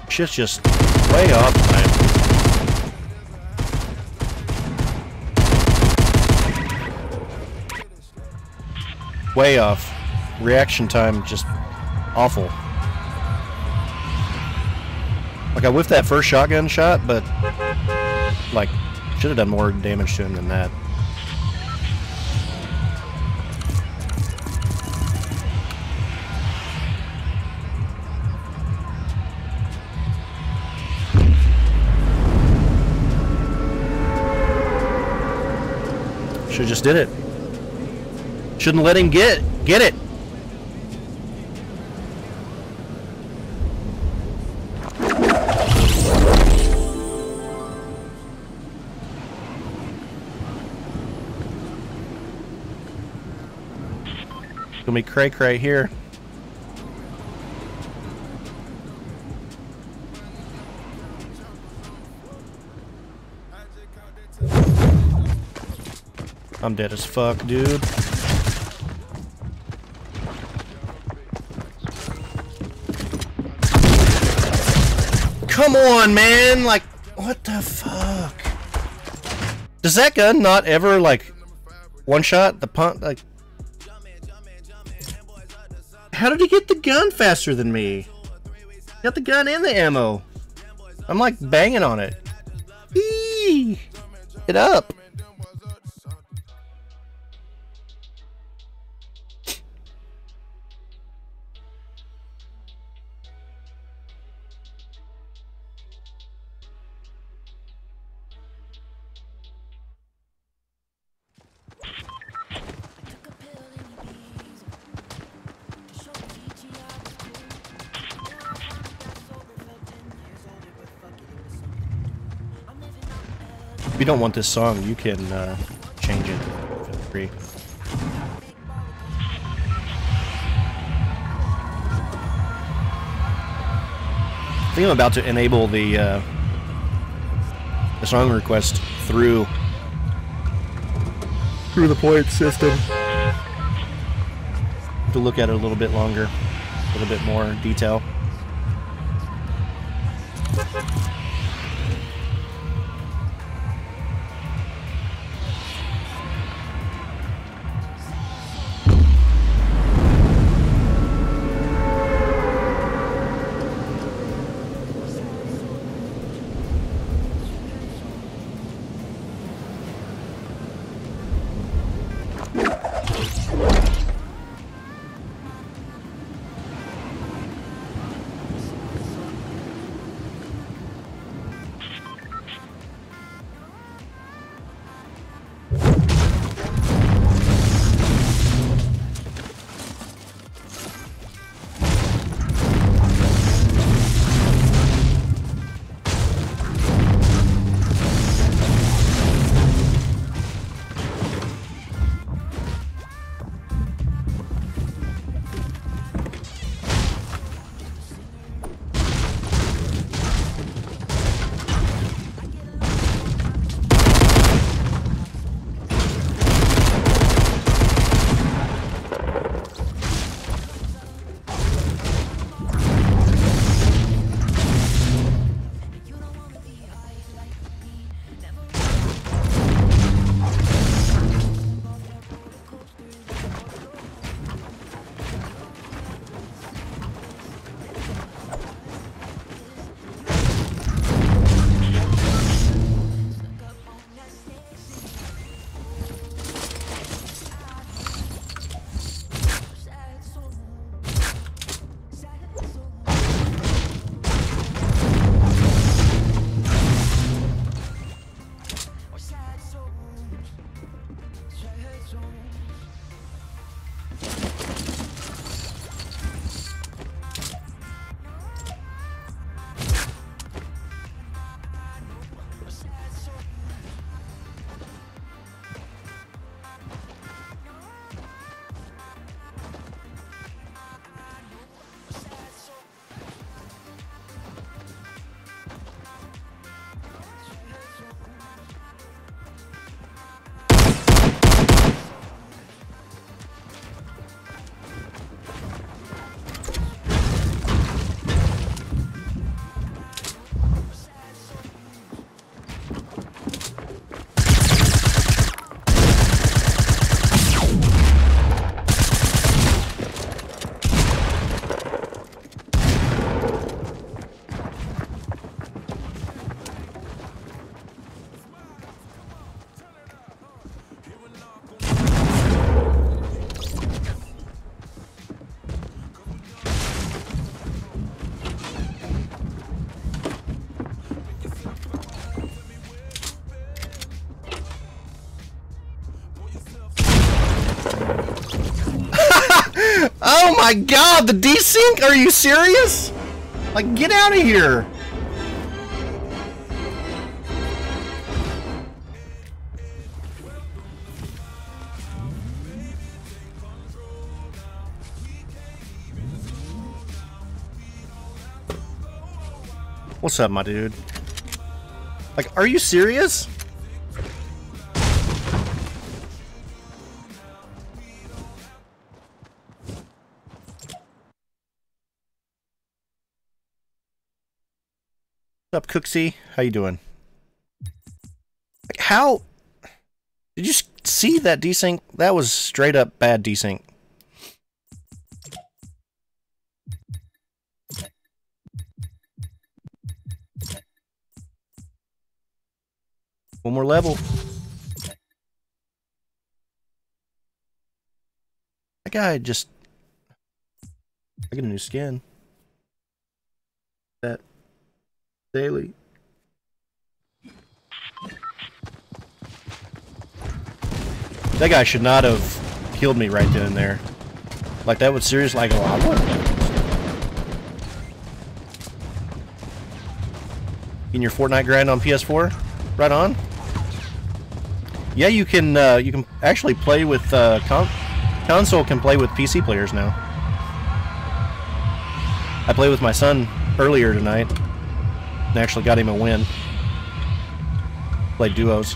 Shit's just way off time. Way off. Reaction time just awful. Like I whiffed that first shotgun shot, but like should have done more damage to him than that. Should've just did it. Shouldn't let him get it. It's gonna be cray here. I'm dead as fuck, dude. Come on, man! Like, what the fuck? Does that gun not ever, like, one-shot the punt? Like, how did he get the gun faster than me? Got the gun and the ammo. I'm, like, banging on it. Eee! Get up! If you don't want this song, you can change it. Feel free. I think I'm about to enable the song request through the point system. To look at it a little bit longer, a little bit more detail. my god, the desync? Are you serious? Like, get out of here! What's up, my dude? Like, are you serious? What's up, Cooksy? How you doing? Like, how did you see that desync? That was straight up bad desync. One more level. That guy just... I get a new skin. That daily. That guy should not have killed me right then and there. Like, that would seriously... Like, oh, I wouldn't. In your Fortnite grind on PS4? Right on. Yeah, you can actually play with console can play with PC players now. I played with my son earlier tonight and actually got him a win. Played duos.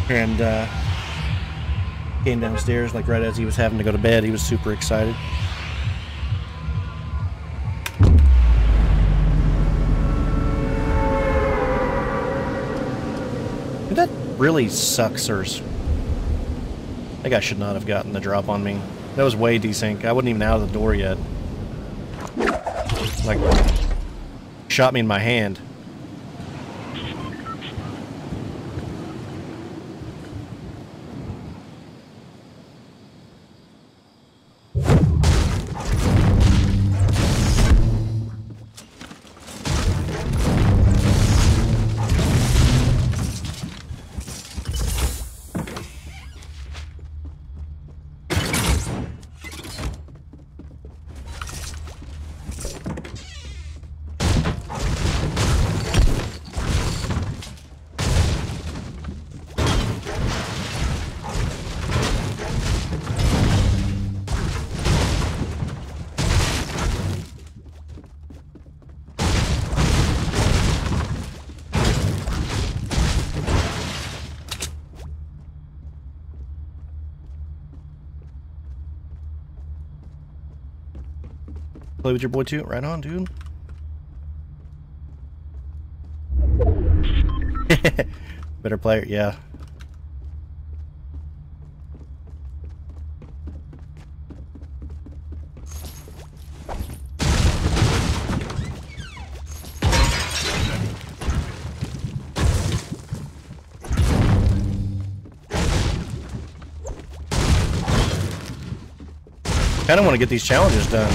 And came downstairs like right as he was having to go to bed. He was super excited. That really sucks, sirs. That guy should not have gotten the drop on me. That was way desync. I wasn't even out of the door yet. Like, shot me in my hand. Play with your boy too? Right on, dude. Better player, yeah. Kinda want to get these challenges done.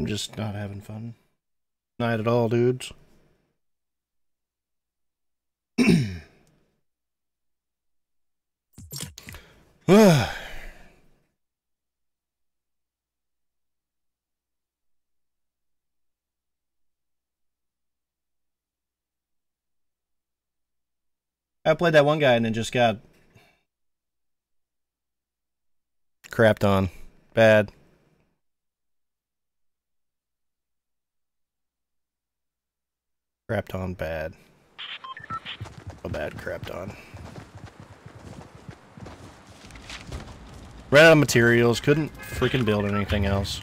I'm just not having fun. Not at all, dudes. I played that one guy and then just got crapped on. Bad. Crapped on bad. So bad crapped on. Ran out of materials, couldn't freaking build anything else.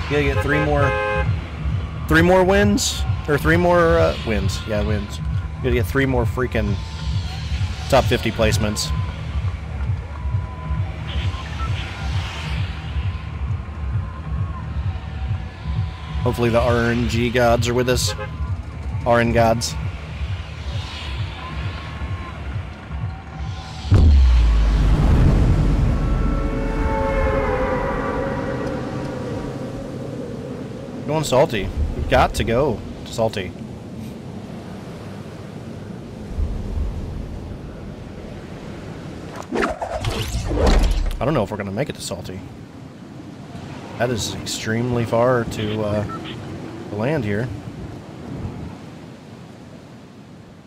You gotta get three more wins, or three more wins. Yeah, wins. You gotta get 3 more freaking top 50 placements. Hopefully the RNG gods are with us. RN gods. Going salty. We've got to go salty. I don't know if we're gonna make it to salty. That is extremely far to land here.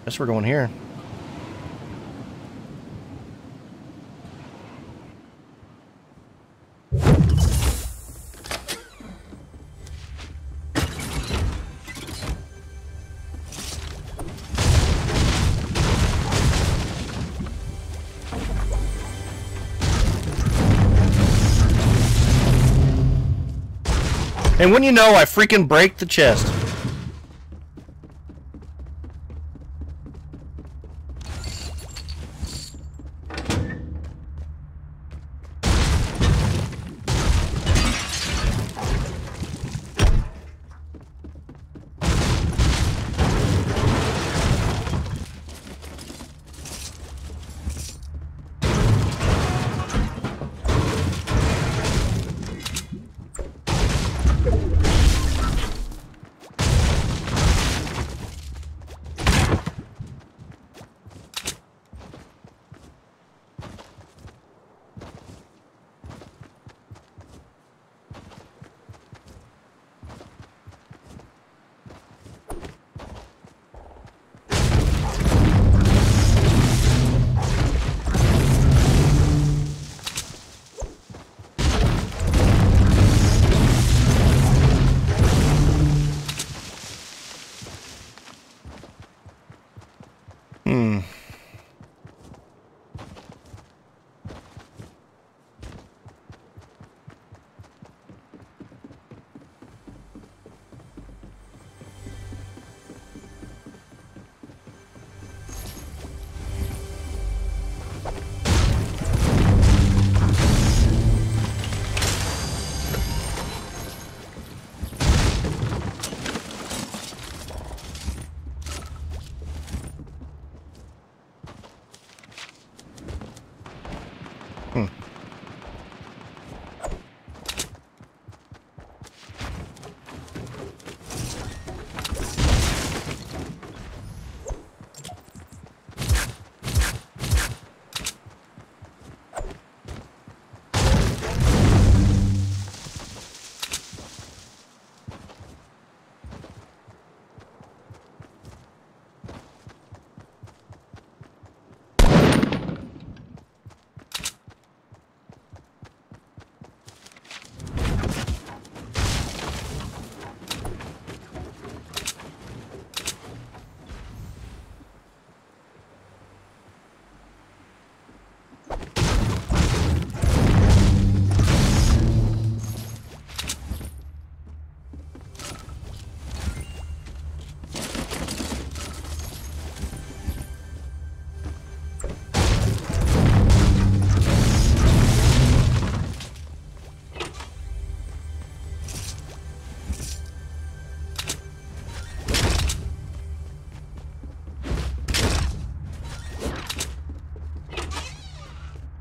Guess we're going here. And when you know, I freaking break the chest.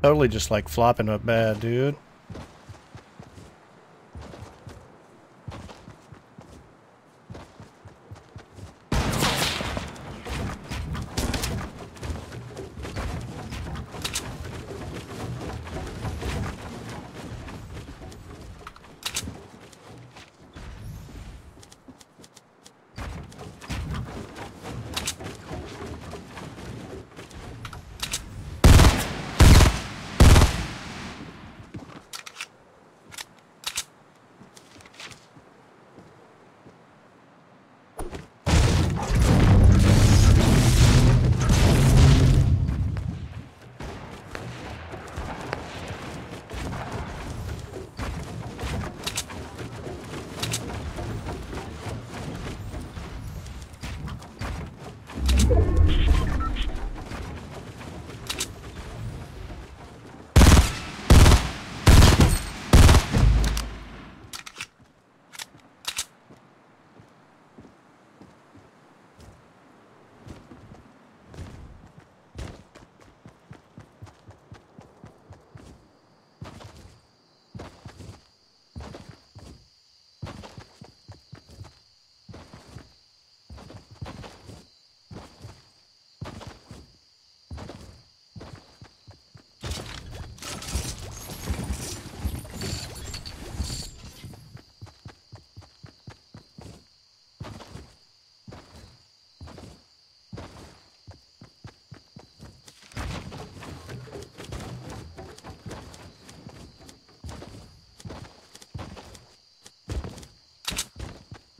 Totally just like flopping up bad, dude.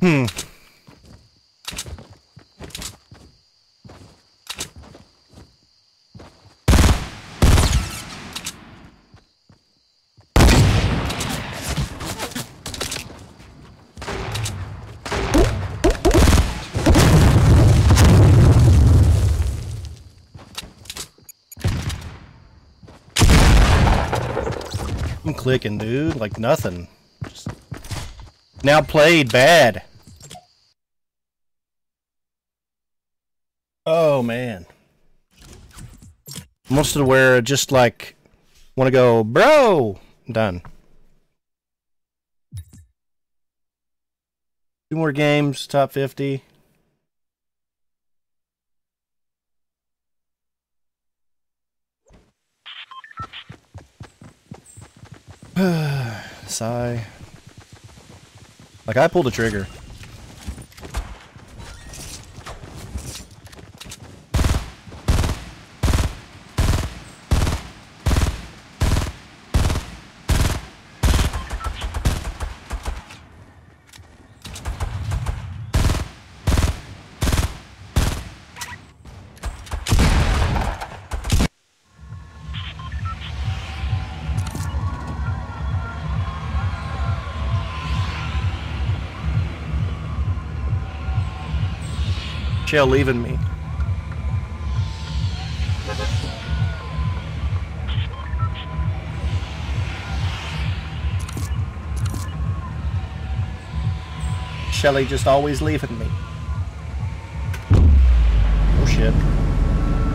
Hmm. I'm clicking, dude, like nothing. Just now played bad. Oh man. Most of where just like want to go, bro. I'm done. 2 more games, top 50. Sigh. Like I pulled the trigger. Shell leaving me. Shelly just always leaving me. Oh shit.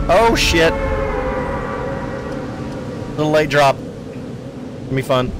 Oh shit. Little late drop. Gonna be fun.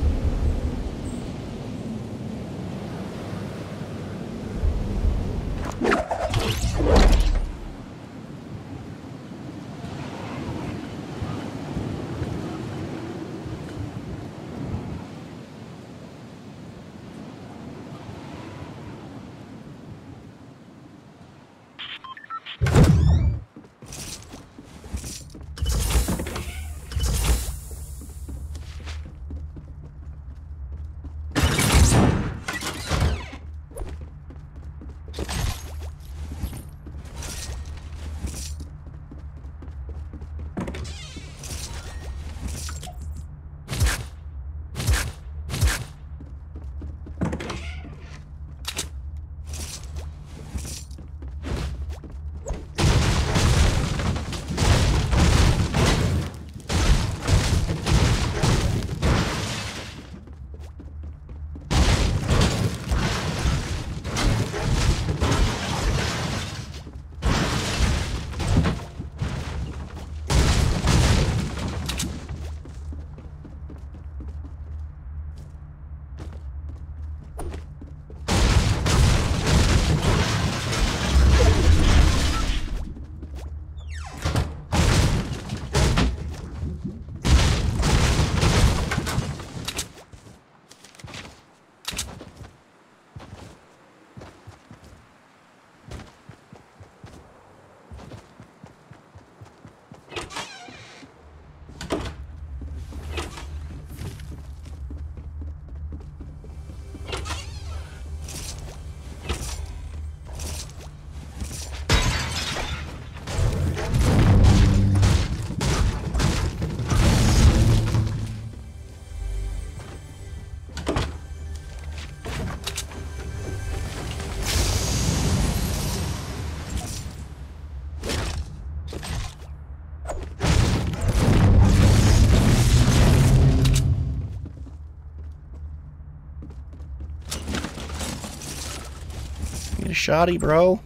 shoddy, bro.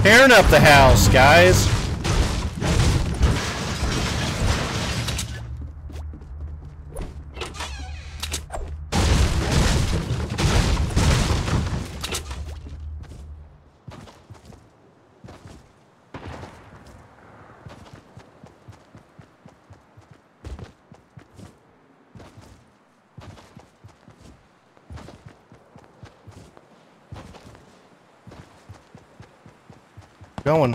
Tearing up the house, guys. Going.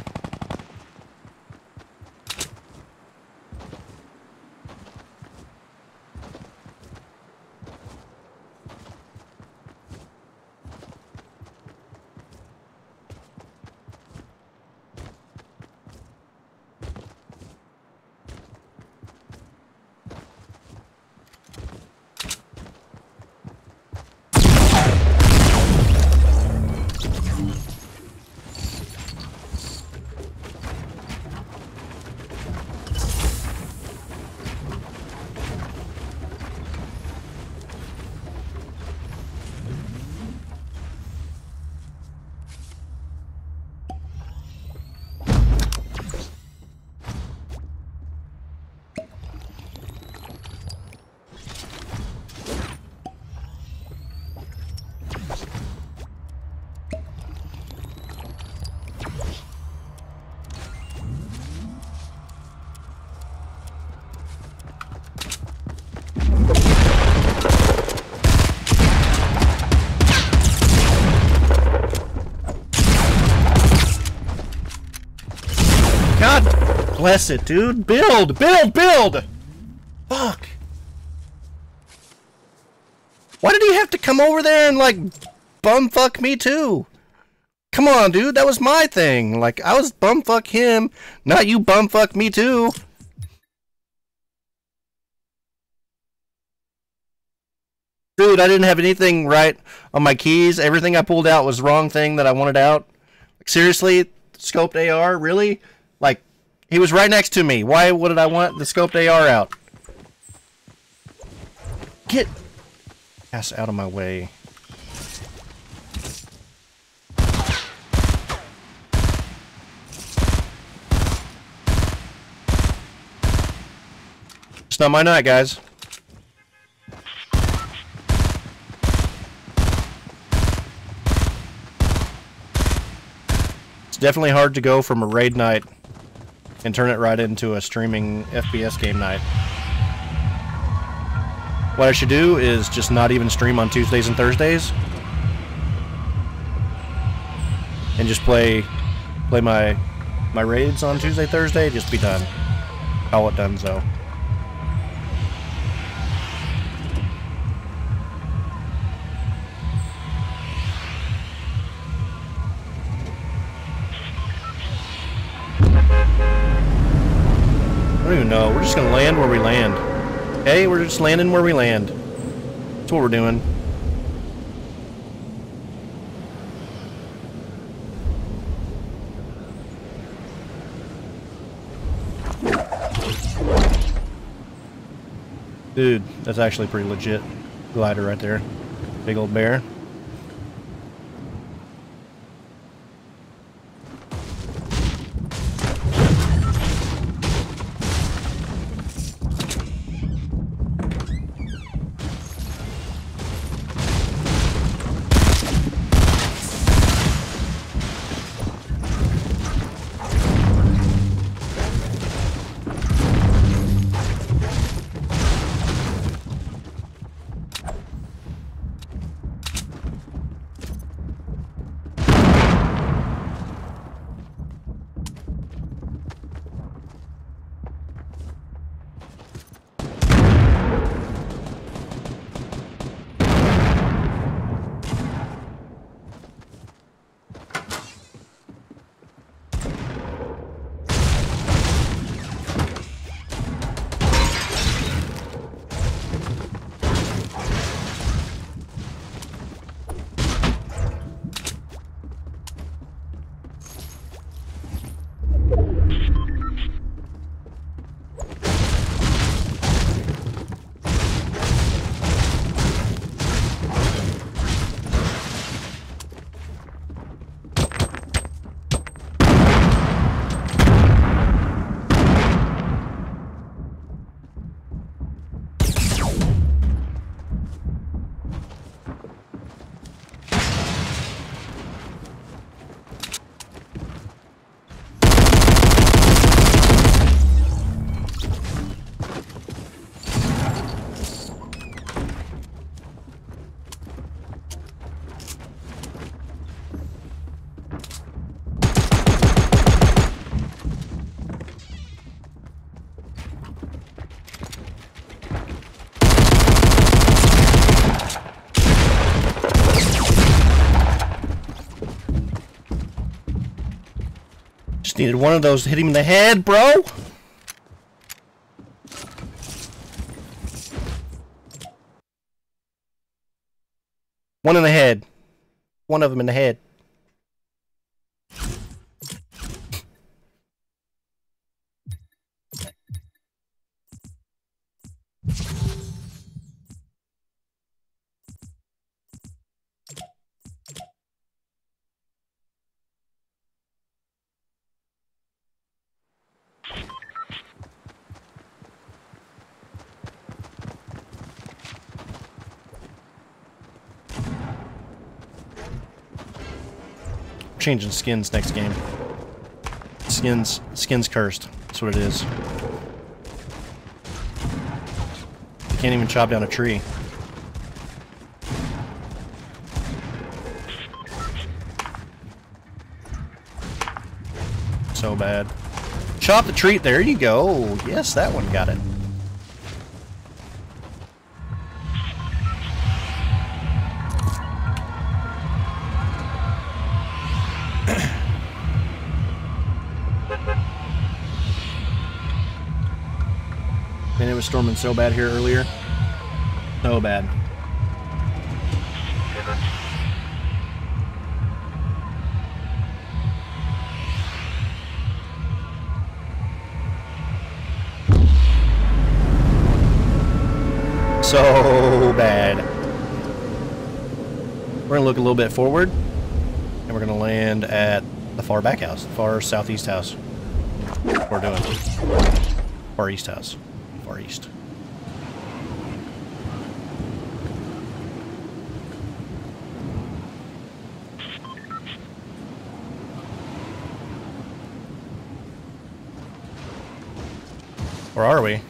God bless it, dude. Build! Build! Build! Fuck. Why did he have to come over there and, like, bumfuck me, too? Come on, dude. That was my thing. Like, I was bumfuck him, not you bumfuck me, too. Dude, I didn't have anything right on my keys. Everything I pulled out was the wrong thing that I wanted out. Like, seriously? Scoped AR? Really? Like, he was right next to me. Why would I want the scoped AR out? Get ass out of my way. It's not my night, guys. It's definitely hard to go from a raid night and turn it right into a streaming FPS game night. What I should do is just not even stream on Tuesdays and Thursdays, and just play my raids on Tuesday, Thursday. Just be done. Call it done, so. I don't even know. We're just gonna land where we land. Okay? We're just landing where we land. That's what we're doing. Dude, that's actually pretty legit glider right there. Big old bear. Just needed one of those to hit him in the head, bro! One in the head. One of them in the head. Changing skins next game. Skins cursed. That's what it is. You can't even chop down a tree. So bad. Chop the tree. There you go. Yes, that one got it. Man, it was storming so bad here earlier. So bad. So bad. We're gonna look a little bit forward, and we're gonna land at the far back house, the far southeast house. We're doing far east house. Far east. Where are we?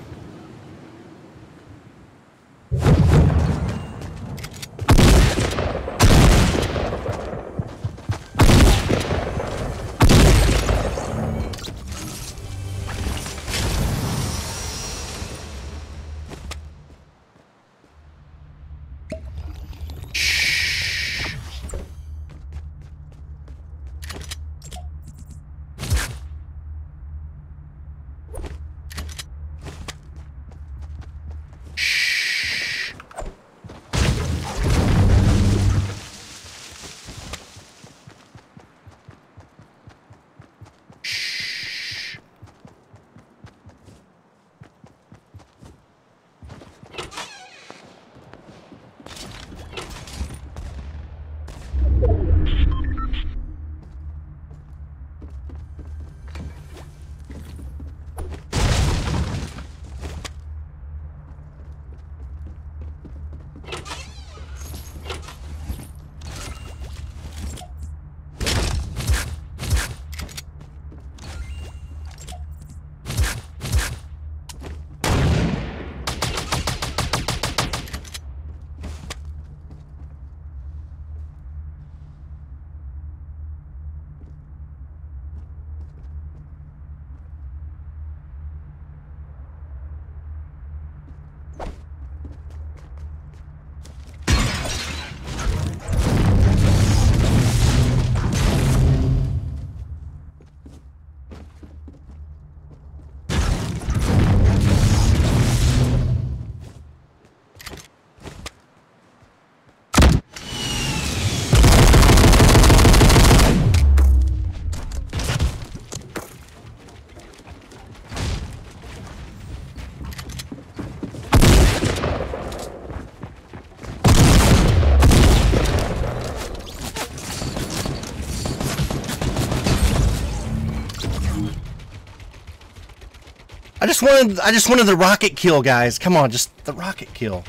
I just wanted the rocket kill, guys. Come on, just the rocket kill.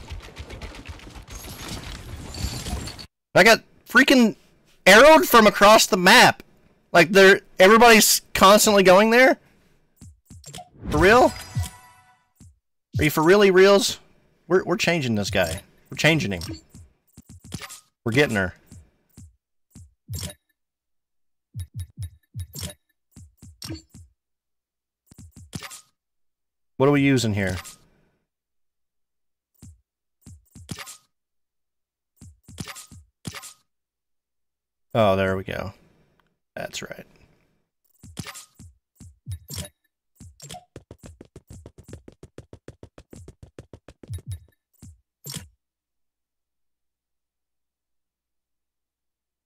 I got freaking arrowed from across the map. Like everybody's constantly going there. For real? Are you for really reals? We're changing this guy. We're changing him. We're getting her. What are we using here? Oh, there we go. That's right.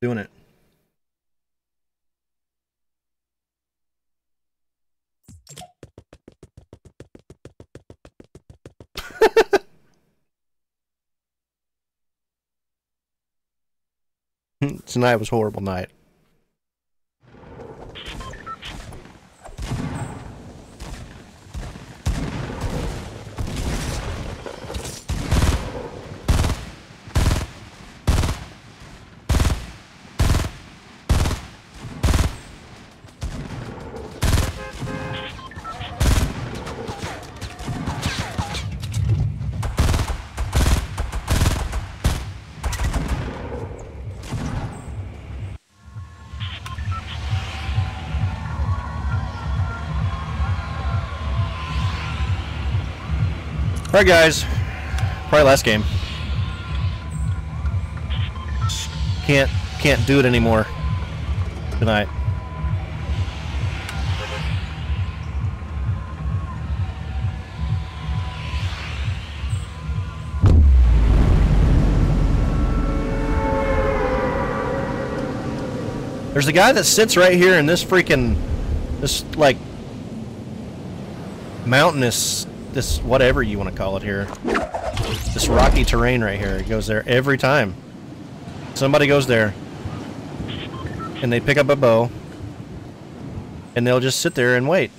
Doing it. Tonight was a horrible night. Alright guys, probably last game. Can't do it anymore tonight. There's a guy that sits right here in this freaking, this like mountainous, this whatever you want to call it here, this rocky terrain right here. It goes there every time. Somebody goes there and they pick up a bow and they'll just sit there and wait.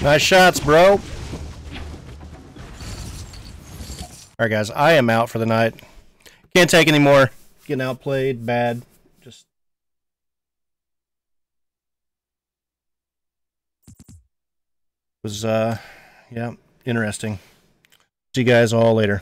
Nice shots, bro. Alright guys, I am out for the night. Can't take any more. Getting outplayed, bad. Just was yeah, interesting. See you guys all later.